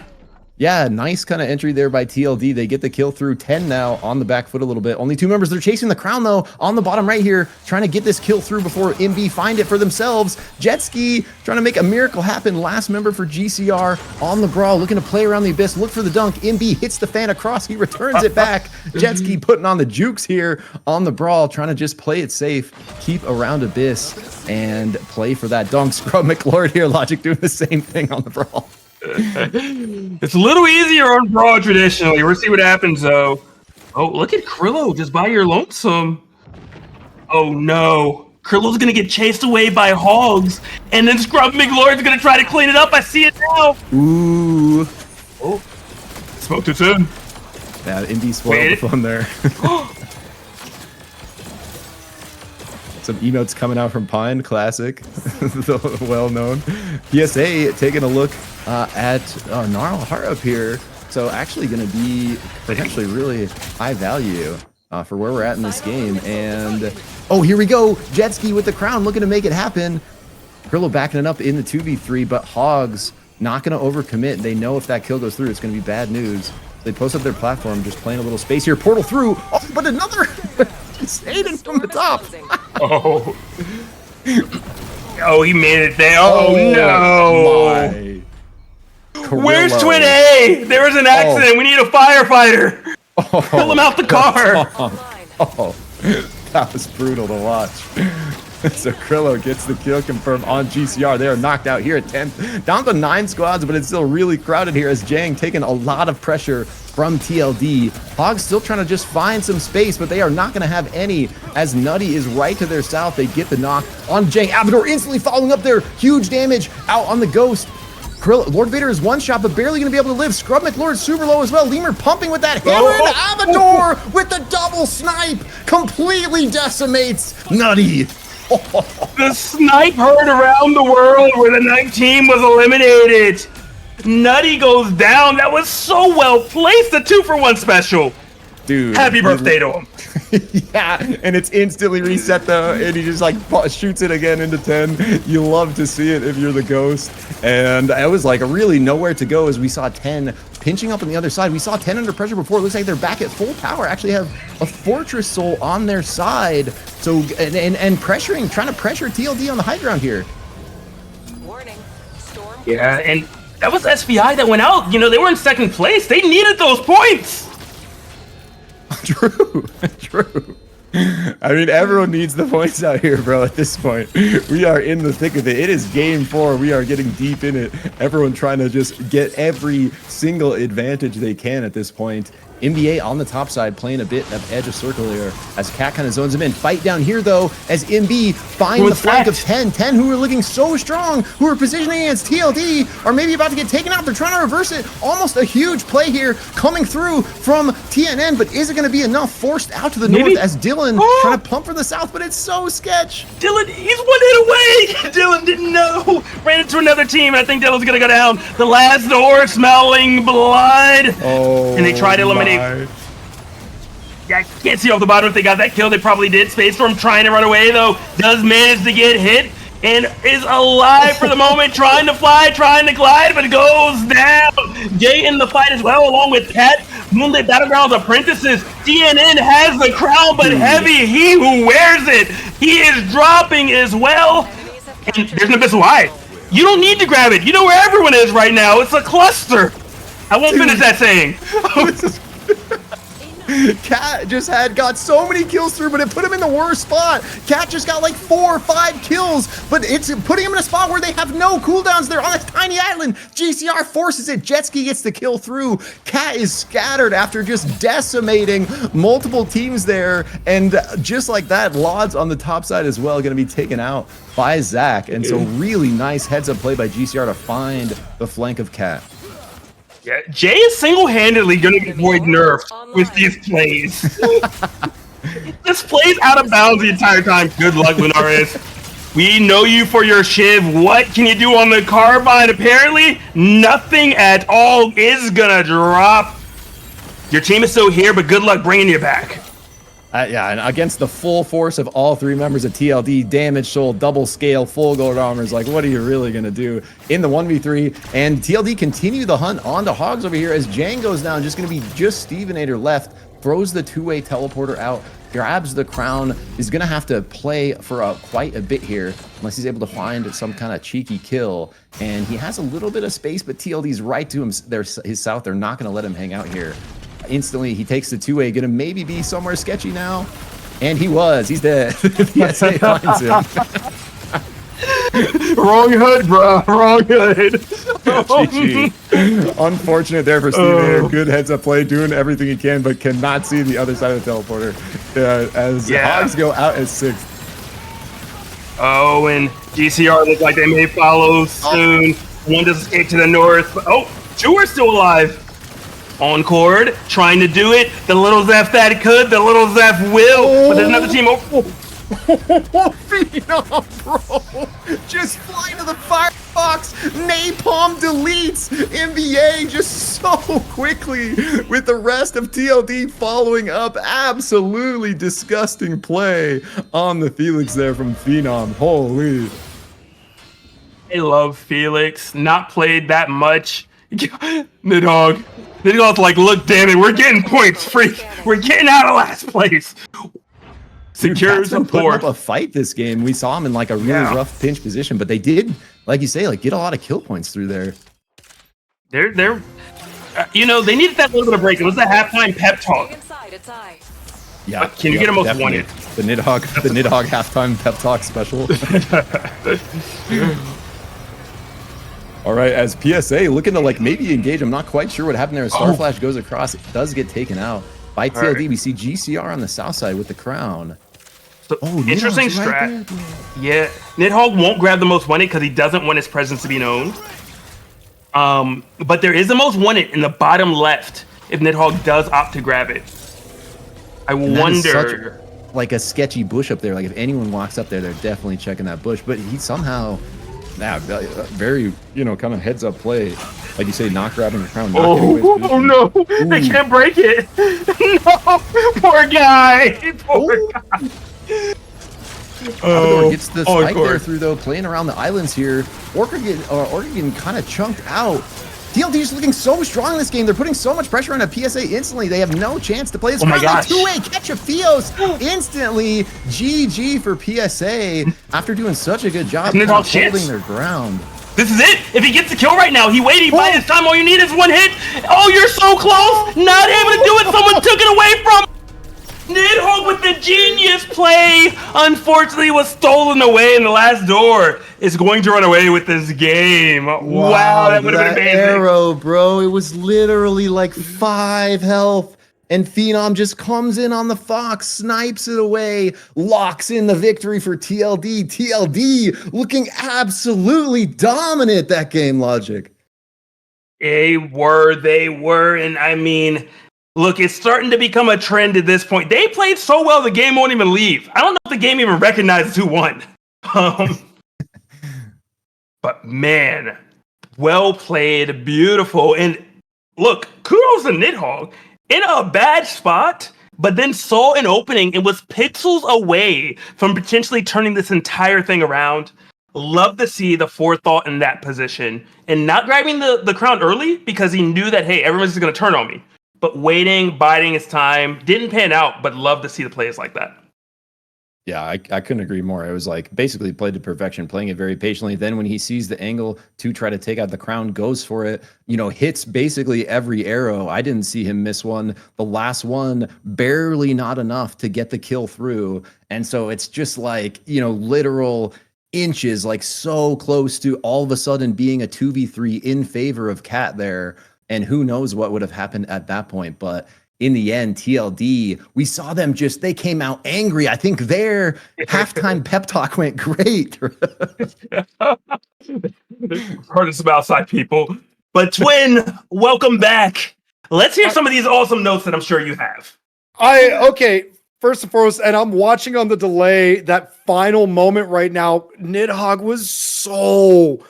Yeah, nice kind of entry there by TLD. They get the kill through. 10 now on the back foot a little bit. Only two members. They're chasing the crown, though, on the bottom right here, trying to get this kill through before MB find it for themselves. Jetski trying to make a miracle happen. Last member for GCR on the brawl, looking to play around the abyss. Look for the dunk. MB hits the fan across. He returns it back. Jetski putting on the jukes here on the brawl, trying to just play it safe, keep around abyss, and play for that dunk. Scrub McLord here. Logic doing the same thing on the brawl. It's a little easier on Brawl traditionally. We'll see what happens though. Oh, look at Krillo just by your lonesome. Oh no. Krillo's gonna get chased away by hogs, and then Scrub McLord's gonna try to clean it up. I see it now. Ooh. Oh. Smoke to 10. Yeah, Indy spoiled the fun there. Some emotes coming out from Pyne, classic, well-known. PSA taking a look at Gnarl Heart up here. So actually going to be potentially really high value. for where we're at in this game. And oh, here we go. Jetski with the crown, looking to make it happen. Krillo backing it up in the 2v3, but Hogs not going to overcommit. They know if that kill goes through, it's going to be bad news. They post up their platform, just playing a little space here. Portal through. Oh, but another. Just Aiden from the top. Oh. Oh, he made it there. Oh, no. Where's Twin A? There was an accident. We need a firefighter. Pull him out the car. Oh, that was brutal to watch. So Krillo gets the kill confirmed on GCR. They are knocked out here at 10th. Down to 9 squads, but it's still really crowded here as Jang taking a lot of pressure from TLD. Hogs still trying to just find some space, but they are not going to have any as Nutty is right to their south. They get the knock on Jang. Abador instantly following up there. Huge damage out on the Ghost. Lord Vader is one shot, but barely going to be able to live. Scrub McLord super low as well. Lemur pumping with that hammer, and Abador with the double snipe completely decimates Nutty. The snipe heard around the world where the night team was eliminated. Nutty goes down. That was so well placed. The 2-for-1 special. Dude. Happy birthday to him. Yeah, and it's instantly reset though, and he just like shoots it again into 10. You love to see it if you're the Ghost. And it was like really nowhere to go as we saw 10 pinching up on the other side. We saw 10 under pressure before. It looks like they're back at full power. Actually have a Fortress Soul on their side. So and pressuring, trying to pressure TLD on the high ground here. Warning. Storm. Yeah, and that was SVI that went out. You know, they were in second place. They needed those points. True. I mean, everyone needs the points out here, bro, at this point. We are in the thick of it. It is game 4. We are getting deep in it. Everyone trying to just get every single advantage they can at this point. NBA on the top side playing a bit of edge of circle here as Cat kind of zones him in. Fight down here though as MB find the flank of 10. 10 who are looking so strong, who are positioning against TLD, are maybe about to get taken out. They're trying to reverse it. Almost a huge play here coming through from TNN, but is it going to be enough? Forced out to the north as Dylan trying to pump for the south, but it's so sketch. Dylan, he's 1 hit away. Dylan didn't know. Ran into another team, and I think Dylan's going to go down. The last door smelling blood. Oh, and they try to eliminate. Yeah, I can't see off the bottom if they got that kill. They probably did. Space Storm trying to run away, though. Does manage to get hit and is alive for the moment. Trying to fly, trying to glide, but goes down. Jay in the fight as well, along with Cat. Moonlit Battlegrounds apprentices. DNN has the crown, but heavy. He who wears it. He is dropping as well. And there's an Abyssal Eye. You don't need to grab it. You know where everyone is right now. It's a cluster. I won't finish that saying. Cat just got so many kills through, but it put him in the worst spot. Cat just got like 4 or 5 kills, but it's putting him in a spot where they have no cooldowns. They're on this tiny island. GCR forces it. Jetski gets the kill through. Cat is scattered after just decimating multiple teams there, and just like that, Lod's on the top side as well, going to be taken out by Zach. And so really nice heads-up play by GCR to find the flank of Cat. Yeah, Jay is single-handedly going to avoid nerfs with these plays. This plays out of bounds the entire time. Good luck, Lunaris. We know you for your Shiv. What can you do on the Carbine? Apparently, nothing at all is going to drop. Your team is still here, but good luck bringing you back. Yeah, and against the full force of all 3 members of TLD, Damage Soul, Double Scale, Full Gold Armors, like, what are you really going to do in the 1v3? And TLD continue the hunt on to Hogs over here as Jang goes down, just going to be just Stevenator left, throws the 2-way teleporter out, grabs the crown, is going to have to play for quite a bit here, unless he's able to find some kind of cheeky kill. And he has a little bit of space, but TLD's right to his south. They're not going to let him hang out here. Instantly, he takes the 2-way, gonna maybe be somewhere sketchy now. And he was. He's dead. The SA finds him. Wrong hood, bro. Wrong hood. GG. Unfortunate there for Steve. Good heads-up play, doing everything he can, but cannot see the other side of the teleporter. As Hogs go out as 6th. Oh, and GCR look like they may follow soon. One does escape to the north. Oh, 2 are still alive. On Cord, trying to do it. The little Zeph that could, the little Zeph will. But there's another team. Phenom, bro. Just fly to the fire. Fox. Napalm deletes NBA just so quickly with the rest of TLD following up. Absolutely disgusting play on the Felix there from Phenom. Holy. I love Felix. Not played that much. Nidhogg's like, look, damn it, we're getting points, freak. We're getting out of last place. Secures been the putting up fourth. a fight this game. We saw him in like a really rough pinch position, but they did, like you say, like get a lot of kill points through there. They're they needed that little bit of break. It was the halftime pep talk. Inside, it's I. Yeah. Can you get a most definitely. wanted? The Nidhogg halftime pep talk special. All right, as PSA looking to like maybe engage. I'm not quite sure what happened there. As Starflash goes across, it does get taken out by TLD. Right. We see GCR on the south side with the crown. So, interesting Nidhogg's right strat. there. Yeah, Nidhogg won't grab the most wanted because he doesn't want his presence to be known. But there is the most wanted in the bottom left if Nidhogg does opt to grab it. I And that is wonder. like a sketchy bush up there. Like if anyone walks up there, they're definitely checking that bush. But he somehow, very kind of heads up play, like you say, not grabbing the crown. Not getting away with Oh no, they can't break it. No, poor guy. Poor guy. Abaddon gets the spike there course. through though, playing around the islands here. Orca getting kind of chunked out. TLD is looking so strong in this game. They're putting so much pressure on a PSA instantly. They have no chance to play this. Oh my gosh. Two-way catch of Fios instantly. GG for PSA after doing such a good job Isn't it all holding chance? their ground. This is it. If he gets the kill right now, he waited. He bided his time. All you need is one hit. Oh, you're so close. Not able to do it. Someone took it away from him. Nidhogg with the genius play, unfortunately, was stolen away, and the last door is going to run away with this game. Wow, that would have been amazing. Arrow, bro. It was literally like 5 health. And Phenom just comes in on the Fox, snipes it away, locks in the victory for TLD. TLD looking absolutely dominant that game, Logic. They were, and I mean, look, it's starting to become a trend at this point. They played so well, the game won't even leave. I don't know if the game even recognizes who won. But man, well played, beautiful. And look, kudos to Nidhogg in a bad spot, but then saw an opening and was pixels away from potentially turning this entire thing around. Love to see the forethought in that position and not grabbing the crown early because he knew that, hey, everyone's just going to turn on me. But waiting, biding his time, didn't pan out, but love to see the plays like that. Yeah, I couldn't agree more. It was like basically played to perfection, playing it very patiently. Then when he sees the angle to try to take out the crown, goes for it, hits basically every arrow. I didn't see him miss one. The last one, barely not enough to get the kill through. And so it's just like, literal inches, like so close to all of a sudden being a 2v3 in favor of Cat there. And who knows what would have happened at that point. But in the end, TLD, we saw them they came out angry. I think their halftime pep talk went great. Heard some outside people. But Twin, welcome back. Let's hear some of these awesome notes that I'm sure you have. Okay, first and foremost, and I'm watching on the delay, that final moment right now, Nidhogg was so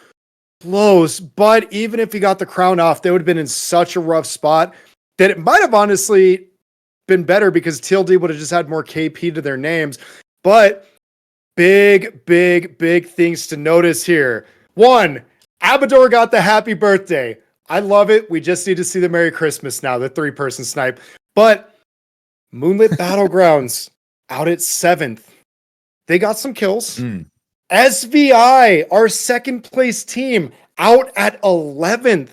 close, but even if he got the crown off, they would have been in such a rough spot that it might have honestly been better because TLD would have just had more KP to their names. But big things to notice here. 1, Abador got the happy birthday. I love it. We just need to see the Merry Christmas now, the 3-person snipe. But Moonlit Battlegrounds out at 7th. They got some kills. SVI, our second place team, out at 11th.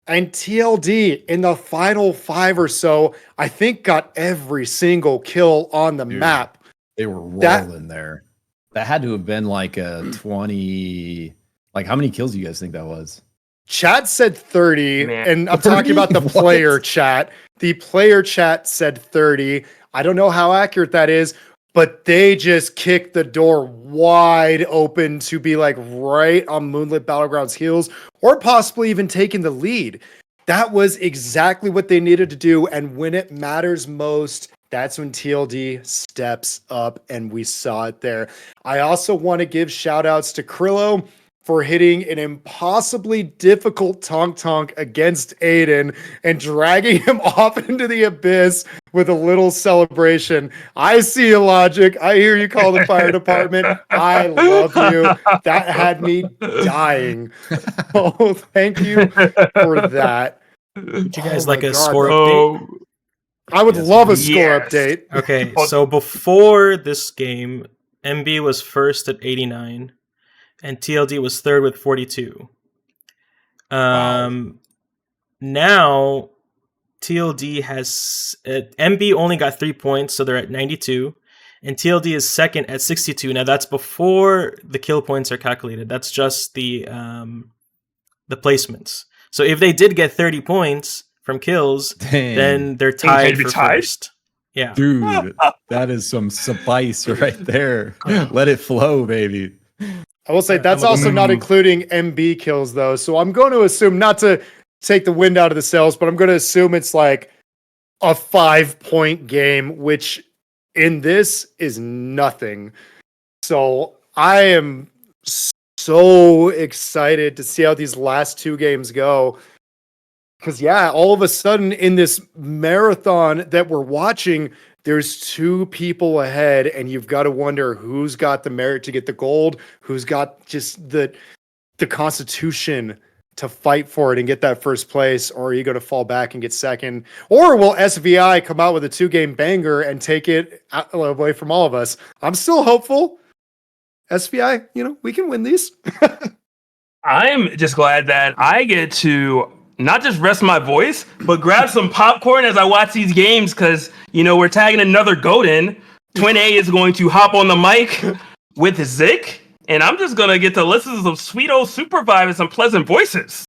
And TLD in the final 5 or so, I think got every single kill on the map. They were rolling there. That had to have been like a 20. Like, how many kills do you guys think that was? Chat said 30, Man. and I'm talking about the player chat. The player chat said 30. I don't know how accurate that is, but they just kicked the door wide open to be like right on Moonlit Battlegrounds' heels, or possibly even taking the lead. That was exactly what they needed to do, and when it matters most, that's when TLD steps up, and we saw it there. I also want to give shout outs to Krillo. for hitting an impossibly difficult tonk against Aiden and dragging him off into the abyss with a little celebration. I see you, Logic. I hear you call the fire department. I love you. That had me dying. Oh, thank you for that. Would you guys Oh like my a God. score update? I would love a score update. Okay, so before this game, MB was first at 89, and TLD was third with 42. Now TLD has MB only got 3 points, so they're at 92, and TLD is second at 62. Now that's before the kill points are calculated. That's just the placements. So if they did get 30 points from kills, then they're tied for first. Yeah, dude, that is some spice right there. Let it flow, baby. I will say that's also not including MB kills, though. So I'm going to assume, not to take the wind out of the sails, but I'm going to assume it's like a 5-point game, which in this is nothing. So I am so excited to see how these last 2 games go. Because, yeah, all of a sudden in this marathon that we're watching, there's 2 people ahead, and you've got to wonder who's got the merit to get the gold, who's got just the constitution to fight for it and get that first place, or are you going to fall back and get second? Or will SVI come out with a 2-game banger and take it away from all of us? I'm still hopeful. SVI, we can win these. I'm just glad that I get to not just rest my voice, but grab some popcorn as I watch these games, because, we're tagging another GOAT in. Twin A is going to hop on the mic with Zik, and I'm just going to get to listen to some sweet old SUPERVIVE and some pleasant voices.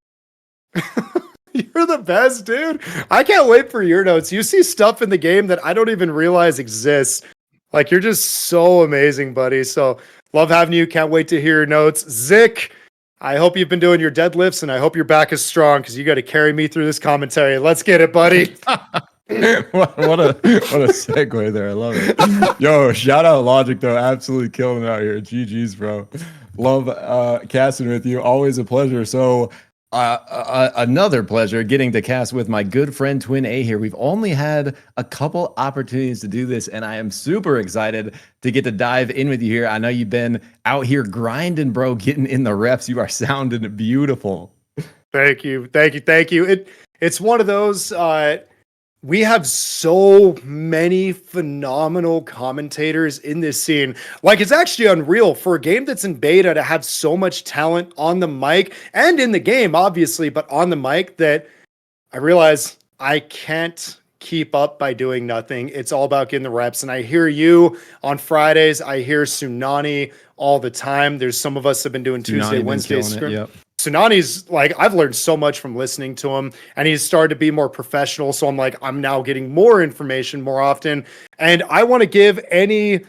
You're the best, dude. I can't wait for your notes. You see stuff in the game that I don't even realize exists. Like, you're just so amazing, buddy. So, love having you. Can't wait to hear your notes. Zik, I hope you've been doing your deadlifts, and I hope your back is strong, because you got to carry me through this commentary. Let's get it, buddy. what a segue there. I love it. Yo, shout out Logic, though. Absolutely killing it out here. GG's, bro. Love casting with you. Always a pleasure. So another pleasure getting to cast with my good friend Twin A here. We've only had a couple opportunities to do this, and I am super excited to get to dive in with you here. I know you've been out here grinding, bro, getting in the reps. You are sounding beautiful. Thank you. It's one of those, we have so many phenomenal commentators in this scene. Like, it's actually unreal for a game that's in beta to have so much talent on the mic and in the game, obviously, but on the mic, that I realize I can't keep up by doing nothing. It's all about getting the reps. And I hear you on Fridays. I hear Tsunani all the time. There's some of us have been doing Tuesday, Wednesday. Tsunani's like, I've learned so much from listening to him, and he's started to be more professional. So I'm now getting more information more often. And I want to give any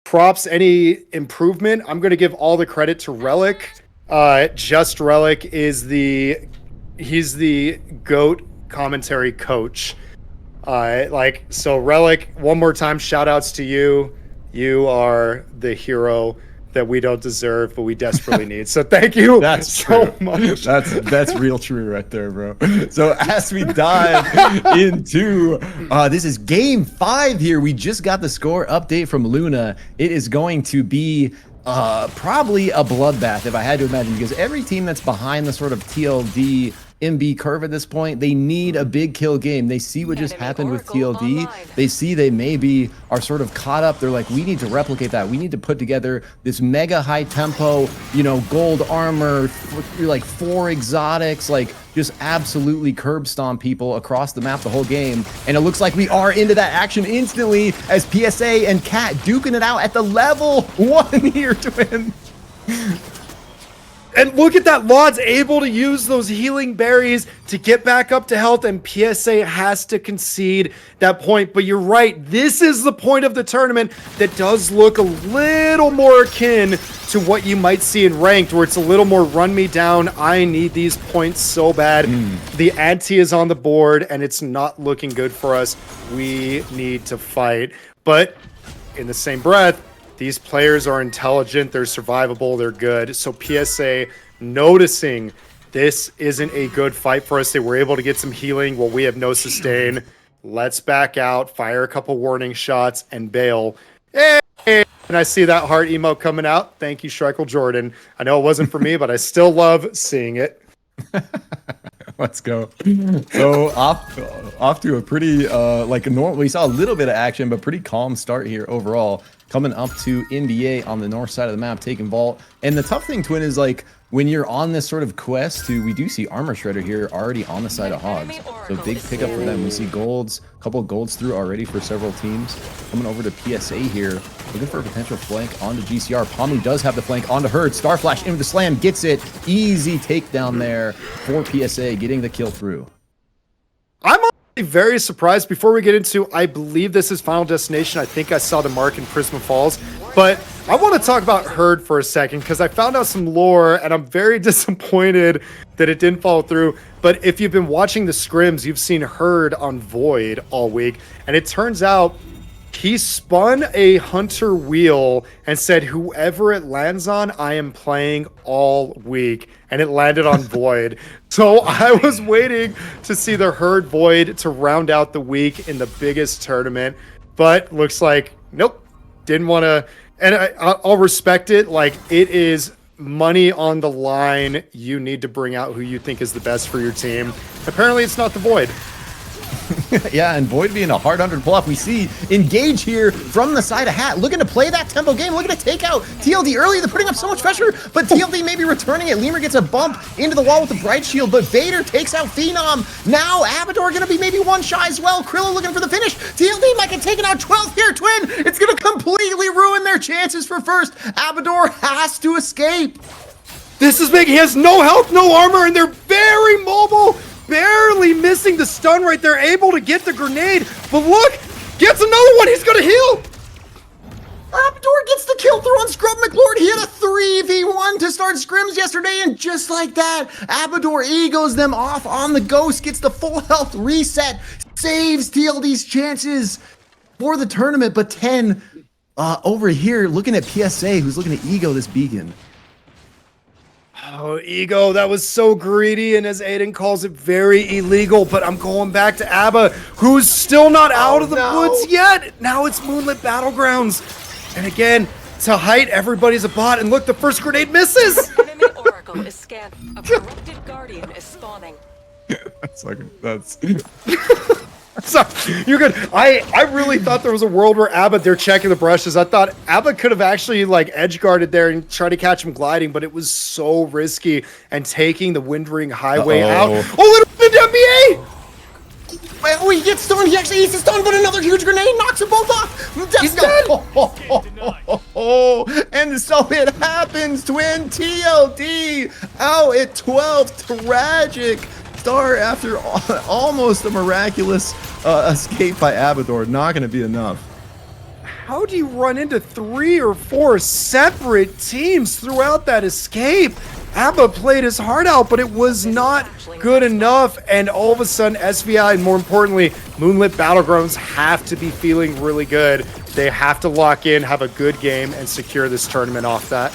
props, any improvement. I'm going to give all the credit to Reliq. Just Reliq he's the GOAT commentary coach. So Reliq, one more time, shout outs to you. You are the hero that we don't deserve, but we desperately need. So thank you so much. That's real true right there, bro. So as we dive into, this is game 5 here. We just got the score update from Luna. It is going to be probably a bloodbath, if I had to imagine, because every team that's behind the sort of TLD MB curve at this point, they need a big kill game. They see what just happened with TLD. They see they maybe are sort of caught up. They're like, we need to replicate that. We need to put together this mega high tempo, gold armor, like 4 exotics, like just absolutely curb stomp people across the map the whole game. And it looks like we are into that action instantly as PSA and Cat duking it out at the level 1 here to win. And look at that, Laud's able to use those healing berries to get back up to health, and PSA has to concede that point. But you're right, this is the point of the tournament that does look a little more akin to what you might see in ranked, where it's a little more run me down, I need these points so bad. The ante is on the board, and it's not looking good for us. We need to fight. But in the same breath, These players are intelligent, they're survivable, they're good. So PSA noticing this isn't a good fight for us. They were able to get some healing while we have no sustain. Let's back out, fire a couple warning shots, and bail. Hey! And I see that heart emote coming out. Thank you, Shrikeal Jordan. I know it wasn't for me, but I still love seeing it. Let's go. So off to a pretty normal. We saw a little bit of action, but pretty calm start here overall. Coming up to NBA on the north side of the map, taking vault. And the tough thing, Twin, is like when you're on this sort of quest to, we do see Armor Shredder here already on the side of Hogs. So big pickup for them. We see golds, a couple of golds through already for several teams. Coming over to PSA here, looking for a potential flank onto GCR. Pamu does have the flank onto Herd. Starflash into the slam, gets it. Easy takedown there for PSA, getting the kill through. I'm honestly very surprised. Before we get into, I believe this is Final Destination. I think I saw the mark in Prisma Falls. But I want to talk about Herd for a second because I found out some lore and I'm very disappointed that it didn't follow through. But if you've been watching the scrims, you've seen Herd on Void all week. And it turns out he spun a Hunter wheel and said, whoever it lands on, I am playing all week. And it landed on Void. So I was waiting to see the Herd Void to round out the week in the biggest tournament. But looks like, nope, didn't want to. And I'll respect it. Like, it is money on the line. You need to bring out who you think is the best for your team. Apparently, it's not the Void. Yeah, and Void being a hard 100 pull-up. We see Engage here from the side of Hat, looking to play that tempo game, looking to take out TLD early. They're putting up so much pressure, but TLD may be returning it. Lemur gets a bump into the wall with the Bright Shield, but Vader takes out Phenom. Now Abador going to be maybe one shy as well. Krilla looking for the finish. TLD might get taken out 12th here, Twin. It's going to completely ruin their chances for first. Abador has to escape. This is big. He has no health, no armor, and they're very mobile. Barely missing the stun right there, able to get the grenade. But look, gets another one. He's gonna heal. Abador gets the kill through on Scrub McLord. He had a 3v1 to start scrims yesterday, and just like that, Abador egos them off on the Ghost, gets the full health reset, saves TLD's chances for the tournament. But 10 over here looking at PSA, who's looking to ego this beacon. Oh, Ego, that was so greedy, and as Aiden calls it, very illegal. But I'm going back to Abba, who's still not out of the woods yet. Now it's Moonlit Battlegrounds. And again, to height, everybody's a bot. And look, the first grenade misses. Enemy Oracle is scanned. A corrupted Guardian is spawning. That's So, you're good. I really thought there was a world where Abba, they're checking the brushes. I thought Abba could have actually like edge guarded there and tried to catch him gliding, but it was so risky and taking the Wind Ring Highway out. Oh, little NBA! Well, he gets stunned. He actually eats the stun, but another huge grenade knocks them both off. He's dead. And so it happens. Twin TLD out at 12. Tragic start after almost a miraculous escape by Abador. Not going to be enough. How do you run into 3 or 4 separate teams throughout that escape? Abba played his heart out, but it was not good enough. And all of a sudden, SVI, and more importantly, Moonlit Battlegrounds have to be feeling really good. They have to lock in, have a good game, and secure this tournament off that.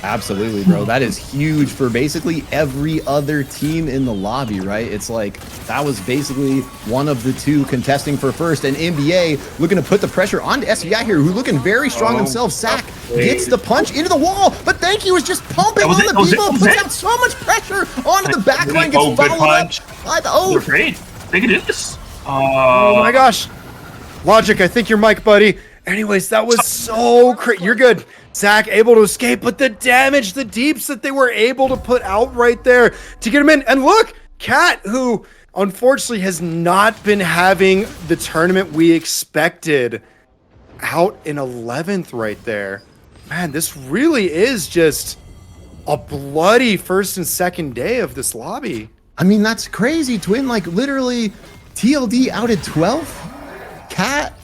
Absolutely, bro. That is huge for basically every other team in the lobby, right? It's like that was basically one of the two contesting for first, and NBA looking to put the pressure on SVI here, who looking very strong themselves. Sack gets the punch into the wall, but Thank You is just pumping on the people, puts out so much pressure onto the back line, gets followed up by the They're afraid. They can do this. Oh my gosh. Logic, I think you're Mike, buddy. Anyways, that was so crazy. You're good. Zach able to escape, but the damage, the deeps that they were able to put out right there to get him in. And look, Cat, who unfortunately has not been having the tournament we expected, out in 11th right there. Man, this really is just a bloody first and second day of this lobby. I mean, that's crazy, Twin. Like, literally, TLD out at 12th. Cat,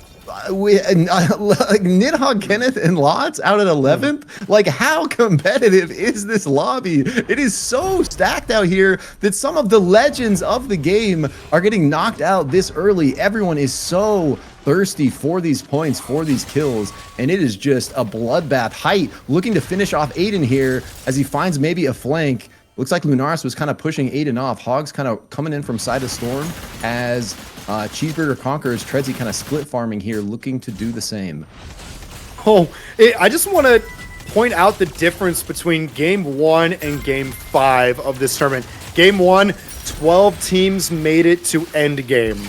Nidhogg, Kenneth, and Lots out at 11th. Like, how competitive is this lobby? It is so stacked out here that some of the legends of the game are getting knocked out this early. Everyone is so thirsty for these points, for these kills, and it is just a bloodbath. Height looking to finish off Aiden here as he finds maybe a flank. Looks like Lunaris was kind of pushing Aiden off. Hogs kind of coming in from side of Storm as Cheeseburger Conquers, Treadsy kind of split farming here, looking to do the same. Oh, I just want to point out the difference between Game 1 and Game 5 of this tournament. Game 1, 12 teams made it to end game.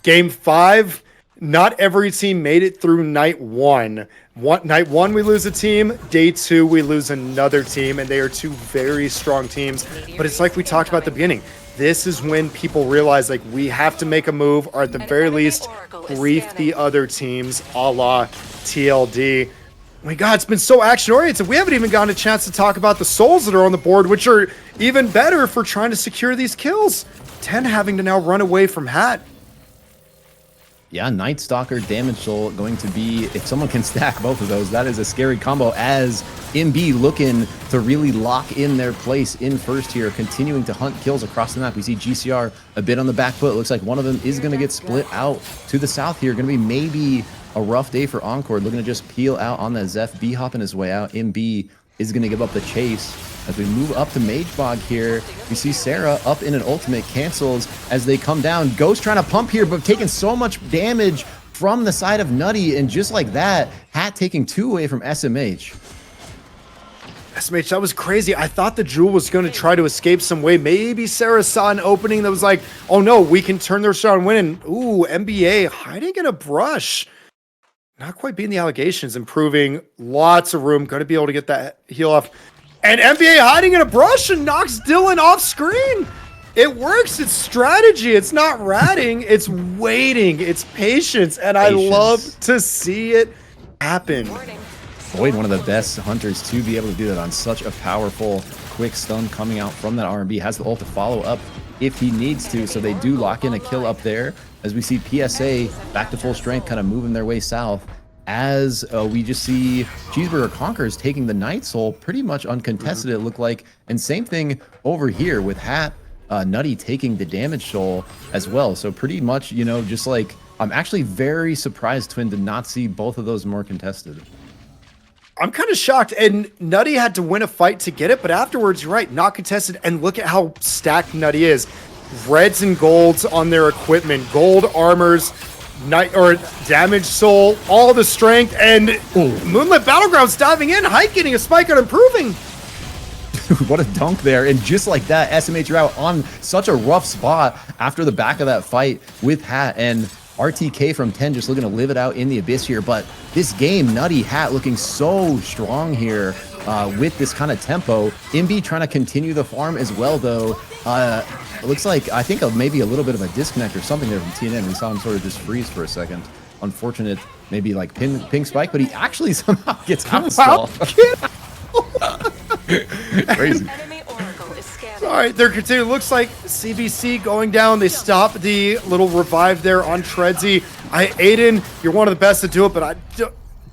Game 5, not every team made it through night 1. Night 1, we lose a team. Day 2, we lose another team, and they are two very strong teams. But it's like we talked about at the beginning. This is when people realize, like, we have to make a move, or at the very least, brief the other teams, a la TLD. Oh my God, it's been so action-oriented. We haven't even gotten a chance to talk about the souls that are on the board, which are even better for trying to secure these kills. 10 having to now run away from Hat. Yeah, Night Stalker, Damage Soul going to be, if someone can stack both of those, that is a scary combo as MB looking to really lock in their place in first here, continuing to hunt kills across the map. We see GCR a bit on the back foot. It looks like one of them is going to get split out to the south here. Going to be maybe a rough day for Encore. Looking to just peel out on that Zeph. B hopping his way out. MB is going to give up the chase. As we move up to Mage Bog here, we see Sarah up in an ultimate, cancels as they come down. Ghost trying to pump here, but taking so much damage from the side of Nutty, and just like that, Hat taking 2 away from SMH. SMH, that was crazy. I thought the Jewel was going to try to escape some way. Maybe Sarah saw an opening that was like, oh no, we can turn their shot and win. And ooh, NBA hiding in a brush. Not quite beating the allegations, improving. Lots of room. Going to be able to get that heal off. And NBA hiding in a brush and knocks Dylan off screen. It works. It's strategy. It's not ratting. It's waiting. It's patience. And I love to see it happen. Boyd, one of the best hunters to be able to do that on such a powerful, quick stun coming out from that R&B. Has the ult to follow up if he needs to. So they do lock in a kill up there. As we see PSA back to full strength, kind of moving their way south. As we just see Cheeseburger Conquers taking the Night Soul pretty much uncontested, it looked like. And same thing over here with Hat, Nutty taking the Damage Soul as well. So pretty much, you know, just like, I'm actually very surprised, Twin, to not see both of those more contested. I'm kind of shocked. And Nutty had to win a fight to get it, but afterwards, you're right, not contested. And look at how stacked Nutty is. Reds and golds on their equipment, gold armors, night or Damage Soul, all the strength, and Moonlit Battlegrounds diving in, Height getting a spike on improving. What a dunk there. And just like that, SMH are out on such a rough spot after the back of that fight with Hat, and RTK from 10 just looking to live it out in the Abyss here. But this game, Nutty, Hat looking so strong here with this kind of tempo. MB trying to continue the farm as well, though. It looks like, I think, maybe a little bit of a disconnect or something there from TNN. We saw him sort of just freeze for a second. Unfortunate, maybe like ping spike, but he actually somehow gets out of stall. Crazy. All right, they're continuing. Looks like CBC going down. They stop the little revive there on Treadsy. Aiden, you're one of the best to do it, but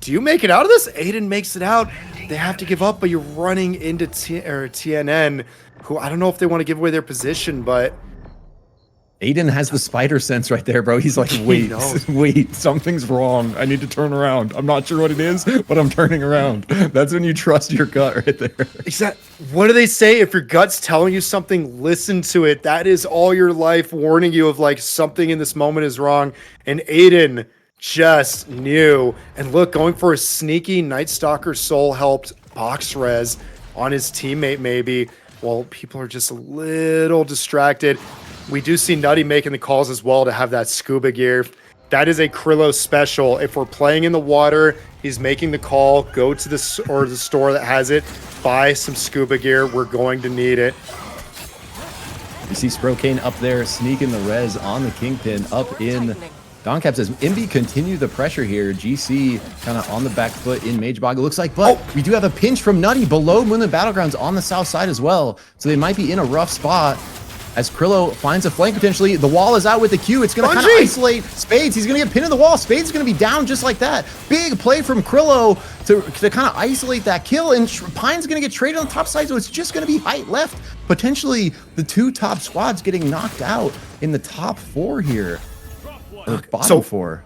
do you make it out of this? Aiden makes it out. They have to give up, but you're running into TNN, who I don't know if they want to give away their position, but Aiden has the spider sense right there, bro. He's like, wait, something's wrong. I need to turn around. I'm not sure what it is, but I'm turning around. That's when you trust your gut right there. Exactly. What do they say? If your gut's telling you something, listen to it. That is all your life warning you of like something in this moment is wrong. And Aiden just knew. And look, going for a sneaky Night Stalker soul helped box res on his teammate maybe. Well, people are just a little distracted. We do see Nutty making the calls as well to have that scuba gear. That is a Krillo special. If we're playing in the water, he's making the call. Go to the store that has it. Buy some scuba gear. We're going to need it. You see Sprokane up there sneaking the res on the Kingpin up in. Doncap says, MB continue the pressure here. GC kind of on the back foot in Mage Bog. It looks like, but we do have a pinch from Nutty below Moonlit Battlegrounds on the south side as well. So they might be in a rough spot. As Krillo finds a flank potentially, the wall is out with the Q. It's going to kind of isolate Spades. He's going to get pinned in the wall. Spades is going to be down just like that. Big play from Krillo to kind of isolate that kill. And Pyne's going to get traded on the top side, so it's just going to be Height left. Potentially the two top squads getting knocked out in the top 4 here. Or bottom 4.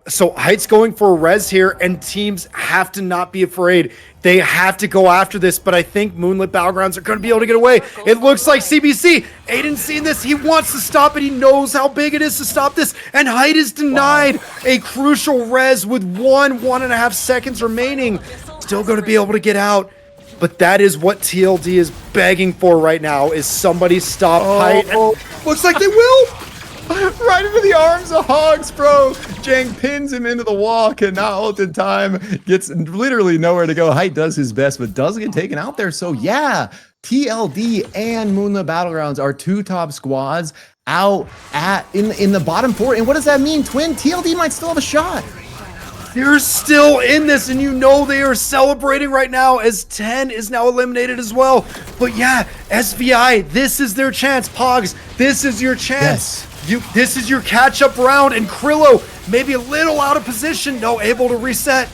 So Height's going for a res here, and teams have to not be afraid. They have to go after this, but I think Moonlit Battlegrounds are going to be able to get away. It looks like CBC. Aiden's seen this. He wants to stop it. He knows how big it is to stop this, and Height is denied a crucial res with 1.5 seconds remaining. Still going to be able to get out, but that is what TLD is begging for right now, is somebody stop Height. Looks like they will. Right into the arms of Hogs, bro. Jang pins him into the wall, cannot ult in time, gets literally nowhere to go. Height does his best, but does get taken out there. So yeah, TLD and Moonlit Battlegrounds are 2 top squads out at in the bottom 4. And what does that mean, Twin? TLD might still have a shot. They're still in this, and you know they are celebrating right now as 10 is now eliminated as well. But yeah, SVI, this is their chance. Pogs, this is your chance. This is your catch-up round, and Krillo maybe a little out of position, no, able to reset.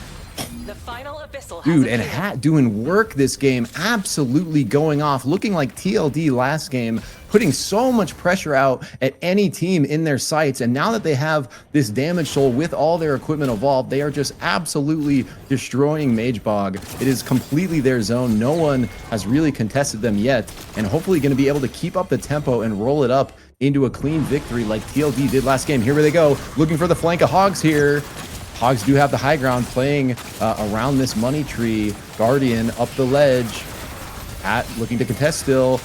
The final Abyssal Dude, has and Hat doing work this game, absolutely going off, looking like TLD last game, putting so much pressure out at any team in their sights. And now that they have this damage soul with all their equipment evolved, they are just absolutely destroying Magebog. It is completely their zone. No one has really contested them yet, and hopefully going to be able to keep up the tempo and roll it up into a clean victory like TLD did last game. Here they go, looking for the flank of Hogs here. Hogs do have the high ground, playing around this money tree. Guardian up the ledge. Hat looking to contest still.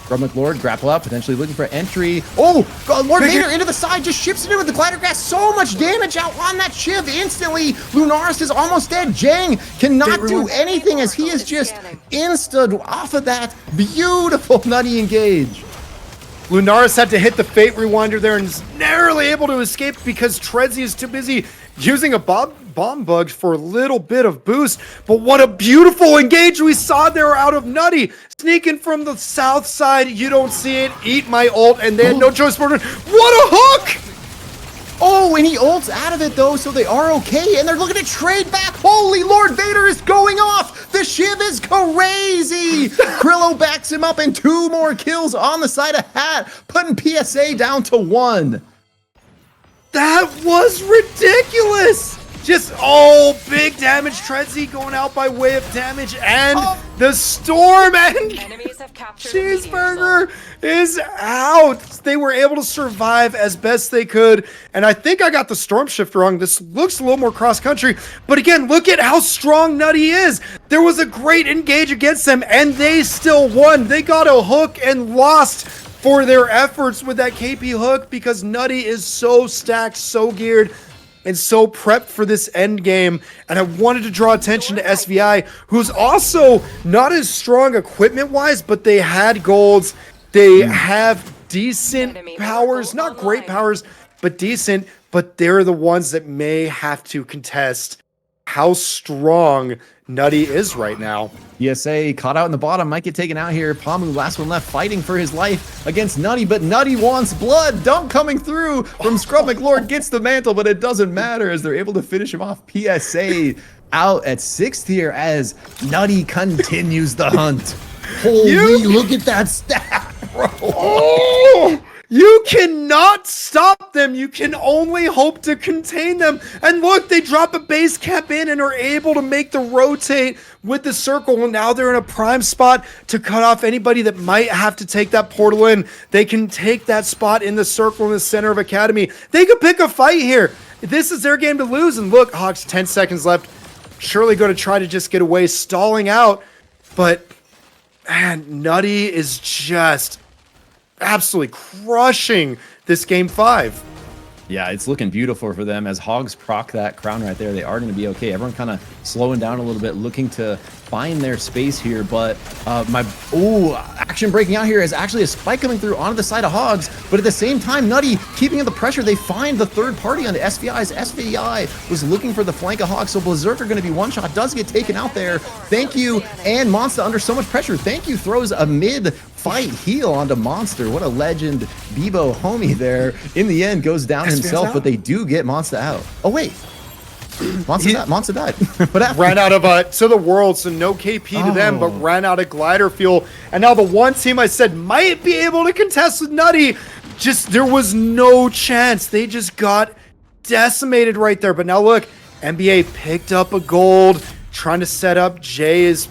Reliq Lord grapple up, potentially looking for entry. Oh, God, Lord Vader into the side, just ships it in with the glider gas. So much damage out on that shiv instantly. Lunaris is almost dead. Jang cannot do anything as he is just insta off of that beautiful nutty engage. Lunaris had to hit the Fate Rewinder there and is narrowly able to escape because Tredsy is too busy using a bomb bug for a little bit of boost. But what a beautiful engage we saw there out of Nutty. Sneaking from the south side, you don't see it. Eat my ult, and they had no choice but what a hook! Oh, and he ults out of it though, so they are okay, and they're looking to trade back. Holy Lord Vader is going off. The shiv is crazy. Krillo backs him up, and 2 more kills on the side of Hat, putting PSA down to 1. That was ridiculous. Just, big damage. Tredsy going out by way of damage, and the storm, and Enemies have captured Cheeseburger is out. They were able to survive as best they could, and I think I got the storm shift wrong. This looks a little more cross-country, but again, look at how strong Nutty is. There was a great engage against them, and they still won. They got a hook and lost for their efforts with that KP hook because Nutty is so stacked, so geared, and so prepped for this end game. And I wanted to draw attention to SVI, who's also not as strong equipment-wise, but they had golds. They have decent powers, not great powers, but decent, but they're the ones that may have to contest how strong Nutty is right now. PSA caught out in the bottom, might get taken out here. Pamu, last one left, fighting for his life against Nutty, but Nutty wants blood. Dump coming through from Scrub McLord, gets the mantle, but it doesn't matter as they're able to finish him off. PSA out at 6th here as Nutty continues the hunt. Holy, look at that stat, bro. Oh! You cannot stop them. You can only hope to contain them. And look, they drop a base cap in and are able to make the rotate with the circle. And now they're in a prime spot to cut off anybody that might have to take that portal in. They can take that spot in the circle in the center of Academy. They could pick a fight here. This is their game to lose. And look, Hawks, 10 seconds left. Surely going to try to just get away, stalling out. But, man, Nutty is just absolutely crushing this game 5. Yeah, it's looking beautiful for them as Hogs proc that crown right there. They are going to be okay. Everyone kind of slowing down a little bit, looking to find their space here. But action breaking out here is actually a spike coming through onto the side of Hogs. But at the same time, Nutty keeping up the pressure. They find the third party on the SVI's. SVI was looking for the flank of Hogs, so Berserker going to be one shot. Does get taken out there. Thank you, and Monster under so much pressure. Thank you throws a mid-fight heal onto Monster. What a legend, Bebo homie there. In the end, goes down himself, but they do get Monster out. Oh wait, Monster died. What happened? Ran out of to the world, so no KP to them, but ran out of glider fuel. And now the one team I said might be able to contest with Nutty, just there was no chance. They just got decimated right there. But now look, NBA picked up a gold, trying to set up. Jay is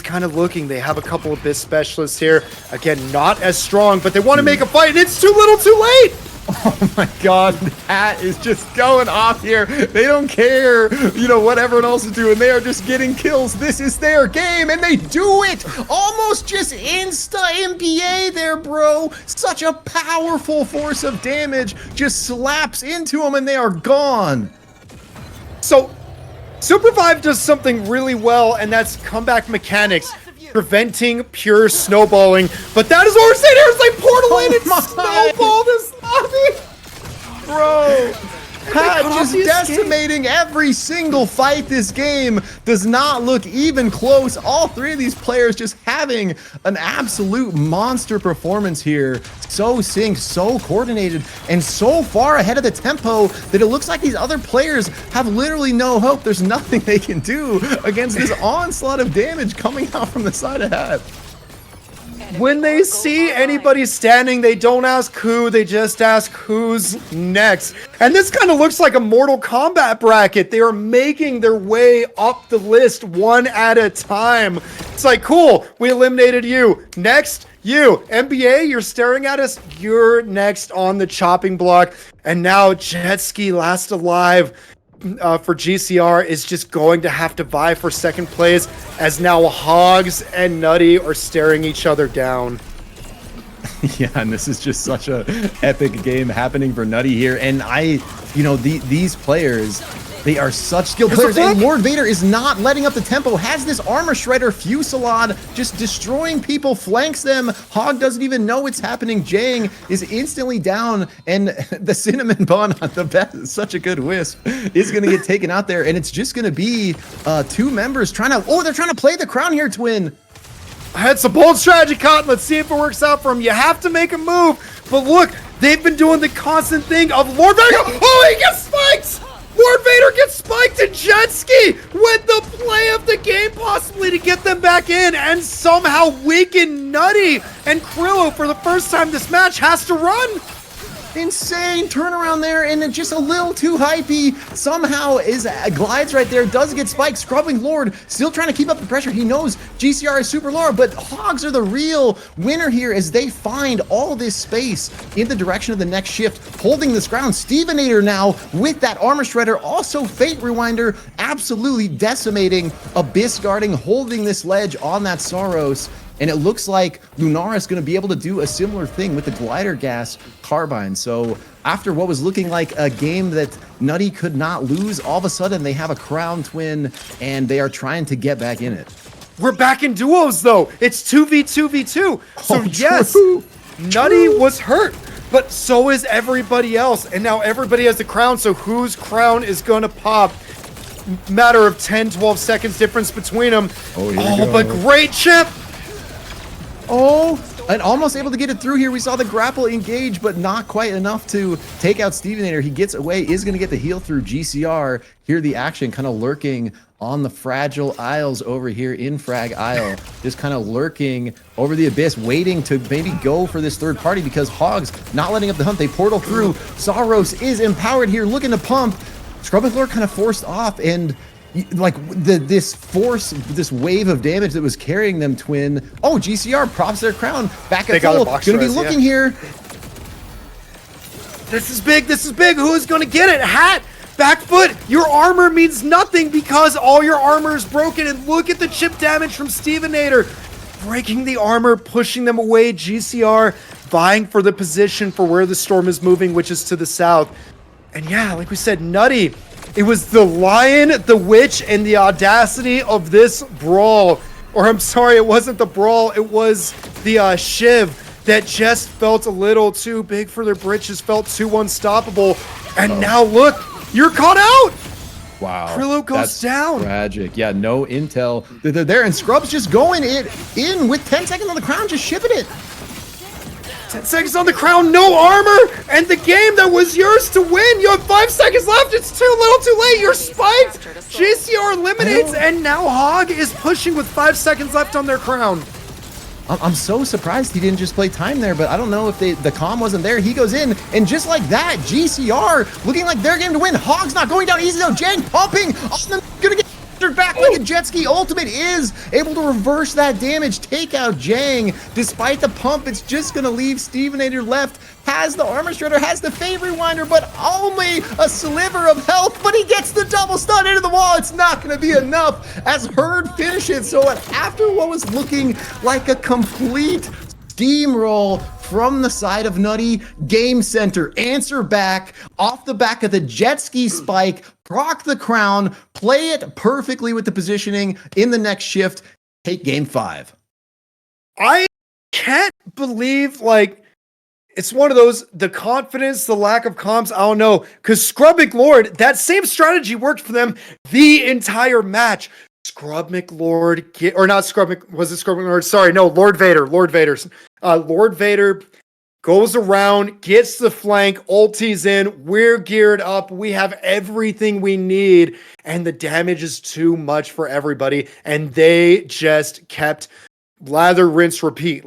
kind of looking. They have a couple of Abyss specialists here. Again, not as strong, but they want to make a fight, and it's too little too late! Oh my god, that is just going off here. They don't care, you know, what everyone else is doing. They are just getting kills. This is their game, and they do it! Almost just insta-MPA there, bro. Such a powerful force of damage just slaps into them, and they are gone. So, SUPERVIVE does something really well, and that's comeback mechanics, preventing pure snowballing. But that is what we're saying here. It's like Portal in and snowball this lobby. Bro, just decimating every single fight this game. Does not look even close. All three of these players just having an absolute monster performance here. So synced, so coordinated, and so far ahead of the tempo that it looks like these other players have literally no hope. There's nothing they can do against this onslaught of damage coming out from the side ahead. When they see anybody standing, they don't ask who, they just ask who's next. And this kind of looks like a Mortal Kombat bracket. They are making their way up the list one at a time. It's like, cool, we eliminated you. Next, you. NBA, you're staring at us. You're next on the chopping block. And now Jetski, last alive, for GCR is just going to have to vie for second place, as now Hogs and Nutty are staring each other down. Yeah, and this is just such a epic game happening for Nutty here. And these players, they are such skilled players. And Lord Vader is not letting up the tempo. Has this armor shredder fusillade, just destroying people, flanks them. Hog doesn't even know it's happening. Jang is instantly down, and the cinnamon bun, the best, such a good wisp, is going to get taken out there. And it's just going to be two members trying to, they're trying to play the crown here, Twin. I had some bold strategy, Cotton. Let's see if it works out for him. You have to make a move. But look, they've been doing the constant thing of Lord Vader. Oh, he gets spiked! Lord Vader gets spiked to Jetski with the play of the game, possibly to get them back in, and somehow weaken Nutty. And Krillo, for the first time this match, has to run. Insane turnaround there, and just a little too hypey. Somehow glides right there, does get spiked. Scrubbing Lord, still trying to keep up the pressure. He knows GCR is super low, but Hogs are the real winner here as they find all this space in the direction of the next shift, holding this ground. Stevenator now with that armor shredder, also Fate Rewinder, absolutely decimating Abyss guarding, holding this ledge on that Saros. And it looks like Lunara is going to be able to do a similar thing with the glider gas carbine. So after what was looking like a game that Nutty could not lose, all of a sudden they have a crown twin and they are trying to get back in it. We're back in duos though. It's 2v2v2. So yes, true. Nutty was hurt, but so is everybody else. And now everybody has the crown. So whose crown is going to pop? Matter of 10, 12 seconds difference between them. But great chip. And almost able to get it through here. We saw the grapple engage, but not quite enough to take out Stevenator. He gets away, is going to get the heal through GCR. Here the action kind of lurking on the fragile isles over here in Frag Isle. Just kind of lurking over the Abyss, waiting to maybe go for this third party because Hogs not letting up the hunt. They portal through. Saros is empowered here, looking to pump. Scrubbing Lord kind of forced off, and like this wave of damage that was carrying them, Twin. GCR props their crown back at full. Gonna be looking here. This is big. Who's gonna get it? Hat, back foot. Your armor means nothing because all your armor is broken. And look at the chip damage from Stevenator, breaking the armor, pushing them away. GCR vying for the position for where the storm is moving, which is to the south. And yeah, like we said, Nutty. It was the Lion, the Witch, and the audacity of this brawl. Or I'm sorry, it wasn't the brawl. It was the Shiv that just felt a little too big for their britches, felt too unstoppable. And now look, you're caught out. Wow. Krillo goes down. Tragic. Yeah, no intel. They're there, and Scrub's just going in with 10 seconds on the crown, just shipping it. 10 seconds on the crown, no armor, and the game that was yours to win. You have 5 seconds left. It's too little too late. You're spiked. GCR eliminates, and now Hog is pushing with 5 seconds left on their crown. I'm so surprised he didn't just play time there, but I don't know if the comm wasn't there. He goes in, and just like that, GCR looking like they're game to win. Hog's not going down easy though. Jang pumping on them, gonna get back like a jet ski. Ultimate is able to reverse that damage, take out Jang. Despite the pump, it's just gonna leave Stevenator left. Has the armor shredder, has the fade rewinder, but only a sliver of health, but he gets the double stun into the wall. It's not gonna be enough as Herd finishes. So after what was looking like a complete steamroll from the side of Nutty, Game Center answer back off the back of the jet ski spike, proc the crown, play it perfectly with the positioning in the next shift, take game 5. I can't believe, like, it's one of those, the confidence, the lack of comms, I don't know. Because Scrub McLord, that same strategy worked for them the entire match. Scrub McLord, or not Scrub, was it Scrub McLord? Sorry, no, Lord Vader. Lord Vader goes around, gets the flank, ultis in, we're geared up, we have everything we need, and the damage is too much for everybody, and they just kept lather, rinse, repeat,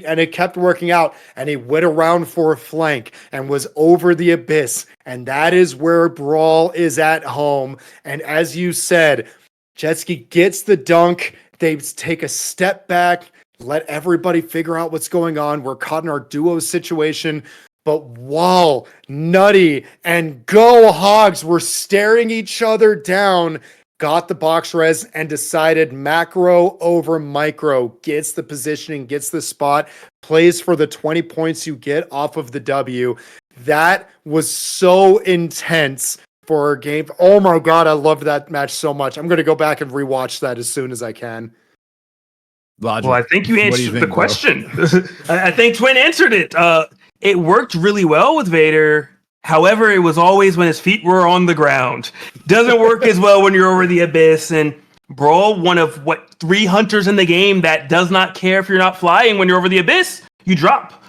and it kept working out, and he went around for a flank and was over the abyss, and that is where Brawl is at home. And as you said, Jetski gets the dunk, they take a step back, let everybody figure out what's going on. We're caught in our duo situation, but while Nutty and Go Hogs were staring each other down, got the box res and decided macro over micro, gets the positioning, gets the spot, plays for the 20 points you get off of the W. That was so intense for a game. Oh my God, I loved that match so much. I'm going to go back and rewatch that as soon as I can. Logic. Well, I think you answered the question. I think Twin answered it. It worked really well with Vader. However, it was always when his feet were on the ground. Doesn't work as well when you're over the abyss. And Brawl, one of 3 hunters in the game that does not care if you're not flying when you're over the abyss, you drop.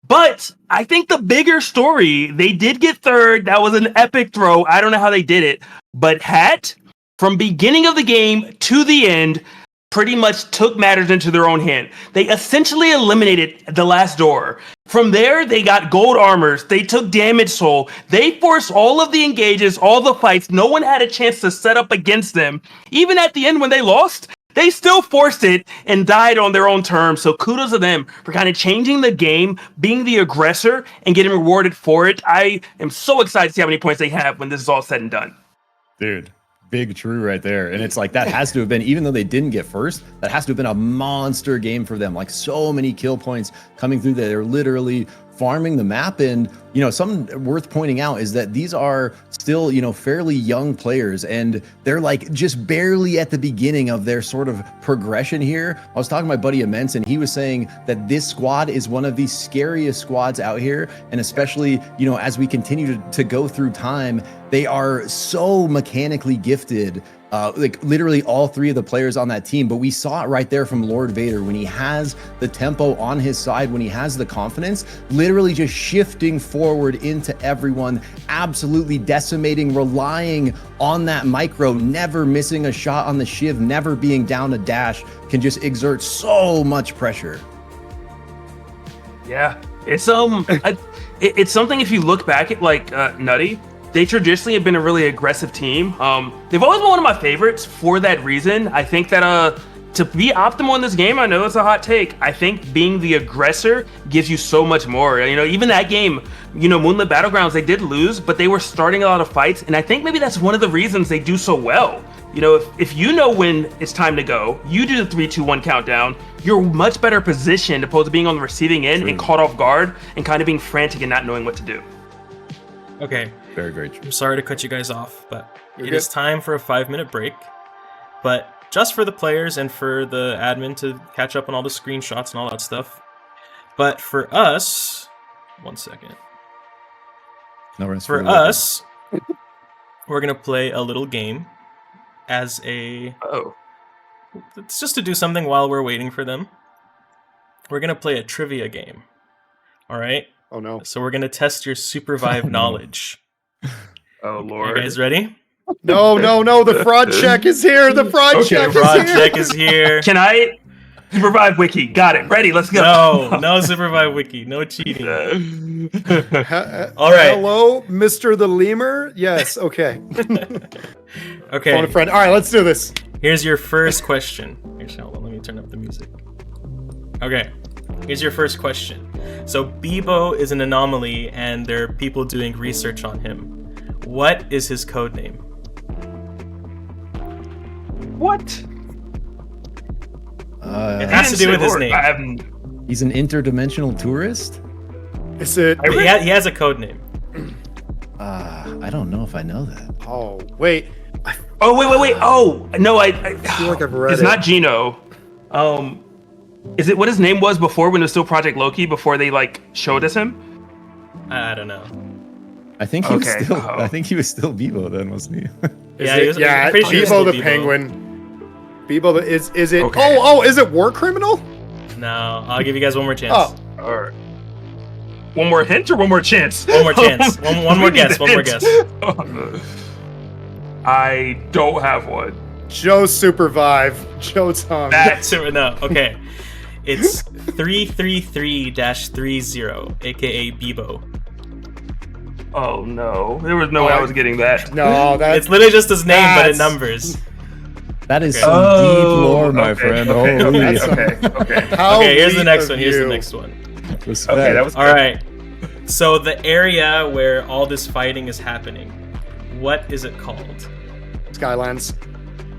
But I think the bigger story, they did get third. That was an epic throw. I don't know how they did it. But Hat, from beginning of the game to the end, pretty much took matters into their own hand. They essentially eliminated the last door. From there, they got gold armors. They took damage soul. They forced all of the engages, all the fights. No one had a chance to set up against them. Even at the end when they lost, they still forced it and died on their own terms. So kudos to them for kind of changing the game, being the aggressor, and getting rewarded for it. I am so excited to see how many points they have when this is all said and done. Dude. Big true right there. And it's like, that has to have been, even though they didn't get first, that has to have been a monster game for them. Like, so many kill points coming through that they're literally farming the map. And, you know, something worth pointing out is that these are still, you know, fairly young players, and they're like just barely at the beginning of their sort of progression here. I was talking to my buddy Immense, and he was saying that this squad is one of the scariest squads out here. And especially, you know, as we continue to go through time, they are so mechanically gifted. Like literally all 3 of the players on that team, but we saw it right there from Lord Vader when he has the tempo on his side, when he has the confidence, literally just shifting forward into everyone, absolutely decimating, relying on that micro, never missing a shot on the shiv, never being down a dash, can just exert so much pressure. Yeah, it's it's something. If you look back at like Nutty, they traditionally have been a really aggressive team. They've always been one of my favorites for that reason. I think that to be optimal in this game, I know it's a hot take, I think being the aggressor gives you so much more. You know, even that game, you know, Moonlit Battlegrounds, they did lose, but they were starting a lot of fights, and I think maybe that's one of the reasons they do so well. You know, if you know when it's time to go, you do the 3, 2, 1 countdown, you're much better positioned opposed to being on the receiving end and caught off guard and kind of being frantic and not knowing what to do. Okay. Very, very true. I'm sorry to cut you guys off, but it is time for a 5-minute break. But just for the players and for the admin to catch up on all the screenshots and all that stuff. But for us, 1 second. No, for us, we're going to play a little game as a... It's just to do something while we're waiting for them. We're going to play a trivia game. All right? Oh, no. So we're going to test your SUPERVIVE knowledge. Oh, Lord. You guys ready? No. The fraud check is here. The fraud check is here. Fraud check is here. Can I SUPERVIVE wiki. Got it. Ready. Let's go. No SUPERVIVE wiki. No cheating. All right. Hello, Mr. the Lemur. Yes. Okay. Okay. Phone a friend. All right, let's do this. Here's your first question. Actually, hold on, let me turn up the music. Okay, here's your first question. So Bebo is an anomaly, and there are people doing research on him. What is his code name? What? It has to do with his name. He's an interdimensional tourist? Is it? He has a code name. I don't know if I know that. Oh, wait. Oh, wait. Oh, no, I feel like I've read it's it. not Gino. Is it what his name was before when it was still Project Loki, before they, like, showed us him? I don't know. I think he was still. I think he was still Bebo then, wasn't he? I'm pretty sure he's Bebo still the Bebo. Penguin. Bebo the is it? Okay. Oh, is it War Criminal? No, I'll give you guys one more chance. Oh, All right. One more hint or one more chance? One more chance. One more guess. One more guess. I don't have one. Joe SUPERVIVE. Joe Tom. No, okay. It's 333-30, aka Bebo. Oh no, there was no way I was getting that. No, that's It's literally just his name, but in numbers. That is Okay. some deep lore, my friend. Holy Okay. how Okay, here's the neat next of one. Here's the you. next one. respect. Okay, that was All right. So the area where all this fighting is happening, what is it called? Skylands.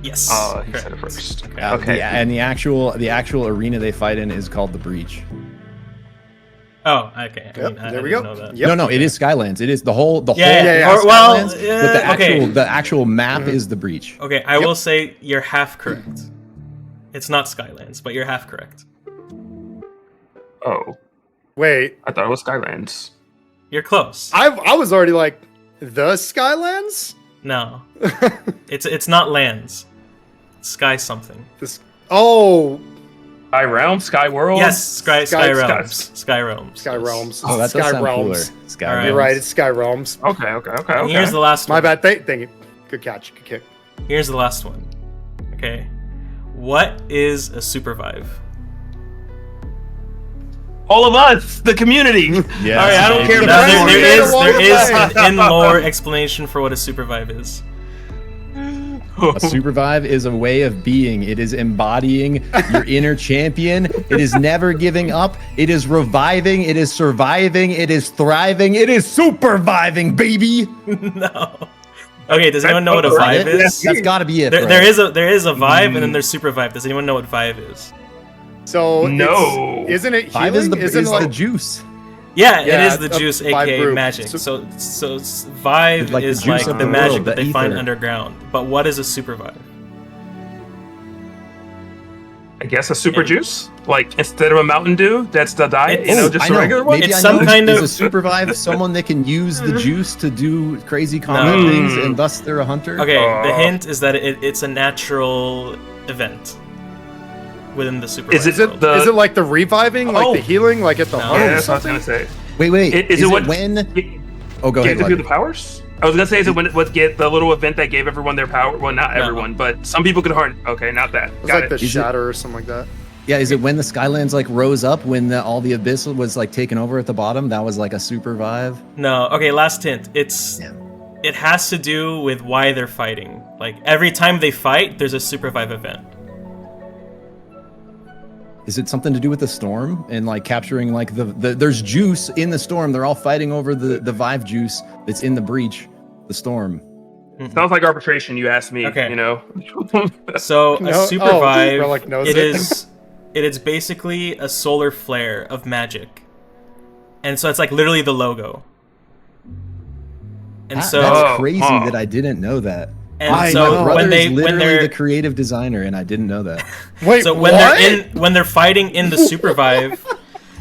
Yes. Oh, he correct. said it first. Okay. Okay. And the actual arena they fight in is called the Breach. Oh, okay. Yep, I there we didn't go. know that. Yep. No, it is Skylands. It is the whole Yeah. Or- well, Skylands, but okay. the actual map is the Breach. Okay, I will say you're half correct. It's not Skylands, but you're half correct. Oh, Wait, I thought it was Skylands. You're close. I was already like the Skylands. No, it's not lands. Sky something. This. Oh, Sky Realm, Sky World. Yes, Sky Sky- Realms. Sky Realms. Sky Realms. Oh, that does Sky sound Realms. cooler. Sky All right. You're right. It's Sky Realms. Okay. And here's the last My one. bad. Thank you. Good catch. Good kick. Here's the last one. Okay. What is a SUPERVIVE? All of us, the community. Yes, All right, I don't baby. care. No, about there friendly is name an in-lore explanation for what a SUPERVIVE is. A SUPERVIVE is a way of being. It is embodying your inner champion. It is never giving up. It is reviving. It is surviving. It is thriving. It is superviving, baby. No. Okay, does anyone know what a vibe is? That's got to be it. There bro. there is a vibe, and then there's SUPERVIVE. Does anyone know what vibe is? So No. isn't it Five healing? is Isn't the it like juice. Yeah, Yeah, it is the a juice, vibe aka group. magic. So- So vibe Like the is juice like of the the magic world, that the they find ether. underground. But what is a SUPERVIVE? I guess a super juice. Like instead of a Mountain Dew, that's the diet. You know, just I a regular one. Maybe It's I some know. kind Is of- a SUPERVIVE someone that can use the juice to do crazy combat things, and thus they're a hunter. Okay, the hint is that it's a natural event within the SUPERVIVE Is it world. the- is it like the reviving, like Oh. the healing, like at the No. home? Yeah, or that's what I was something? gonna say. Wait. Is it what- when? Oh, go Gave ahead. the people the powers? I was gonna say, is it when it was get the little event that gave everyone their power? Well, not No. everyone, but some people could harness. Okay, not that. It was Got like the it. Is it- shatter or something like that. Yeah, is it when the Skylands like rose up when all the Abyssal was like taken over at the bottom? That was like a SUPERVIVE. No, okay, last hint. Yeah. It has to do with why they're fighting. Like every time they fight, there's a SUPERVIVE event. Is it something to do with the storm and like capturing like the there's juice in the storm? They're all fighting over the Vive juice that's in the breach, the storm. Sounds like arbitration. You asked me. Okay. You know. So No- a oh, SUPERVIve, Reliq knows it it. is basically a solar flare of magic, and so it's like literally the logo. And so That's crazy huh. that I didn't know that. and My so brother when is literally they're the creative designer, and I didn't know that. Wait, so when they're fighting in the SUPERVIVE,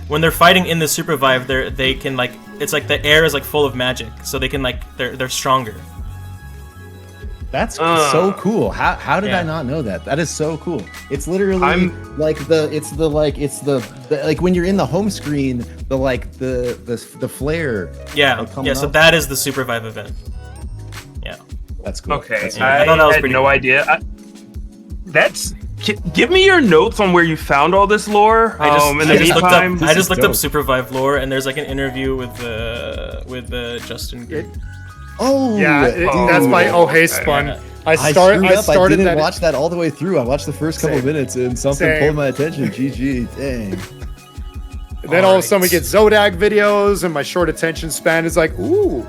when they're fighting in the SUPERVIVE, they can like it's like the air is like full of magic, so they can like they're stronger. That's so cool. How did Yeah. I not know that? That is so cool. It's literally I'm- like the like when you're in the home screen, the flare. Yeah, like, coming yeah. So up. that is the SUPERVIve event. Yeah. That's cool. Okay. That's I thought that was had pretty no cool. idea. That's Give me your notes on where you found all this lore. I just looked up dope. SUPERVIVE lore, and there's like an interview with Justin. Oh, Yeah, that's my hey spun. I screwed up. I started didn't that. watch that all the way through. I watched the first couple Same. minutes and something Same. pulled my attention. GG, dang. Then all of a sudden we get Zodag videos, and my short attention span is like, ooh.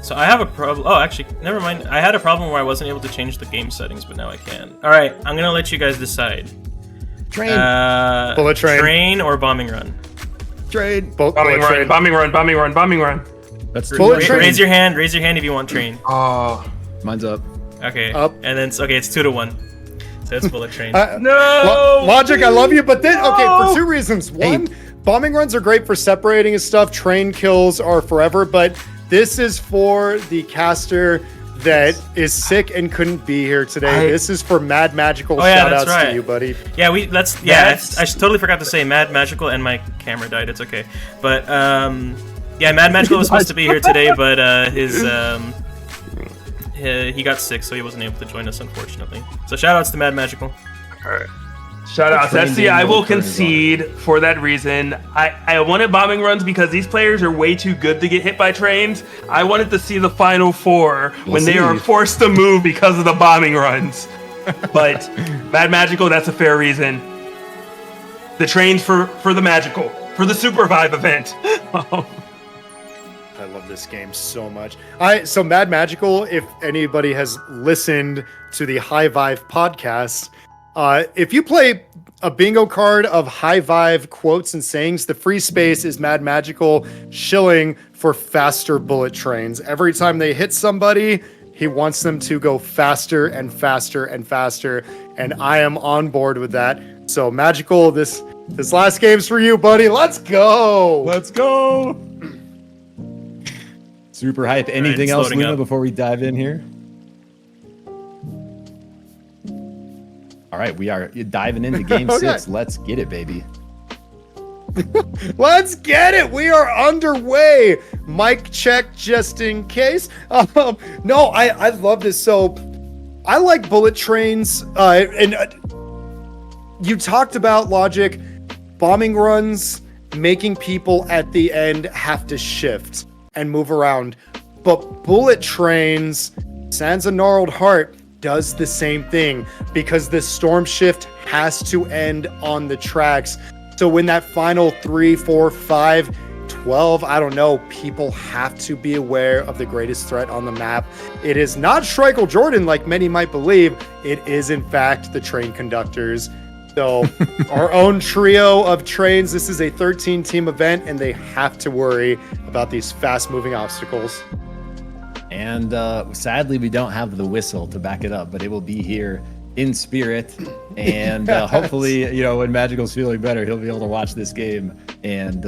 So I have a problem. Oh, actually, never mind. I had a problem where I wasn't able to change the game settings, but now I can. All right, I'm gonna let you guys decide. Train. Bullet train. Train or bombing run. Train. Bombing run. That's Bullet two. train. Raise your hand. Raise your hand if you want train. Oh. Mine's up. Okay. Up. And then it's 2-1. So it's bullet train. No! Logic, I love you, but then, okay, for two reasons. One, bombing runs are great for separating and stuff. Train kills are forever, but this is for the caster that is sick and couldn't be here today. This is for Mad Magical. Oh, yeah, Shout that's outs to right. you, buddy. Yeah, I totally forgot to say Mad Magical, and my camera died. It's okay. But yeah, Mad Magical was supposed to be here today, but he got sick, so he wasn't able to join us, unfortunately. So shout outs to Mad Magical. All right. Shout out. SC, I will concede for that reason. I wanted bombing runs because these players are way too good to get hit by trains. I wanted to see the final four when they are forced to move because of the bombing runs. But Mad Magical, that's a fair reason. The trains for the Magical, for the SUPERVIVE event. I love this game so much. So Mad Magical, if anybody has listened to the High Vive podcast, if you play a bingo card of High Vive quotes and sayings, the free space is Mad Magical shilling for faster bullet trains. Every time they hit somebody, he wants them to go faster and faster and faster, and I am on board with that. So Magical, this last game's for you, buddy. Let's go. Let's go. Super hype. Anything else, loading Luna, up. before we dive in here? All right, we are diving into game 6. Let's get it, baby. Let's get it. We are underway. Mic check just in case. No, I love this. So I like bullet trains. And you talked about Logic, bombing runs, making people at the end have to shift and move around. But bullet trains, sans a gnarled heart, does the same thing because the storm shift has to end on the tracks. So when that final 3, 4, 5, 12, I don't know, people have to be aware of the greatest threat on the map. It is not Schreikel Jordan like many might believe. It is in fact the train conductors. So our own trio of trains, this is a 13 team event and they have to worry about these fast moving obstacles. And sadly, we don't have the whistle to back it up, but it will be here in spirit. And hopefully, when Magical's feeling better, he'll be able to watch this game and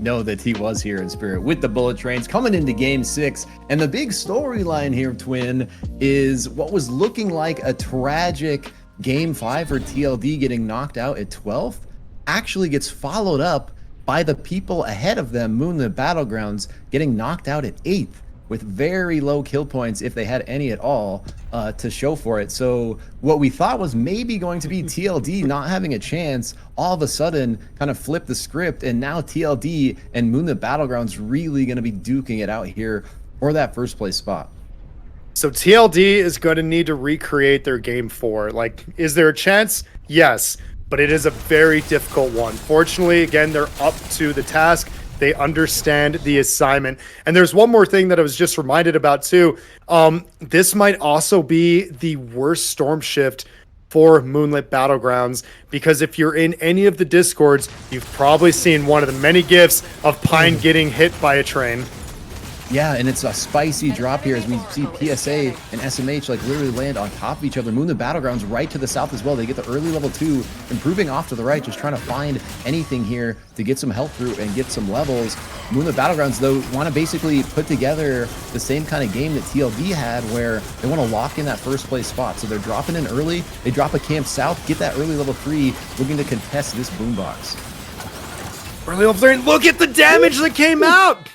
know that he was here in spirit with the bullet trains coming into game 6. And the big storyline here, Twin, is what was looking like a tragic game 5 for TLD getting knocked out at 12th actually gets followed up by the people ahead of them, Moonlit Battlegrounds, getting knocked out at 8th. With very low kill points, if they had any at all, to show for it. So what we thought was maybe going to be TLD not having a chance, all of a sudden kind of flipped the script, and now TLD and Moonlit Battlegrounds really going to be duking it out here for that first place spot. So TLD is going to need to recreate their game 4. Like, is there a chance? Yes, but it is a very difficult one. Fortunately, again, they're up to the task. They understand the assignment. And there's one more thing that I was just reminded about too. This might also be the worst storm shift for Moonlit Battlegrounds, because if you're in any of the Discords, you've probably seen one of the many gifs of Pyne getting hit by a train. Yeah, and it's a spicy drop here as we see PSA and SMH like literally land on top of each other. Moonlit Battlegrounds right to the south as well. They get the early level 2, improving off to the right, just trying to find anything here to get some health through and get some levels. Moonlit Battlegrounds, though, want to basically put together the same kind of game that TLD had, where they want to lock in that first place spot. So they're dropping in early. They drop a camp south, get that early level 3, looking to contest this boombox. Early level 3, look at the damage that came out!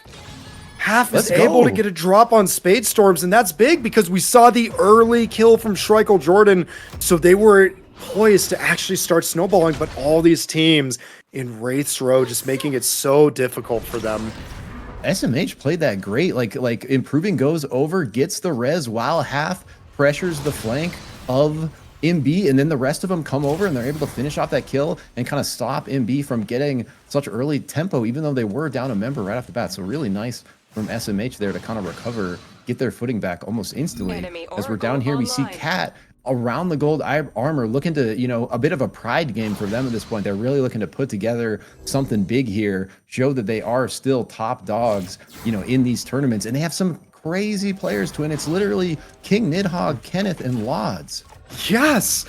Half Let's is able go. to get a drop on Spade Storms, and that's big because we saw the early kill from Schreikel Jordan, so they were poised to actually start snowballing, but all these teams in Wraith's Row just making it so difficult for them. SMH played that great. Like improving goes over, gets the res while half pressures the flank of MB, and then the rest of them come over and they're able to finish off that kill and kind of stop MB from getting such early tempo, even though they were down a member right off the bat. So really nice from SMH there to kind of recover, get their footing back almost instantly. Enemy As we're Oracle down here, we see online. Cat around the gold armor, looking to, you know, a bit of a pride game for them at this point. They're really looking to put together something big here, show that they are still top dogs, you know, in these tournaments. And they have some crazy players to win. It's literally King, Nidhogg, Kenneth, and Lods. Yes,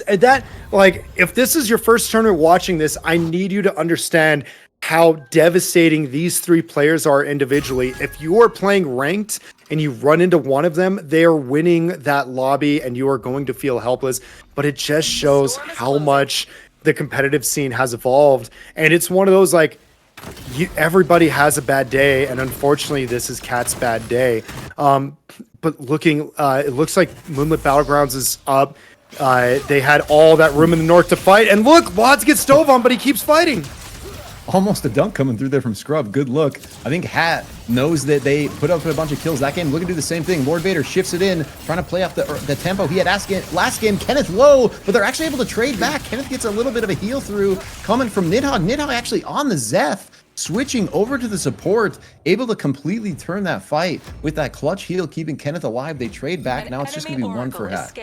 and that, like, if this is your first tournament watching this, I need you to understand how devastating these three players are individually. If you are playing ranked and you run into one of them, they are winning that lobby and you are going to feel helpless. But it just shows how much the competitive scene has evolved. And it's one of those, like, everybody has a bad day, and unfortunately this is Cat's bad day. But looking, it looks like Moonlit Battlegrounds is up. They had all that room in the north to fight, and look, Lods gets stove on, but he keeps fighting. Almost a dunk coming through there from Scrub. Good look. I think Hat knows that they put up a bunch of kills that game. Looking to do the same thing. Lord Vader shifts it in, trying to play up the tempo. He had last game. Kenneth low, but they're actually able to trade back. Kenneth gets a little bit of a heal through coming from Nidhogg. Nidhogg actually on the Zeph, switching over to the support, able to completely turn that fight with that clutch heal, keeping Kenneth alive. They trade back. Now it's just going to be one for Hat.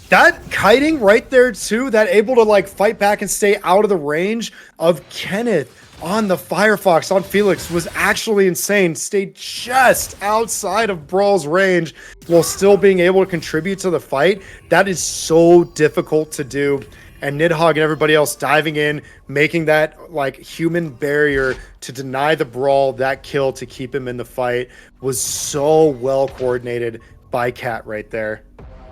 That kiting right there too, that able to like fight back and stay out of the range of Kenneth on the Firefox on Felix was actually insane. Stayed just outside of Brawl's range while still being able to contribute to the fight. That is so difficult to do. And Nidhogg and everybody else diving in, making that like human barrier to deny the Brawl that kill to keep him in the fight was so well coordinated by Cat right there.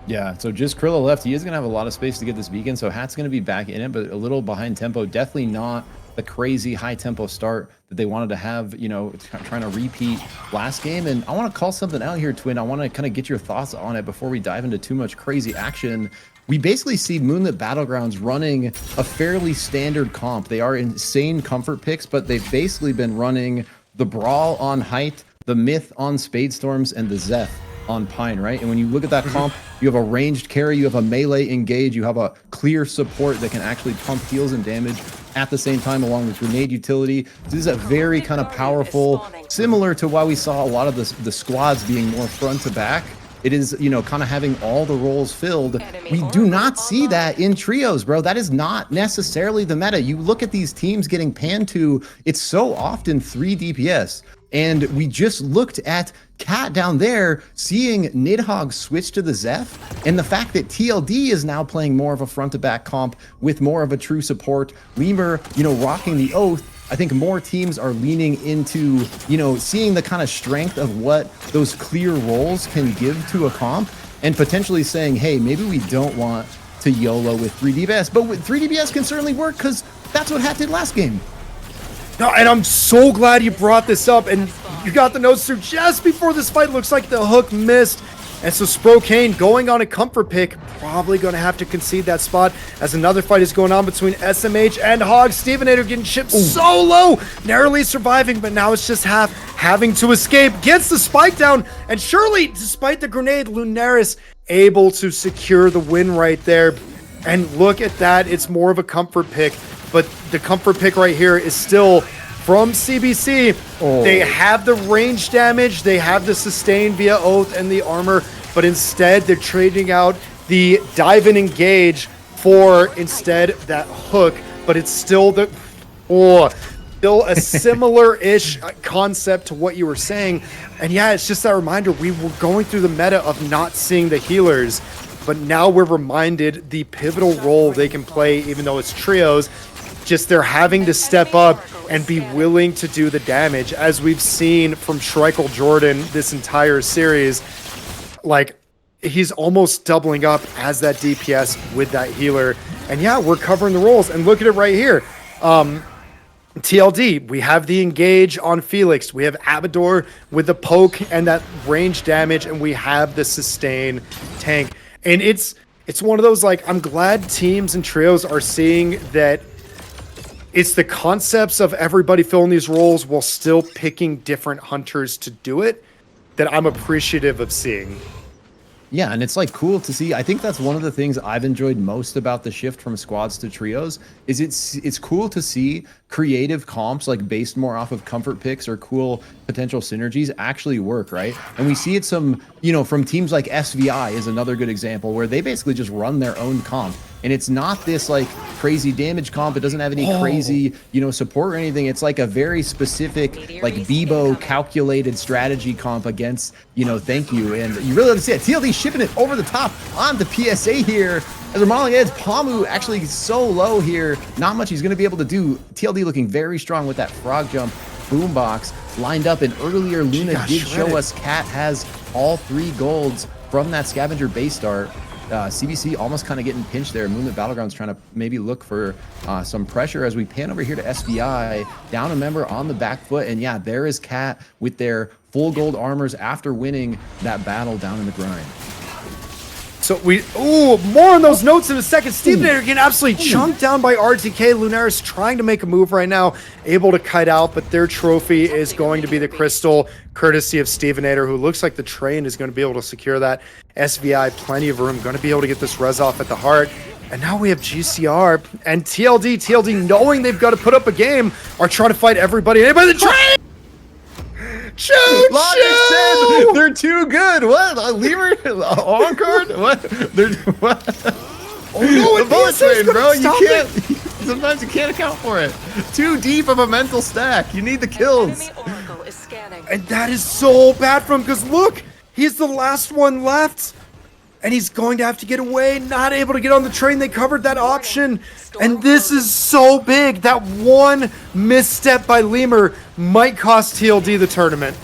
Yeah, so just Krilla left. He is going to have a lot of space to get this beacon, so Hat's going to be back in it, but a little behind tempo. Definitely not the crazy high tempo start that they wanted to have, you know, trying to repeat last game. And I want to call something out here, Twin. I want to kind of get your thoughts on it before we dive into too much crazy action. We basically see Moonlit Battlegrounds running a fairly standard comp. They are insane comfort picks, but they've basically been running the Brawl on Height, the Myth on Spade Storms, and the Zeph on Pyne, right? And when you look at that comp, you have a ranged carry, you have a melee engage, you have a clear support that can actually pump heals and damage at the same time, along with grenade utility. This is a very kind of powerful, similar to why we saw a lot of the squads being more front to back. It is, you know, kind of having all the roles filled. We do not see that in trios, bro. That is not necessarily the meta. You look at these teams getting panned to, it's so often 3 DPS. And we just looked at Cat down there, seeing Nidhogg switch to the Zeph, and the fact that TLD is now playing more of a front-to-back comp with more of a true support. Lemur, you know, rocking the Oath. I think more teams are leaning into, you know, seeing the kind of strength of what those clear roles can give to a comp, and potentially saying, hey, maybe we don't want to YOLO with 3 DPS, but with 3 DPS can certainly work, because that's what Hat did last game. No, and I'm so glad you brought this up, and you got the notes through just before this fight. Looks like the hook missed, and so Sprokane going on a comfort pick, probably going to have to concede that spot as another fight is going on between SMH and Hog. Stevenator getting shipped so low, narrowly surviving, but now it's just Half having to escape, gets the spike down, and surely, despite the grenade, Lunaris able to secure the win right there. And look at that, it's more of a comfort pick, but the comfort pick right here is still from CBC. They have the range damage, they have the sustain via Oath and the armor, but instead they're trading out the dive and engage for instead that hook, but it's still the still a similar-ish concept to what you were saying. And yeah, it's just that reminder, we were going through the meta of not seeing the healers, but now we're reminded the pivotal role they can play, even though it's trios. Just they're having to step up and be willing to do the damage, as we've seen from Schreikel Jordan this entire series. Like, he's almost doubling up as that DPS with that healer. And yeah, we're covering the roles. And look at it right here. TLD, we have the engage on Felix. We have Abador with the poke and that range damage, and we have the sustain tank. And it's one of those, like, I'm glad teams and trios are seeing that it's the concepts of everybody filling these roles while still picking different hunters to do it that I'm appreciative of seeing. Yeah, and it's like cool to see. I think that's one of the things I've enjoyed most about the shift from squads to trios is it's cool to see creative comps like based more off of comfort picks or cool potential synergies actually work, right? And we see it some, from teams like SVI is another good example where they basically just run their own comp. And it's not this like crazy damage comp. It doesn't have any crazy, support or anything. It's like a very specific, like Bebo calculated strategy comp against, thank you. And you really love to see it. TLD shipping it over the top onto PSA here. As we're modeling it, Pamu actually so low here. Not much he's going to be able to do. TLD looking very strong with that frog jump boombox lined up. And earlier, Luna did show us Cat has all 3 golds from that scavenger base start. CBC almost kind of getting pinched there. Moonlit Battlegrounds trying to maybe look for some pressure as we pan over here to SBI. Down a member on the back foot. And yeah, there is Cat with their full gold armors after winning that battle down in the grind. So more on those notes in a second. Stevenator getting absolutely chunked down by RTK. Lunaris trying to make a move right now, able to kite out, but their trophy is going to be the crystal, courtesy of Stevenator, who looks like the train is going to be able to secure that. SVI, plenty of room, going to be able to get this res off at the heart. And now we have GCR and TLD knowing they've got to put up a game, are trying to fight everybody. Anybody the train! Shoot! They're too good. What? A Lemur? On card? What? They're what? Oh no, the bullet train, bro. You can't. Sometimes you can't account for it. Too deep of a mental stack. You need the kills. And that is so bad for him because look, he's the last one left. And he's going to have to get away, not able to get on the train. They covered that option. And this is so big. That one misstep by Lemur might cost TLD the tournament.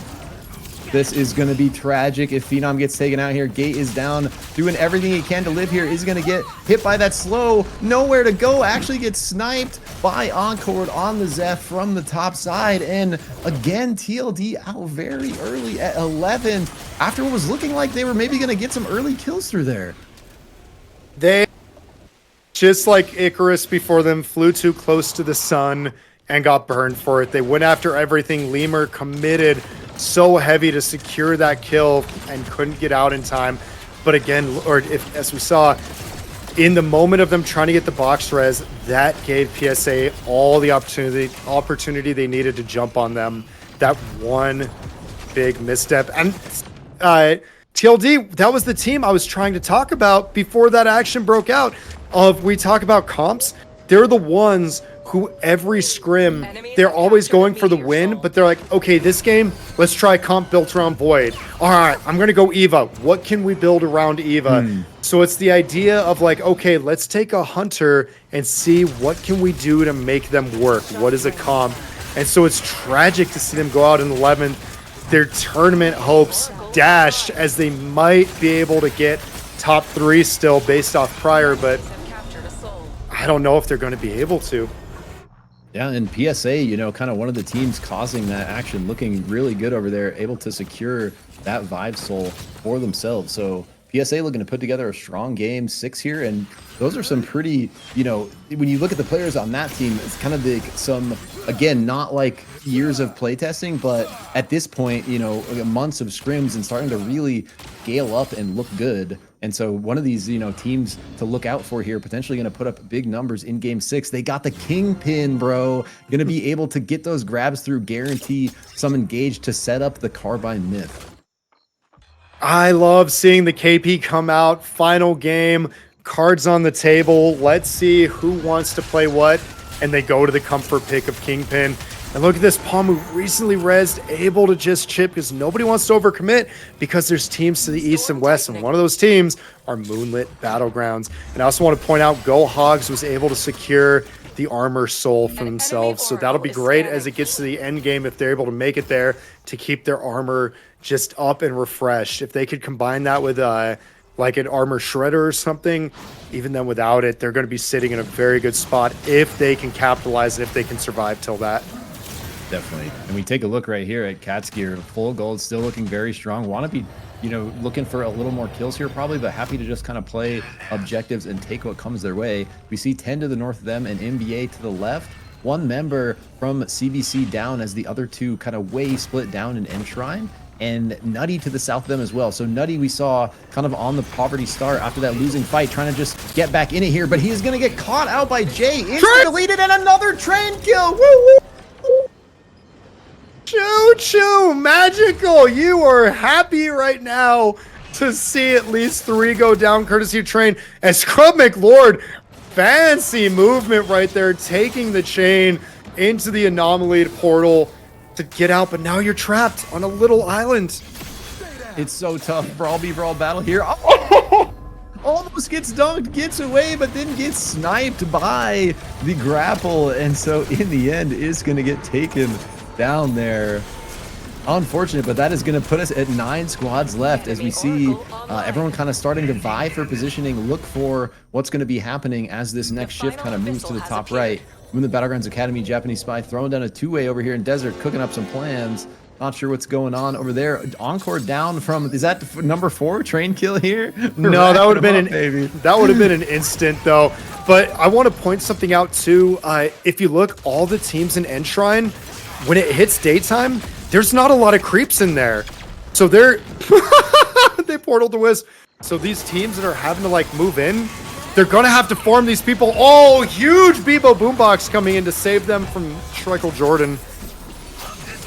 This is going to be tragic if Phenom gets taken out here. Gate is down, doing everything he can to live here. Is going to get hit by that slow. Nowhere to go. Actually gets sniped by Encore on the Zeph from the top side. And again, TLD out very early at 11 after what was looking like they were maybe going to get some early kills through there. They, just like Icarus before them, flew too close to the sun and got burned for it. They went after everything. Lemur committed so heavy to secure that kill and couldn't get out in time. But again, as we saw, in the moment of them trying to get the box res, that gave PSA all the opportunity they needed to jump on them. That one big misstep. And TLD, that was the team I was trying to talk about before that action broke out. We talk about comps, they're the ones who every scrim, they're always going for the win, but they're like, okay, this game, let's try a comp built around Void. All right, I'm going to go Eva. What can we build around Eva? So it's the idea of like, okay, let's take a hunter and see what can we do to make them work. What is a comp? And so it's tragic to see them go out in 11th. Their tournament hopes dashed as they might be able to get top 3 still based off prior, but I don't know if they're going to be able to. Yeah, and PSA, kind of one of the teams causing that action, looking really good over there, able to secure that Vive Soul for themselves. So PSA looking to put together a strong game 6 here, and those are some pretty, when you look at the players on that team, it's kind of some, again, not like years of playtesting, but at this point, months of scrims and starting to really scale up and look good. And so one of these, teams to look out for here, potentially going to put up big numbers in game 6. They got the Kingpin, bro. Going to be able to get those grabs through, guarantee some engage to set up the Carbine myth. I love seeing the KP come out. Final game, cards on the table. Let's see who wants to play what. And they go to the comfort pick of Kingpin. And look at this, Pamu recently rezzed, able to just chip because nobody wants to overcommit because there's teams to the east and west, and one of those teams are Moonlit Battlegrounds. And I also want to point out, Go Hogs was able to secure the armor soul for themselves, so that'll be great as it gets to the end game if they're able to make it there to keep their armor just up and refreshed. If they could combine that with like an armor shredder or something. Even then without it, they're going to be sitting in a very good spot if they can capitalize and if they can survive till that. Definitely. And we take a look right here at Cat's gear. Full gold, still looking very strong. Want to be, you know, looking for a little more kills here probably, but happy to just kind of play objectives and take what comes their way. We see 10 to the north of them and NBA to the left. One member from CBC down as the other two kind of way split down in Enshrine. And Nutty to the south of them as well. So Nutty we saw kind of on the poverty start after that losing fight, trying to just get back in it here, but he is going to get caught out by Jay. Instant deleted and another train kill. Woo woo! Choo choo, magical. You are happy right now to see at least 3 go down courtesy of train. And Scrub McLord, fancy movement right there, taking the chain into the anomaly portal to get out, but now you're trapped on a little island. It's so tough. Brawl be brawl battle here. Oh! Almost gets dunked, gets away, but then gets sniped by the grapple, and so in the end is going to get taken down there. Unfortunate, but that is going to put us at 9 squads left as we see everyone kind of starting to vie for positioning, look for what's going to be happening as this next shift kind of moves to the top right. Moonlit Battlegrounds Academy, Japanese Spy throwing down a 2-way over here in Desert, cooking up some plans. Not sure what's going on over there. Encore down from, is that number 4 train kill here? No, that would have been that would have been an instant though. But I want to point something out too. If you look, all the teams in Enshrine, when it hits daytime, there's not a lot of creeps in there. So they're they portal to Wisp. So these teams that are having to like move in, they're gonna have to farm these people. Oh, huge Bebo boombox coming in to save them from Schreikel Jordan.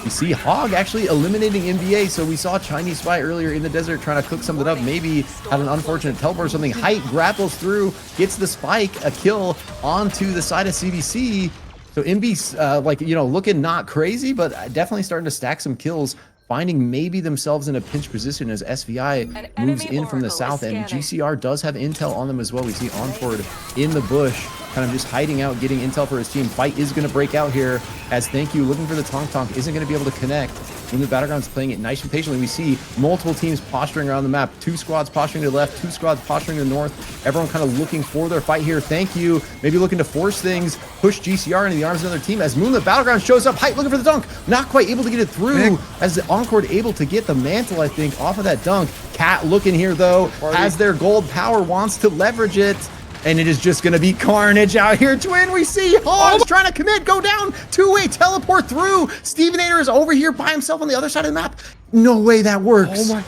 You see Hog actually eliminating NBA, so we saw Chinese Spy earlier in the desert trying to cook something up, maybe had an unfortunate teleport or something. Height grapples through, gets the spike, a kill onto the side of CBC. So MB's like, you know, looking not crazy, but definitely starting to stack some kills, finding maybe themselves in a pinch position as SVI moves in from the south, and GCR does have intel on them as well. We see Onford in the bush, kind of just hiding out, getting intel for his team. Fight is going to break out here as Thank You looking for the Tonk Tonk, isn't going to be able to connect. When the Battlegrounds playing it nice and patiently, we see multiple teams posturing around the map. 2 squads posturing to the left, 2 squads posturing to the north. Everyone kind of looking for their fight here. Thank You maybe looking to force things, push GCR into the arms of another team as Moonlit Battlegrounds shows up. Height looking for the dunk, not quite able to get it through as the Encore able to get the mantle, I think, off of that dunk. Cat looking here though, has their gold power, wants to leverage it. And it is just going to be carnage out here. Twin, we see Hogs trying to commit, go down, 2-way teleport through. Stevenator is over here by himself on the other side of the map. No way that works. Oh my,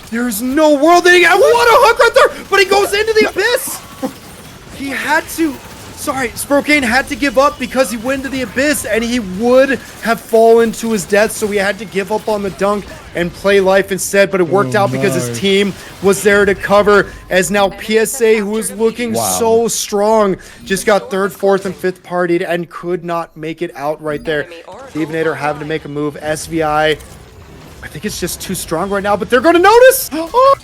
there's no world that he got. What a hook right there, but he goes into the abyss. He had to, sorry, Spokane had to give up because he went into the abyss and he would have fallen to his death. So he had to give up on the dunk and play life instead, but it worked out because his team was there to cover, as now PSA, who was looking so strong, just got 3rd, 4th, and 5th partied and could not make it out right there. Stevenator having to make a move. SVI, I think it's just too strong right now, but they're going to notice. Oh,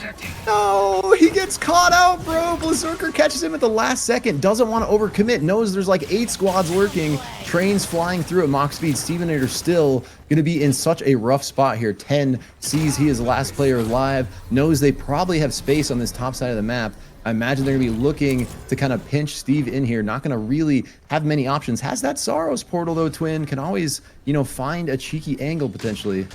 no, he gets caught out, bro. Berserker catches him at the last second, doesn't want to overcommit, knows there's like 8 squads lurking, trains flying through at mock speed. Stevenator still going to be in such a rough spot here. 10 sees he is the last player alive, knows they probably have space on this top side of the map. I imagine they're going to be looking to kind of pinch Steve in here, not going to really have many options. Has that Sorrows portal though, Twin, can always, you know, find a cheeky angle potentially.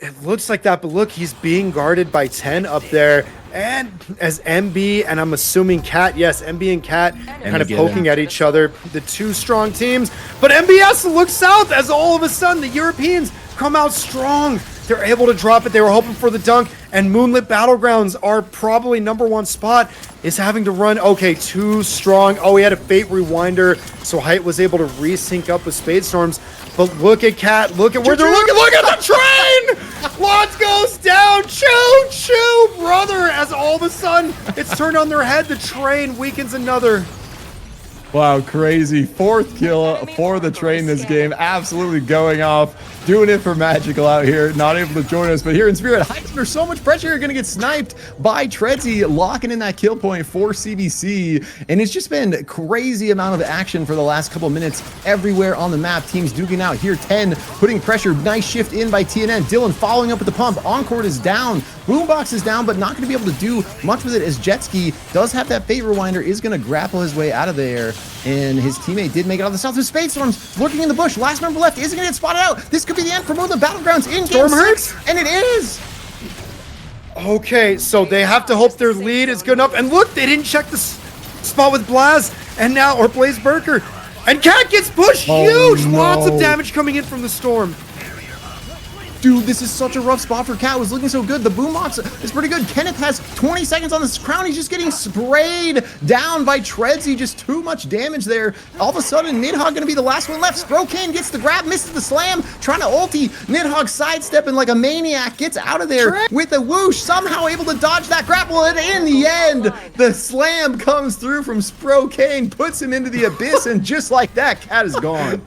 It looks like that, but look, he's being guarded by 10 up there. And as MB and I'm assuming Cat, yes, MB and Cat kind of poking at each other, the 2 strong teams. But MB has to look south as all of a sudden the Europeans come out strong. They're able to drop it. They were hoping for the dunk, and Moonlit Battlegrounds, our probably #1 spot, is having to run. Okay, 2 strong. Oh, he had a Fate Rewinder, so Height was able to resync up with Spade Storms. But look at Cat. Look at where they're looking. Look at the train! Lots goes down. Choo choo, brother! As all of a sudden it's turned on their head. The train weakens another. Wow, crazy. 4th kill for the train this game. Absolutely going off. Doing it for Magical out here. Not able to join us, but here in Spirit Heights, under so much pressure, you're going to get sniped by Tredsy, locking in that kill point for CBC. And it's just been crazy amount of action for the last couple minutes everywhere on the map. Teams duking out here. 10 putting pressure. Nice shift in by TNN. Dylan following up with the pump. Encore is down. Boombox is down, but not going to be able to do much with it as Jetski does have that Fate Rewinder, is going to grapple his way out of there. And his teammate did make it out of the south with Spade Storms lurking in the bush. Last member left isn't going to get spotted out. This could be the end for Moonlit Battlegrounds in game 6, and it is. Okay, so they have to hope their lead is good enough. And look, they didn't check the spot with Blaz and now, or Blaze Burker. And Cat gets pushed. Huge. No. Lots of damage coming in from the storm. Dude, this is such a rough spot for Cat. Was looking so good. The boombox is pretty good. Kenneth has 20 seconds on this crown. He's just getting sprayed down by Tredsy. Just too much damage there. All of a sudden, Nidhogg gonna be the last one left. Sprokane gets the grab, misses the slam, trying to ulti. Nidhogg sidestepping like a maniac, gets out of there with a whoosh. Somehow able to dodge that grapple, and in the end, the slam comes through from Sprokane, puts him into the abyss, and just like that, Cat is gone.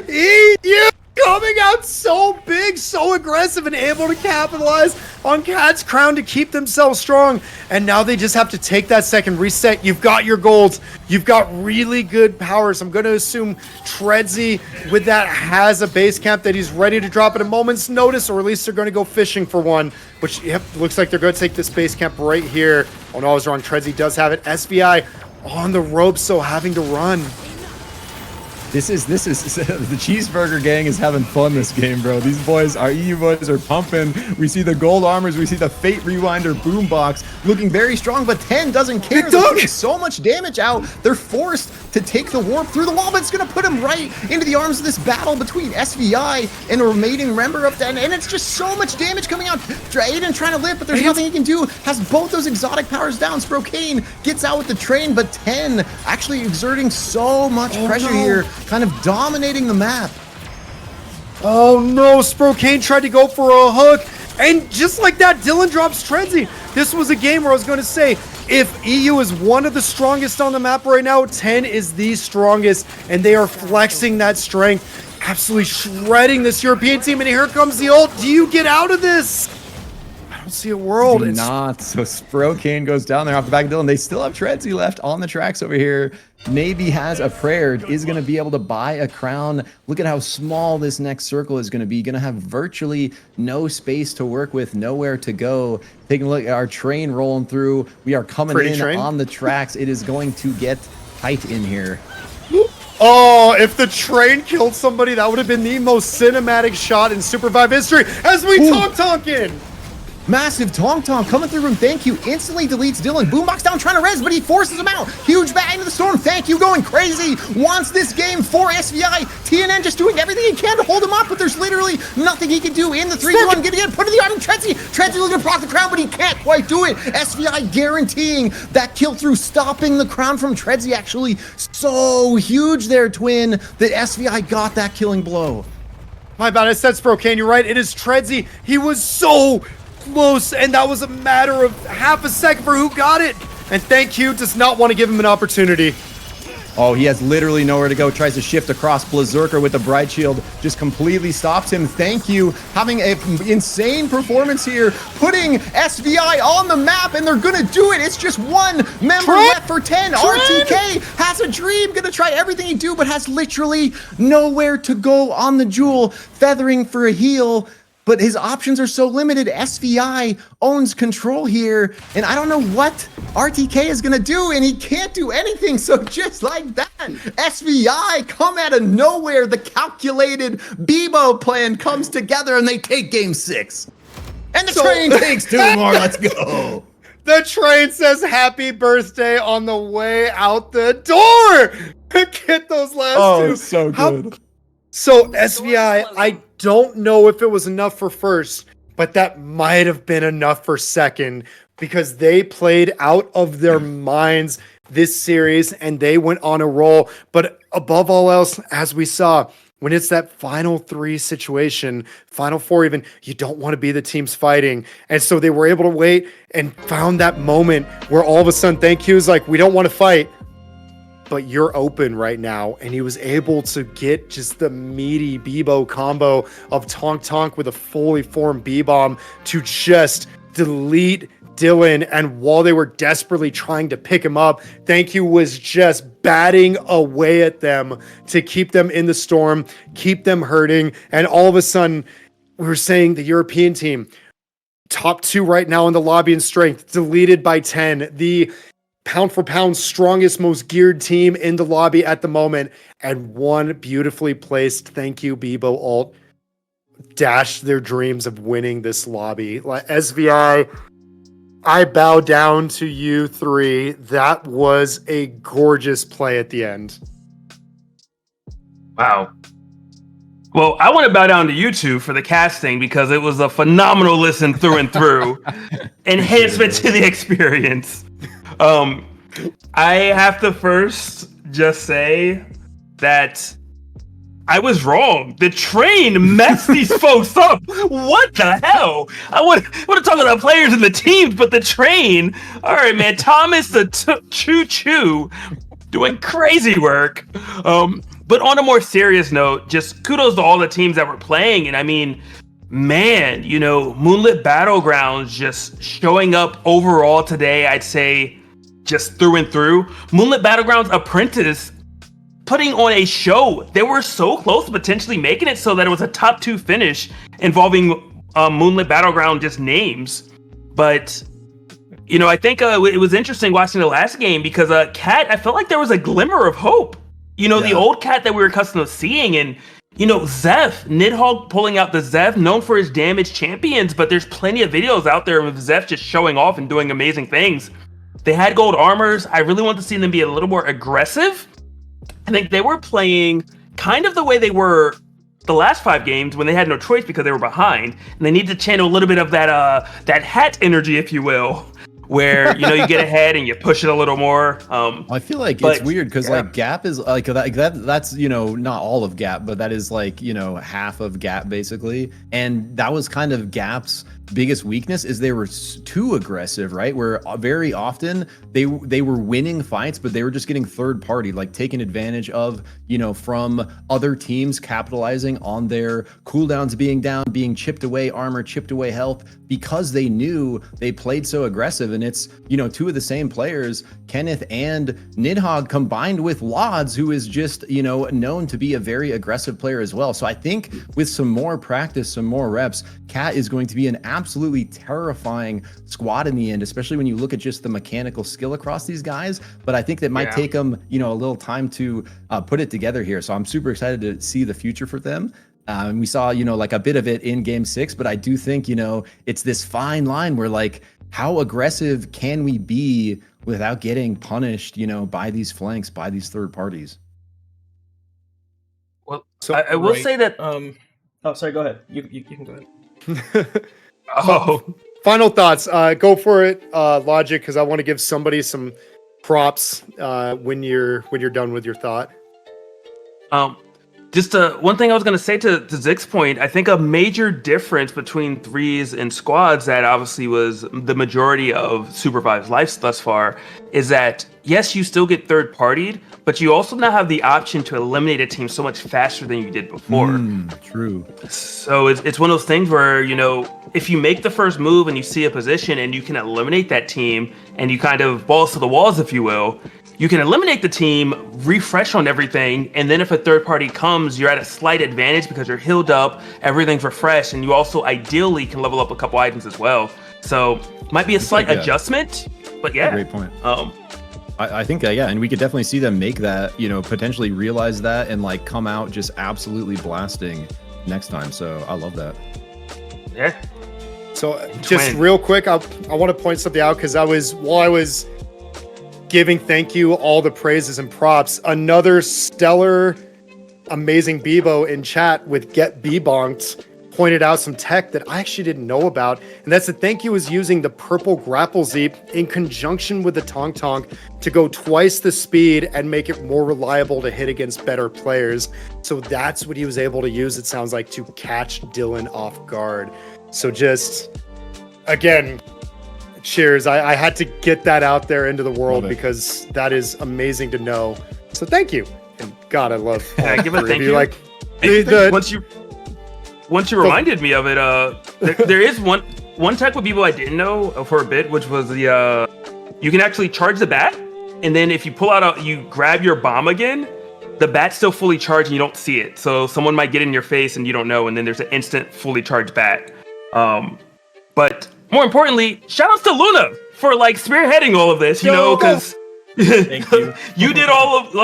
EU coming out so big, so aggressive, and able to capitalize on Cat's crown to keep themselves strong. And now they just have to take that second reset. You've got your golds. You've got really good powers. I'm going to assume Tredsy with that has a base camp that he's ready to drop at a moment's notice, or at least they're going to go fishing for one, which looks like they're going to take this base camp right here. Oh no, I was wrong. Tredsy does have it. SVI on the ropes, so having to run. This is the cheeseburger gang is having fun this game, bro. These boys, our EU boys, are pumping. We see the gold armors, we see the Fate Rewinder boombox looking very strong, but 10 doesn't care. They're putting so much damage out. They're forced to take the warp through the wall, but it's gonna put him right into the arms of this battle between SVI and a remaining member of that, and it's just so much damage coming out. Aiden trying to live, but there's nothing he can do. Has both those exotic powers down. Sprokane gets out with the train, but 10 actually exerting so much pressure here, kind of dominating the map. Oh no, Sprokane tried to go for a hook, and just like that, Dylan drops Tredsy. This was a game where I was going to say, if EU is one of the strongest on the map right now, 10 is the strongest, and they are flexing that strength, absolutely shredding this European team, and here comes the ult. Do you get out of this? I don't see a world. Do not. So Sprokane goes down there off the back of Dylan. They still have Tredsy left on the tracks over here. Maybe has a prayer, is going to be able to buy a crown. Look at how small this next circle is going to be. Going to have virtually no space to work with, nowhere to go. Taking a look at our train rolling through. We are coming in on the tracks. It is going to get tight in here. Oh, if the train killed somebody, that would have been the most cinematic shot in SUPERVIVE history as we Tonkin. Massive Tonk coming through from Thank You. Instantly deletes Dylan. Boombox down trying to res, but he forces him out. Huge bat into the storm. Thank You going crazy. Wants this game for SVI. TNN just doing everything he can to hold him up, but there's literally nothing he can do in the 3v1. Getting in, put in the arm. Tredsy looking to proc the crown, but he can't quite do it. SVI guaranteeing that kill through, stopping the crown from Tredsy. Actually so huge there, Twin, that SVI got that killing blow. My bad, I said Sprokane, you're right. It is Tredsy. He was so close, and that was a matter of half a second for who got it. And Thank You does not want to give him an opportunity. Oh, he has literally nowhere to go. Tries to shift across. Berserker with the Bright Shield just completely stops him. Thank You having an insane performance here, putting SVI on the map, and they're gonna do it. It's just one member left for 10. RTK has a dream, gonna try everything he do, but has literally nowhere to go on the Jewel, feathering for a heal. But his options are so limited. SVI owns control here, and I don't know what RTK is gonna do, and he can't do anything. So just like that, SVI come out of nowhere. The calculated Bebo plan comes together, and they take game 6. And the train takes 2 more. Let's go. The train says happy birthday on the way out the door. Get those last two. Oh, so good. So SVI, I don't know if it was enough for first, but that might have been enough for second, because they played out of their minds this series and they went on a roll. But above all else, as we saw, when it's that final 3 situation, final 4 even, you don't want to be the teams fighting. And so they were able to wait and found that moment where all of a sudden Thank You is like, we don't want to fight. but you're open right now. And he was able to get just the meaty Bebo combo of Tonk Tonk with a fully formed B-bomb to just delete Dylan. And while they were desperately trying to pick him up, Thank You was just batting away at them to keep them in the storm, keep them hurting. And all of a sudden, we were saying the European team, top 2 right now in the lobby in strength, deleted by 10. The pound for pound strongest, most geared team in the lobby at the moment. And one beautifully placed Thank You Bebo ult dashed their dreams of winning this lobby. Like SVI, I bow down to you 3. That was a gorgeous play at the end. Wow. Well, I want to bow down to you 2 for the casting because it was a phenomenal listen through and through. Enhancement to the experience. I have to first just say that I was wrong. The train messed these folks up. What the hell? I want to talk about players and the teams, but the train. All right, man. Thomas the choo-choo doing crazy work. But on a more serious note, just kudos to all the teams that were playing. And I mean, man, you know, Moonlit Battlegrounds just showing up overall today, I'd say just through and through. Moonlit Battlegrounds Apprentice putting on a show. They were so close to potentially making it so that it was a top 2 finish involving Moonlit Battleground just names. But, you know, I think it was interesting watching the last game because Cat, I felt like there was a glimmer of hope. You know, the old Cat that we were accustomed to seeing, and, you know, Zeph, Nidhogg pulling out the Zeph, known for his damage champions, but there's plenty of videos out there of Zeph just showing off and doing amazing things. They had gold armors. I really want to see them be a little more aggressive. I think they were playing kind of the way they were the last 5 games when they had no choice because they were behind, and they need to channel a little bit of that that hat energy, if you will, where, you know, you get ahead and you push it a little more. I feel like it's weird because like Gap is like that's, you know, not all of Gap, but that is like, you know, half of Gap basically. And that was kind of Gap's biggest weakness, is they were too aggressive, right? Where very often they were winning fights, but they were just getting third party, like taking advantage of, you know, from other teams capitalizing on their cooldowns being down, being chipped away armor, chipped away health, because they knew they played so aggressive. And it's, you know, 2 of the same players, Kenneth and Nidhogg, combined with Lods, who is just, you know, known to be a very aggressive player as well. So I think with some more practice, some more reps, Cat is going to be an absolutely terrifying squad in the end, especially when you look at just the mechanical skill across these guys. But I think that might take them, you know, a little time to put it together here. So I'm super excited to see the future for them. And we saw, you know, like a bit of it in game 6, but I do think, you know, it's this fine line where like, how aggressive can we be without getting punished, you know, by these flanks, by these third parties? Well, so I will say that. Oh, sorry. Go ahead. You can go ahead. Final thoughts. Go for it, Logic, because I want to give somebody some props when you're done with your thought. Just one thing I was going to say to Zig's point, I think a major difference between threes and squads that obviously was the majority of SUPERVIVE's life thus far is that, yes, you still get third-partied, but you also now have the option to eliminate a team so much faster than you did before. True. So it's one of those things where, you know, if you make the first move and you see a position and you can eliminate that team and you kind of balls to the walls, if you will, you can eliminate the team, refresh on everything, and then if a third party comes, you're at a slight advantage because you're healed up, everything's refreshed, and you also ideally can level up a couple items as well. So might be a slight adjustment, but yeah. Great point. I think yeah, and we could definitely see them make that, you know, potentially realize that and like come out just absolutely blasting next time. So I love that. Yeah. So just real quick, I want to point something out because while I was giving thank you all the praises and props, another stellar, amazing Bebo in chat with Get Bebonked pointed out some tech that I actually didn't know about, and that's that thank you was using the purple grapple zeep in conjunction with the Tonk Tonk to go twice the speed and make it more reliable to hit against better players. So that's what he was able to use, it sounds like, to catch Dylan off guard. So just, again, cheers. I had to get that out there into the world because that is amazing to know. So thank you. And God, I love all Yeah, give a three of thank you. you. Like, Once you reminded me of it, there is one tech with people I didn't know for a bit, which was the you can actually charge the bat, and then if you pull out you grab your bomb again, the bat's still fully charged and you don't see it. So someone might get in your face and you don't know, and then there's an instant fully charged bat. But more importantly, shout outs to Luna for like spearheading all of this, you know, because Thank you. you did all of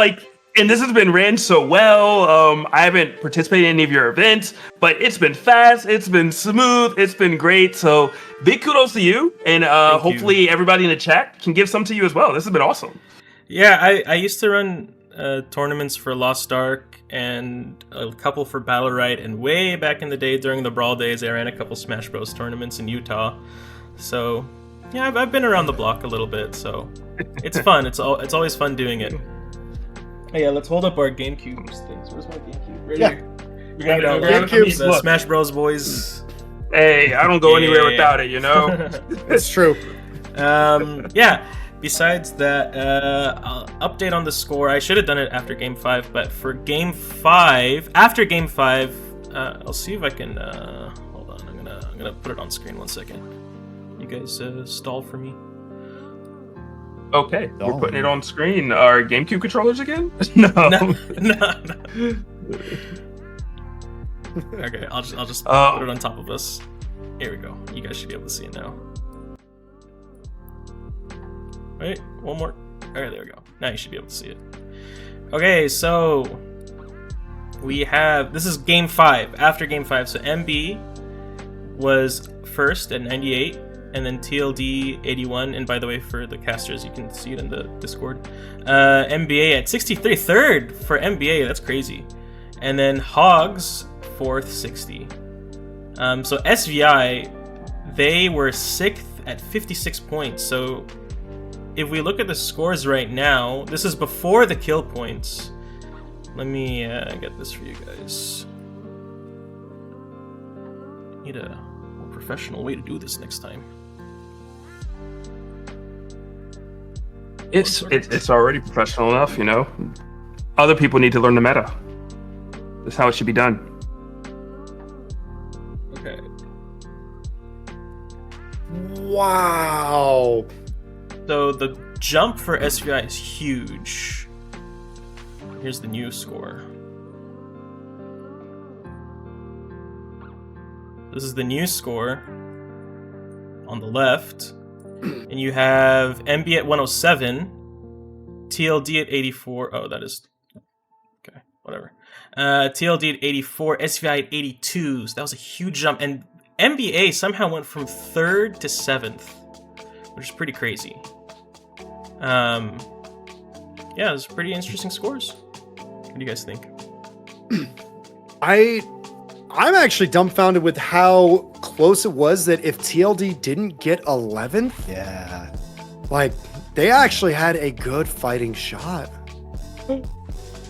and this has been ran so well. I haven't participated in any of your events, but it's been fast, it's been smooth, it's been great. So big kudos to you, and hopefully everybody in the chat can give some to you as well. This has been awesome. Yeah, I used to run tournaments for Lost Ark and a couple for Battle Right, and way back in the day during the Brawl days, I ran a couple Smash Bros tournaments in Utah. So yeah, I've been around the block a little bit, so it's fun. It's always fun doing it. Oh yeah, let's hold up our GameCube things. Where's my GameCube? Right here. We got GameCube. the Smash Bros boys. Hey, I don't go anywhere without it, you know. it's true. Yeah. Besides that, update on the score. I should have done it after Game 5, but for Game 5, after Game 5, I'll see if I can. Hold on, I'm gonna put it on screen 1 second. You guys stall for me. Okay, we're putting it on screen. Our GameCube controllers again? No. Okay, I'll just put it on top of us. Here we go. You guys should be able to see it now. Wait, one more. Okay, there we go. Now you should be able to see it. Okay, so we have, this is Game 5, after Game 5. So MB was first at 98, and then TLD 81. And by the way, for the casters, you can see it in the Discord. MBA at 63, third for MBA. That's crazy. And then Hogs, fourth, 60. So SVI, they were 6th at 56 points. So if we look at the scores right now, this is before the kill points. Let me get this for you guys. Need a more professional way to do this next time. It's already professional enough, you know. Other people need to learn the meta. That's how it should be done. Okay. Wow. So the jump for SVI is huge. Here's the new score. This is the new score on the left. And you have MB at 107, TLD at 84. Oh, that is... Okay, whatever. TLD at 84, SVI at 82. So that was a huge jump. And MBA somehow went from 3rd to 7th, which is pretty crazy. Yeah, it's pretty interesting scores. What do you guys think? I'm actually dumbfounded with how close it was that if TLD didn't get 11th, Yeah. like they actually had a good fighting shot.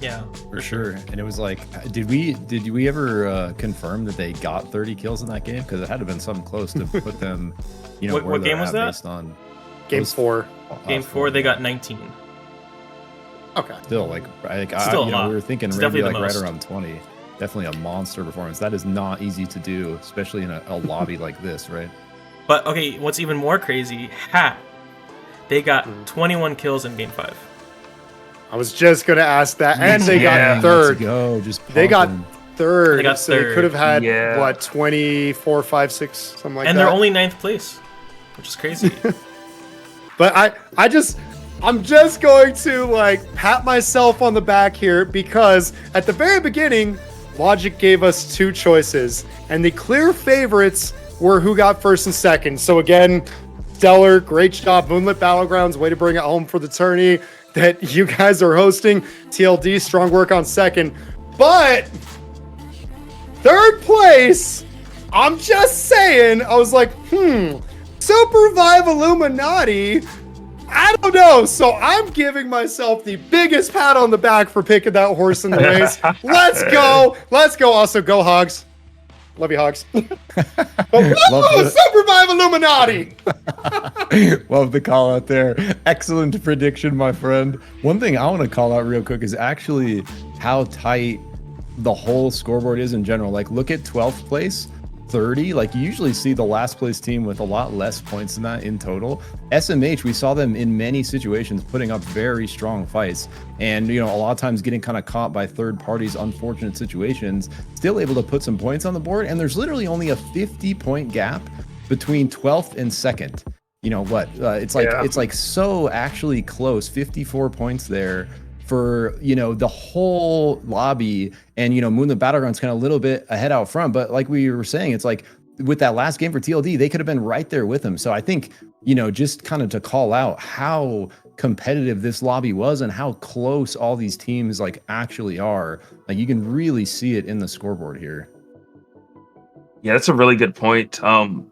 Yeah, For sure. And it was like, did we ever confirm that they got 30 kills in that game? Because it had to have been something close to put them, you know, What where they're game was at that? based on Game 4. Game 4 they got 19. Okay. Still, like, Still a you know, lot. we were thinking It's maybe definitely like the right most. around 20. Definitely a monster performance. That is not easy to do, especially in a lobby like this, right? But okay, what's even more crazy, they got 21 kills in Game 5. I was just going to ask that. And they Yeah, got 3rd. Let's go. Just They got pumping. 3rd. They got so they 3rd. could have had, Yeah. what, 24, 5, 6, something like And that. they're only 9th place, which is crazy. But I'm just going to like pat myself on the back here because at the very beginning, Logic gave us 2 choices, and the clear favorites were who got 1st and 2nd. So again, stellar, great job, Moonlit Battlegrounds, way to bring it home for the tourney that you guys are hosting. TLD, strong work on 2nd, but 3rd place. I'm just saying, I was like, SUPERVIVE Illuminati. I don't know. So I'm giving myself the biggest pat on the back for picking that horse in the race. Let's go. Let's go. Also, go Hogs. Love you, Hogs. Love Oh, SUPERVIVE Illuminati! Love the call out there. Excellent prediction, my friend. One thing I want to call out real quick is actually how tight the whole scoreboard is in general. Like, look at 12th place, 30. Like, you usually see the last place team with a lot less points than that in total. SMH, we saw them in many situations putting up very strong fights, and a lot of times getting kind of caught by third parties, unfortunate situations, still able to put some points on the board. And there's literally only a 50-point gap between 12th and 2nd. It's like so actually close. 54 points there for the whole lobby, and Moonlit Battlegrounds kind of a little bit ahead out front. But like we were saying, it's like with that last game for TLD, they could have been right there with them. So I think just kind of to call out how competitive this lobby was and how close all these teams like actually are. Like, you can really see it in the scoreboard here. Yeah, that's a really good point. Times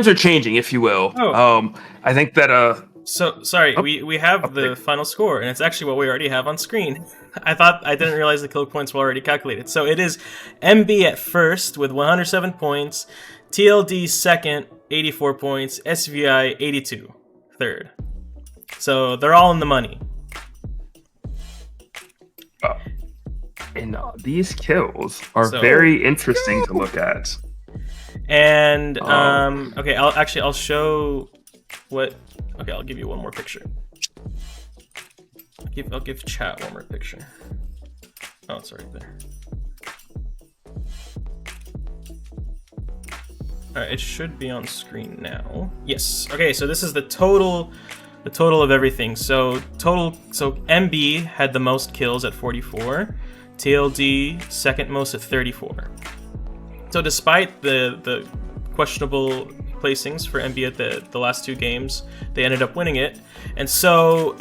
are changing, if you will. I think that So sorry, we have the final score, and it's actually what we already have on screen. I didn't realize the kill points were already calculated. So it is MB at first with 107 points, TLD second, 84 points, SVI 82 third. So they're all in the money. and these kills are very interesting to look at. And okay, I'll show what. Okay, I'll give you one more picture. I'll give chat one more picture. Oh, it's right there. Alright, it should be on screen now. Yes. Okay, so this is the total of everything. So MB had the most kills at 44. TLD second most at 34. So despite the questionable placings for MB at the last two games, they ended up winning it. And so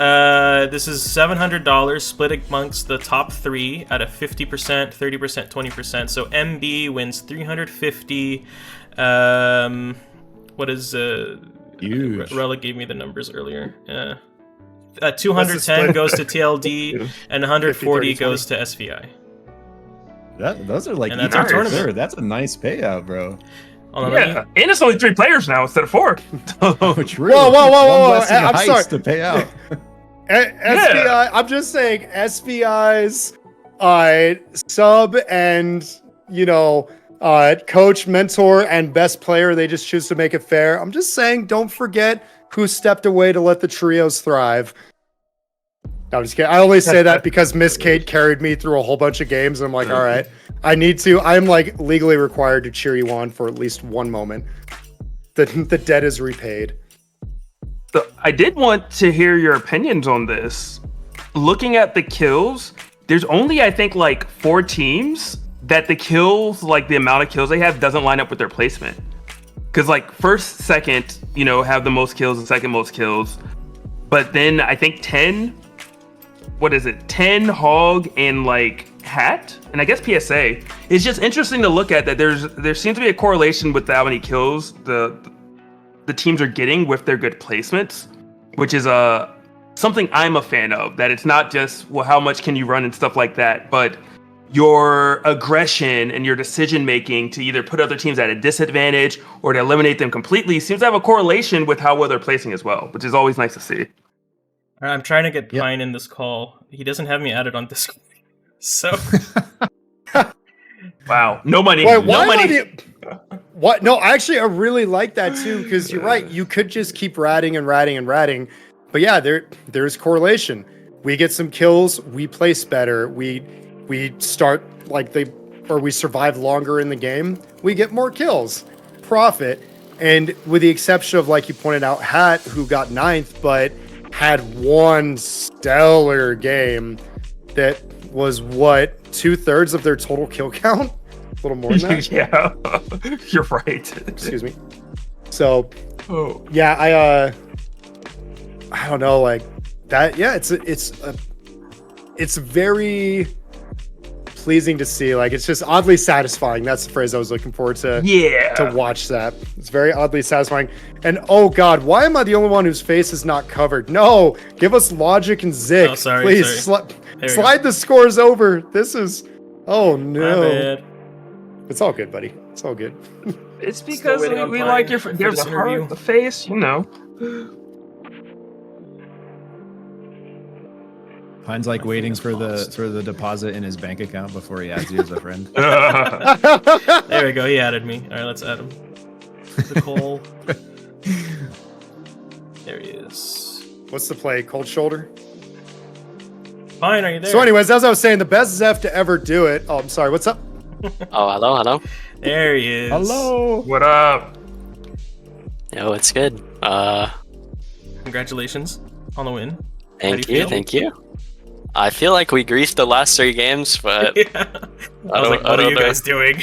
this is $700 split amongst the top three at a 50%, 30%, 20%. So MB wins $350. What is huge? Reliq gave me the numbers earlier. 210 goes to TLD and 140 goes to SVI. Those are like, and that's our tournament. That's a nice payout, bro. Yeah, and it's only 3 players now instead of 4. Oh, true. Whoa! I'm sorry. To pay out. SVI. I'm just saying SVI's sub and coach, mentor, and best player. They just choose to make it fair. I'm just saying, don't forget who stepped away to let the trios thrive. No, I'm just kidding. I only say that because Miss Kate carried me through a whole bunch of games, and I'm like, all right, I'm like legally required to cheer you on for at least one moment. The debt is repaid. So I did want to hear your opinions on this. Looking at the kills, there's only, I think, like 4 teams that the kills, like the amount of kills they have, doesn't line up with their placement. Because like first, second, have the most kills and second most kills. But then I think 10 Hog and like Hat, and I guess PSA. It's just interesting to look at that there seems to be a correlation with how many kills the teams are getting with their good placements, which is something I'm a fan of. That it's not just how much can you run and stuff like that, but your aggression and your decision making to either put other teams at a disadvantage or to eliminate them completely seems to have a correlation with how well they're placing as well, which is always nice to see. I'm trying to get Pyne in this call. He doesn't have me added on Discord. So wow, no money. Wait, no money. What? No, actually, I really like that too, because you're right. You could just keep ratting and ratting and ratting, but yeah, there's correlation. We get some kills, we place better. We start we survive longer in the game. We get more kills, profit, and with the exception of, like you pointed out, Hat, who got 9th, but had one stellar game that was 2/3 of their total kill count. A little more than that. Yeah, you're right. Excuse me. So, yeah, I don't know, like that. Yeah, it's very pleasing to see. Like, it's just oddly satisfying. That's the phrase I was looking forward to. Yeah. To watch that. It's very oddly satisfying. And oh god, why am I the only one whose face is not covered? No, give us Logic and Zik. Oh, sorry, please sorry. slide the scores over. This is Oh My no. bad. It's all good, buddy. It's all good. It's because waiting on we Pyne like your for there's this a interview. heart, the face, you know. Pyne's like waiting for the deposit in his bank account before he adds you as a friend. There we go. He added me. All right, let's add him. Nicole. There he is. What's the play? Cold shoulder? Pyne, are you there? So anyways, as I was saying, the best Zeph to ever do it. Oh, I'm sorry. What's up? Oh, hello. There he is. Hello. What up? Yo, it's good. Congratulations on the win. Thank do you you, feel? thank you. I feel like we griefed the last 3 games, but Yeah. I was like, what are you know. guys doing?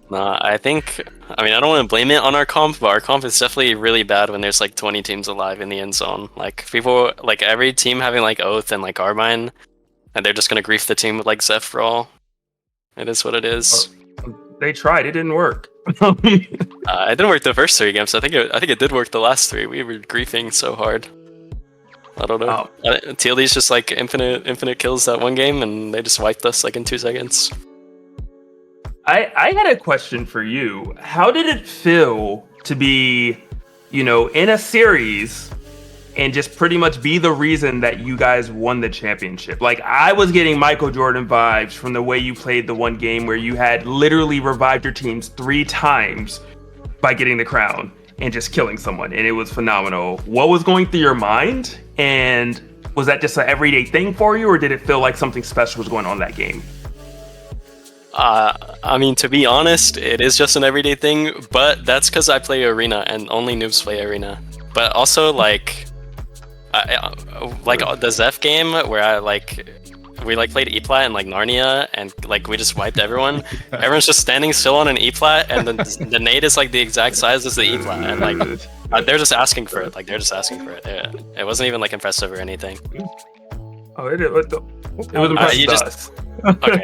Nah, I don't want to blame it on our comp, but our comp is definitely really bad when there's like 20 teams alive in the end zone. Like people, like every team having like Oath and like Carbine, and they're just gonna grief the team with like Zeph Brawl. It is what it is. They tried, it didn't work. It didn't work the first 3 games. I think it did work the last 3. We were griefing so hard. I don't know. TLD's just like infinite kills that one game, and they just wiped us like in 2 seconds. I had a question for you. How did it feel to be, in a series and just pretty much be the reason that you guys won the championship? Like, I was getting Michael Jordan vibes from the way you played the one game where you had literally revived your teams 3 times by getting the crown and just killing someone, and it was phenomenal. What was going through your mind? And was that just an everyday thing for you, or did it feel like something special was going on that game? To be honest, it is just an everyday thing, but that's because I play Arena and only noobs play Arena. But also, like the Zeph game where we played E-plat and like Narnia, and like we just wiped everyone. Everyone's just standing still on an E-plat, and then the nade is like the exact size as the E-plat, and like they're just asking for it. It wasn't even like impressive or anything. Oh, it was impressive. You to just- us. Okay.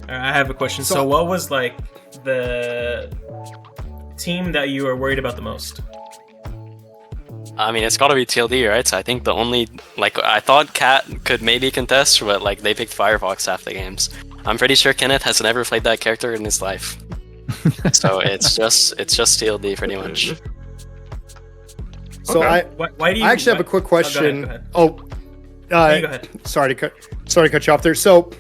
I have a question. So what was like the team that you were worried about the most? It's gotta be TLD, right? So I think the only, I thought Cat could maybe contest, but they picked Firefox half the games. I'm pretty sure Kenneth has never played that character in his life. So it's just TLD pretty much. So Okay. Why do you? I actually have a quick question. Go ahead. Oh, Go ahead. sorry to cut you off there. So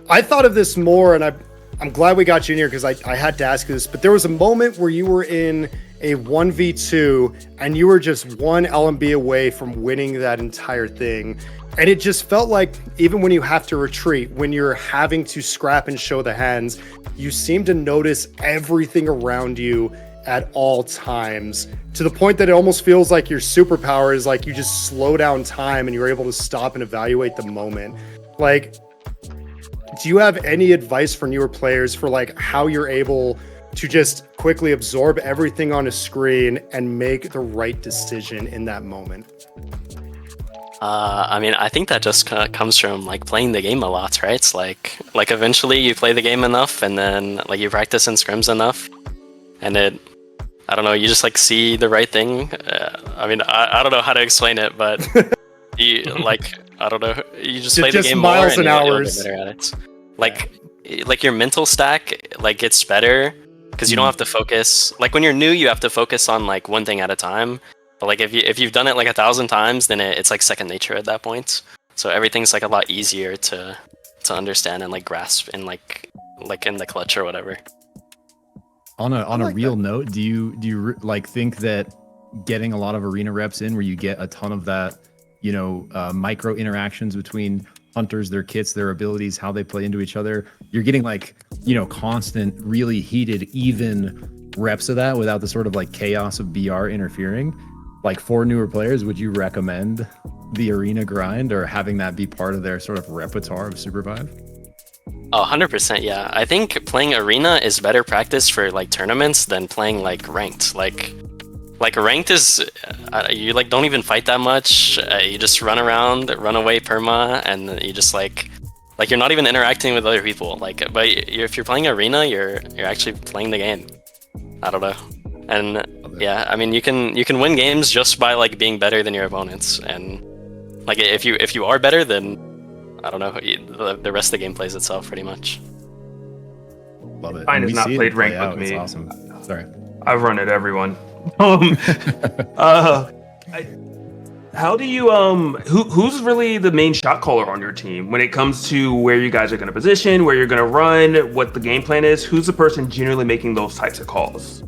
I thought of this more, and I'm glad we got you in here because I had to ask you this. But there was a moment where you were in a 1v2 and you were just one LMB away from winning that entire thing. And it just felt like even when you have to retreat, when you're having to scrap and show the hands, you seem to notice everything around you at all times, to the point that it almost feels like your superpower is like you just slow down time and you're able to stop and evaluate the moment. Like, do you have any advice for newer players for like how you're able to just quickly absorb everything on a screen and make the right decision in that moment? I think that just kind of comes from playing the game a lot, right? It's like eventually you play the game enough, and then you practice in scrims enough, and I don't know, you just see the right thing. I don't know how to explain it, but you I don't know, you just play the game miles more and you'll get hours. better at it. Your mental stack gets better because you don't have to focus. When you're new, you have to focus on one thing at a time. But if you've done it 1,000 times, then it's second nature at that point. So everything's a lot easier to understand and grasp in in the clutch or whatever. On a real note, do you think that getting a lot of arena reps in, where you get a ton of that, micro interactions between hunters, their kits, their abilities, how they play into each other, you're getting constant, really heated, even reps of that without the sort of chaos of BR interfering? For newer players, would you recommend the arena grind or having that be part of their sort of repertoire of SUPERVIVE? 100%, yeah. I think playing arena is better practice for tournaments than playing ranked. Ranked is you don't even fight that much. You just run around, run away perma, and you just you're not even interacting with other people. But if you're playing arena, you're actually playing the game. I don't know. And yeah, you can win games just by being better than your opponents. And if you are better, then I don't know, the rest of the game plays itself pretty much. Love it. Pyne And has we not see it played play ranked out. with It's me. awesome. Sorry. I've run it, everyone. How do you who's really the main shot caller on your team when it comes to where you guys are going to position, where you're going to run, what the game plan is? Who's the person generally making those types of calls?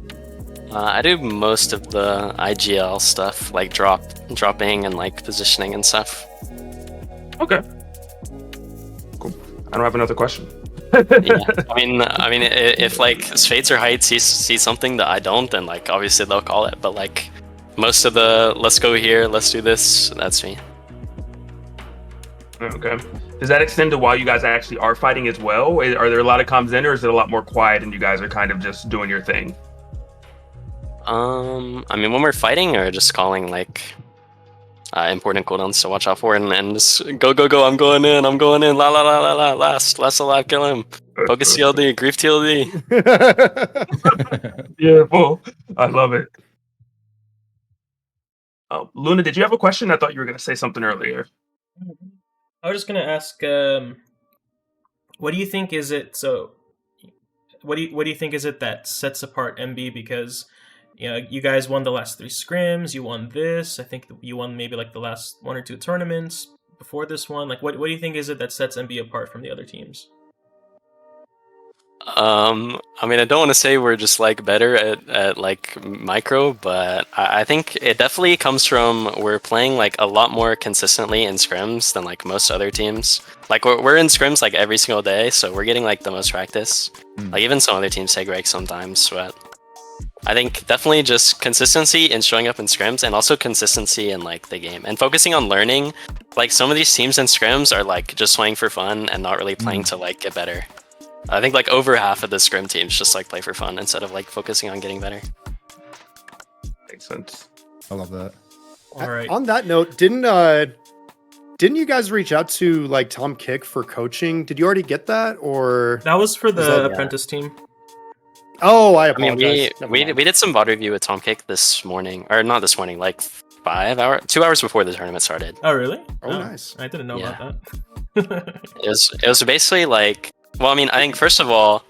I do most of the IGL stuff, like dropping and like positioning and stuff. Okay. Cool. I don't have another question. Yeah, I mean, if like Spades or Heights see something that I don't, then like obviously they'll call it. But like most of the let's go here, let's do this, that's me. Okay. Does that extend to while you guys actually are fighting as well? Are there a lot of comms in, or is it a lot more quiet and you guys are kind of just doing your thing? I mean, when we're fighting or just calling like important cooldowns to watch out for, and just go, I'm going in, la last alive, kill him. Focus TLD, grief TLD. Beautiful. I love it. Luna, did you have a question? I thought you were going to say something earlier. I was just gonna ask, what do you think is it? So, what do you think is it that sets apart MB? Because you guys won the last 3 scrims. You won this. I think you won maybe like the last 1 or 2 tournaments before this one. Like, what do you think is it that sets MB apart from the other teams? I mean, I don't want to say we're just like better at like micro, but I think it definitely comes from we're playing like a lot more consistently in scrims than like most other teams. Like we're in scrims like every single day, so we're getting like the most practice. Like even some other teams take breaks sometimes, but I think definitely just consistency in showing up in scrims, and also consistency in like the game and focusing on learning. Like some of these teams in scrims are like just playing for fun and not really playing to like get better. I think like over half of the scrim teams just like play for fun instead of like focusing on getting better. Makes sense. I love that. All right. On that note, didn't you guys reach out to like Tom Kick for coaching? Did you already get that, or That was for the that- apprentice team. Oh, I I mean, apologize. we did some VOD review with Tom Kick this morning, or not this morning, like 2 hours before the tournament started. Oh, really? Oh, nice. I didn't know Yeah. about that. It was basically like, well, I mean, I think first of all,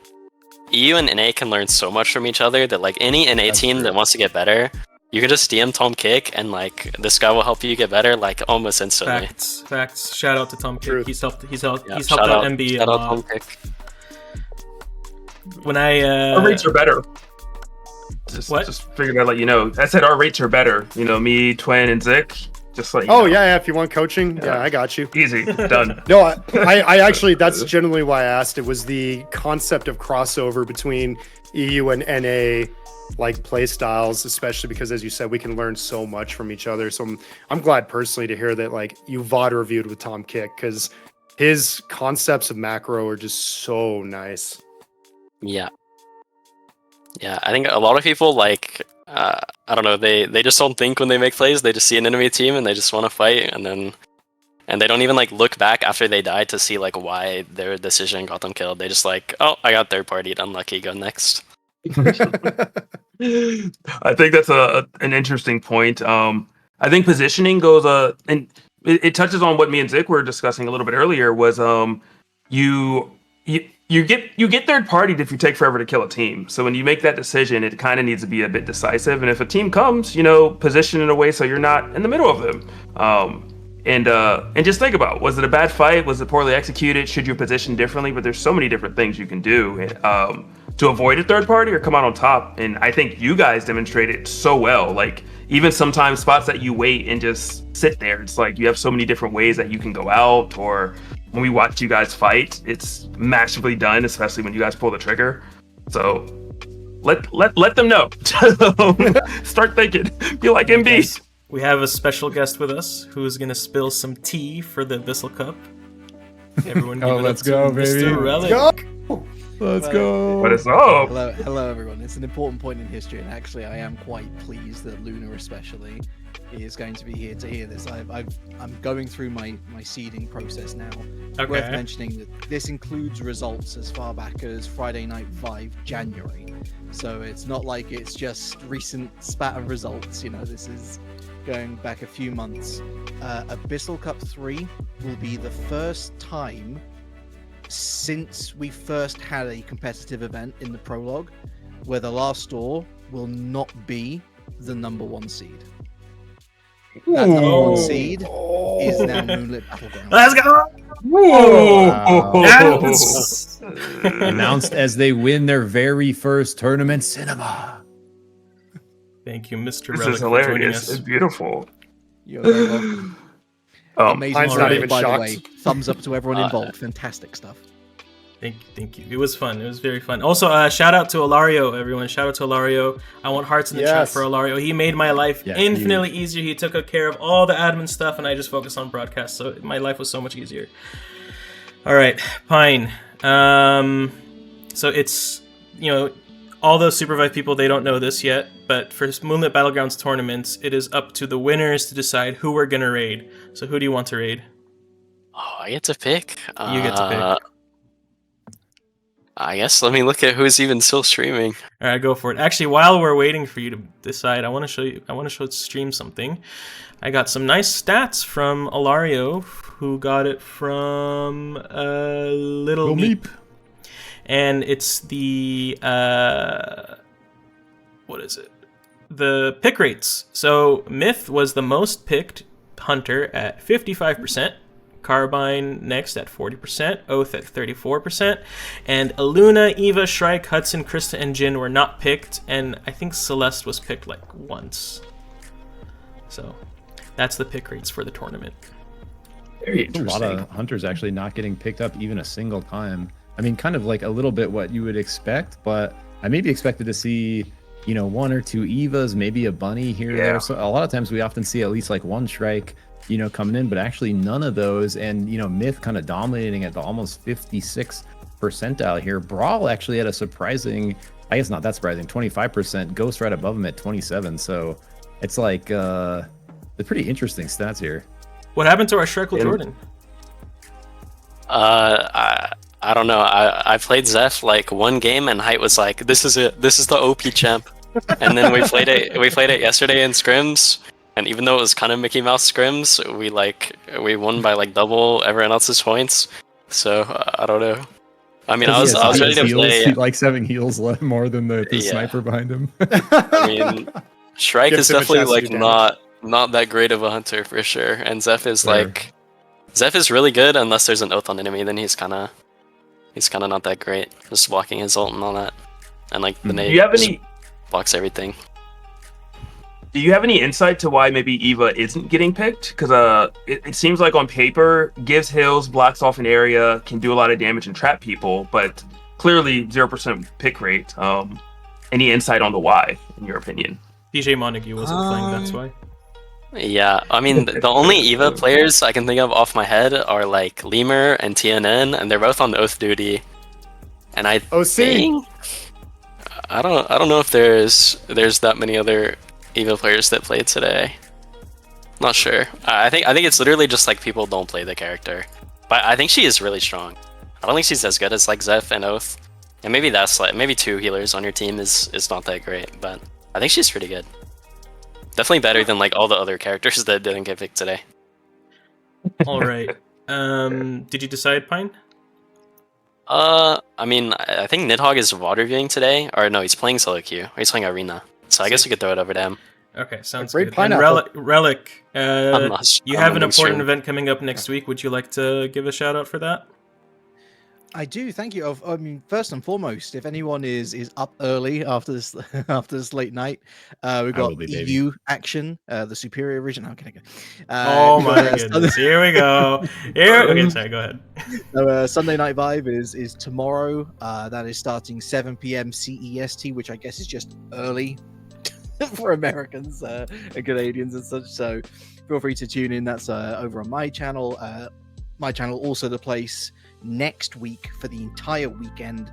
EU and NA can learn so much from each other that like any NA team that wants to get better, you can just DM Tom Kick and like this guy will help you get better like almost instantly. Facts. Shout out to Tom Kick. Truth. He's helped Yeah, out MB. Shout out Tom Kick. When I Our rates are better. What? Just figured I'd let you know. I said our rates are better. You know, me, Twin, and Zik. Just like Oh yeah, if you want coaching, yeah, I got you. easy, done. No, I actually, that's generally why I asked. It was the concept of crossover between EU and NA, like play styles, especially because, as you said, we can learn so much from each other. So I'm glad personally to hear that like you VOD reviewed with Tom Kick, because his concepts of macro are just so nice. Yeah, I think a lot of people like I don't know, they just don't think when they make plays. They just see an enemy team and they just want to fight, and they don't even like look back after they die to see like why their decision got them killed. They just like, oh, I got third partied, unlucky, go next. I think that's an interesting point. I think positioning goes and it touches on what me and Zik were discussing a little bit earlier. Was you get third partied if you take forever to kill a team. So when you make that decision, it kind of needs to be a bit decisive. And if a team comes, position in a way so you're not in the middle of them. And just think about, was it a bad fight? Was it poorly executed? Should you position differently? But there's so many different things you can do to avoid a third party or come out on top. And I think you guys demonstrated so well. Like even sometimes spots that you wait and just sit there, it's like you have so many different ways that you can go out. Or when we watch you guys fight, it's massively done, especially when you guys pull the trigger. So let them know. Start thinking. You like MB. We have a special guest with us who is going to spill some tea for the Abyssal Cup. Everyone, give it let's up to go, baby. Mr. Reliq. Let's go. What is up? Hello, everyone. It's an important point in history, and actually, I am quite pleased that Luna, especially, is going to be here to hear this. I'm going through my seeding process now. Okay. Worth mentioning that this includes results as far back as Friday Night Vive January, so it's not like it's just recent spat of results. This is going back a few months, Abyssal Cup 3 will be the first time since we first had a competitive event in the prologue where the last store will not be the number 1 seed. That number 1 seed is now Moonlit Battlegrounds. Let's go! Wow. Announced as they win their very first tournament cinema. Thank you, Mr. This Reliq, is for joining hilarious. It's us. beautiful. You're very welcome. Amazing Pyne's story, not even by shocked. the way. Thumbs up to everyone involved. Fantastic stuff. Thank you. It was fun. It was very fun. Also, shout out to Ilario, everyone. Shout out to Ilario. I want hearts in the chat Yes. for Ilario. He made my life Yeah, infinitely easier. He took care of all the admin stuff, and I just focused on broadcast, so my life was so much easier. All right, Pyne. So it's, all those SUPERVIVE people, they don't know this yet, but for Moonlit Battlegrounds tournaments, it is up to the winners to decide who we're going to raid. So who do you want to raid? Oh, I get to pick. You get to pick. I guess let me look at who's even still streaming. All right, go for it. Actually, while we're waiting for you to decide, I want to show you. I want to show stream something. I got some nice stats from Ilario, who got it from Little Meep, and it's the what is it? The pick rates. So Myth was the most picked hunter at 55%. Carbine next at 40%, Oath at 34%, and Aluna, Eva, Shrike, Hudson, Krista, and Jin were not picked, and I think Celeste was picked like once. So that's the pick rates for the tournament. Very A interesting. lot of hunters actually not getting picked up even a single time. I mean, kind of like a little bit what you would expect, but I maybe expected to see, 1 or 2 Evas, maybe a bunny here or there. So a lot of times we often see at least like 1 Shrike, coming in, but actually none of those. And, Myth kind of dominating at the almost 56 percentile here. Brawl actually had a surprising, I guess not that surprising, 25%. Ghost right above him at 27. So it's like, they're pretty interesting stats here. What happened to our Shrekle Jordan? I don't know. I played Zeph like 1 game, and Height was like, "This is it. This is the OP champ." And then we played it. We played it yesterday in scrims, and even though it was kind of Mickey Mouse scrims, we won by like double everyone else's points. So I don't know. I mean, I was ready to play. He likes having heals more than the sniper behind him. I mean, Shrike Gives is him a definitely chance to like do damage. not that great of a hunter for sure, and Zeph is Fair. Zeph is really good unless there's an Oath on enemy. Then he's kind of not that great. Just blocking his ult and all that, and like the nade. Do you have any? Blocks everything. Do you have any insight to why maybe Eva isn't getting picked? Because it seems like on paper, gives heals, blocks off an area, can do a lot of damage and trap people, but clearly 0% pick rate. Any insight on the why, in your opinion? DJ Montague wasn't playing, that's why. Yeah, I mean, the only Eva players I can think of off my head are like Lemur and TNN, and they're both on Oath duty. And I think I don't know if there's that many other Eva players that played today. Not sure. I think it's literally just like people don't play the character. But I think she is really strong. I don't think she's as good as like Zeph and Oath. And maybe that's like maybe 2 healers on your team is not that great, but I think she's pretty good. Definitely better than like all the other characters that didn't get picked today. All right. Did you decide, Pyne? I mean, I think Nidhogg is water viewing today, or no, he's playing solo queue. Or he's playing arena. So I guess we could throw it over to him. Okay, sounds Great good. And pineapple. Reliq, you have an important stream. event coming up next week. Would you like to give a shout out for that? I do, thank you. I mean, first and foremost, if anyone is up early after this late night, we've got will be, baby. EU action, the Superior region. Okay, Oh my goodness! Here we go. Okay, sorry. Go ahead. So, Sunday Night Vibe is tomorrow. That is starting 7 p.m. CEST, which I guess is just early for Americans and Canadians and such. So feel free to tune in. That's over on my channel. My channel also the place next week for the entire weekend.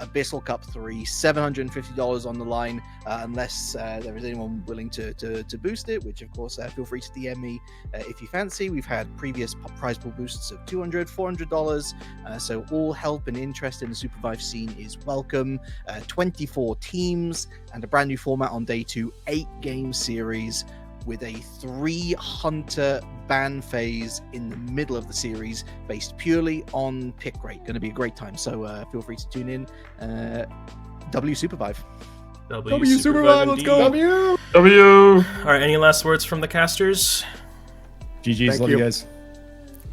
Abyssal Cup 3, $750 on the line, unless there is anyone willing to boost it, which of course feel free to DM me if you fancy. We've had previous prize pool boosts of $200, $400, so all help and interest in the SUPERVIVE scene is welcome. 24 teams and a brand new format on day 2, 8 game series. with a 3-hunter ban phase in the middle of the series based purely on pick rate. Going to be a great time, so feel free to tune in. W SUPERVIVE. W SUPERVIVE, let's go. W. All right, any last words from the casters? GG's, Thank love you. you guys.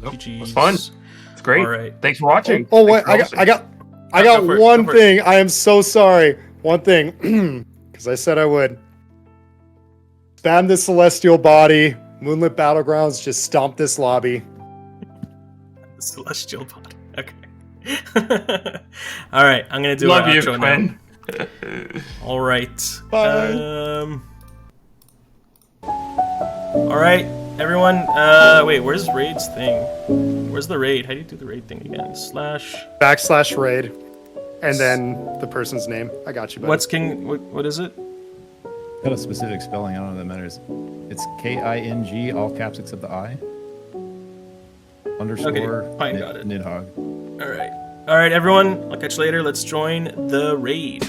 GG's. It was fun. It's great. All right. Thanks for watching. Oh wait, Thanks for I got Go for it, one go for it. thing. I am so sorry. One thing, because I said I would. Spam this celestial body. Moonlit Battlegrounds. Just stomp this lobby. Celestial body. Okay. All right, I'm gonna do Love our you, outro Quinn. now. All right. Bye. All right, everyone. Wait, where's Raid's thing? Where's the raid? How do you do the raid thing again? Slash. / raid. And then the person's name. I got you, buddy. What's King? What is it? Got a specific spelling. I don't know if that matters. It's KING, all caps except the I. Underscore. Pyne got it. Nidhogg. All right. All right, everyone. I'll catch you later. Let's join the raid.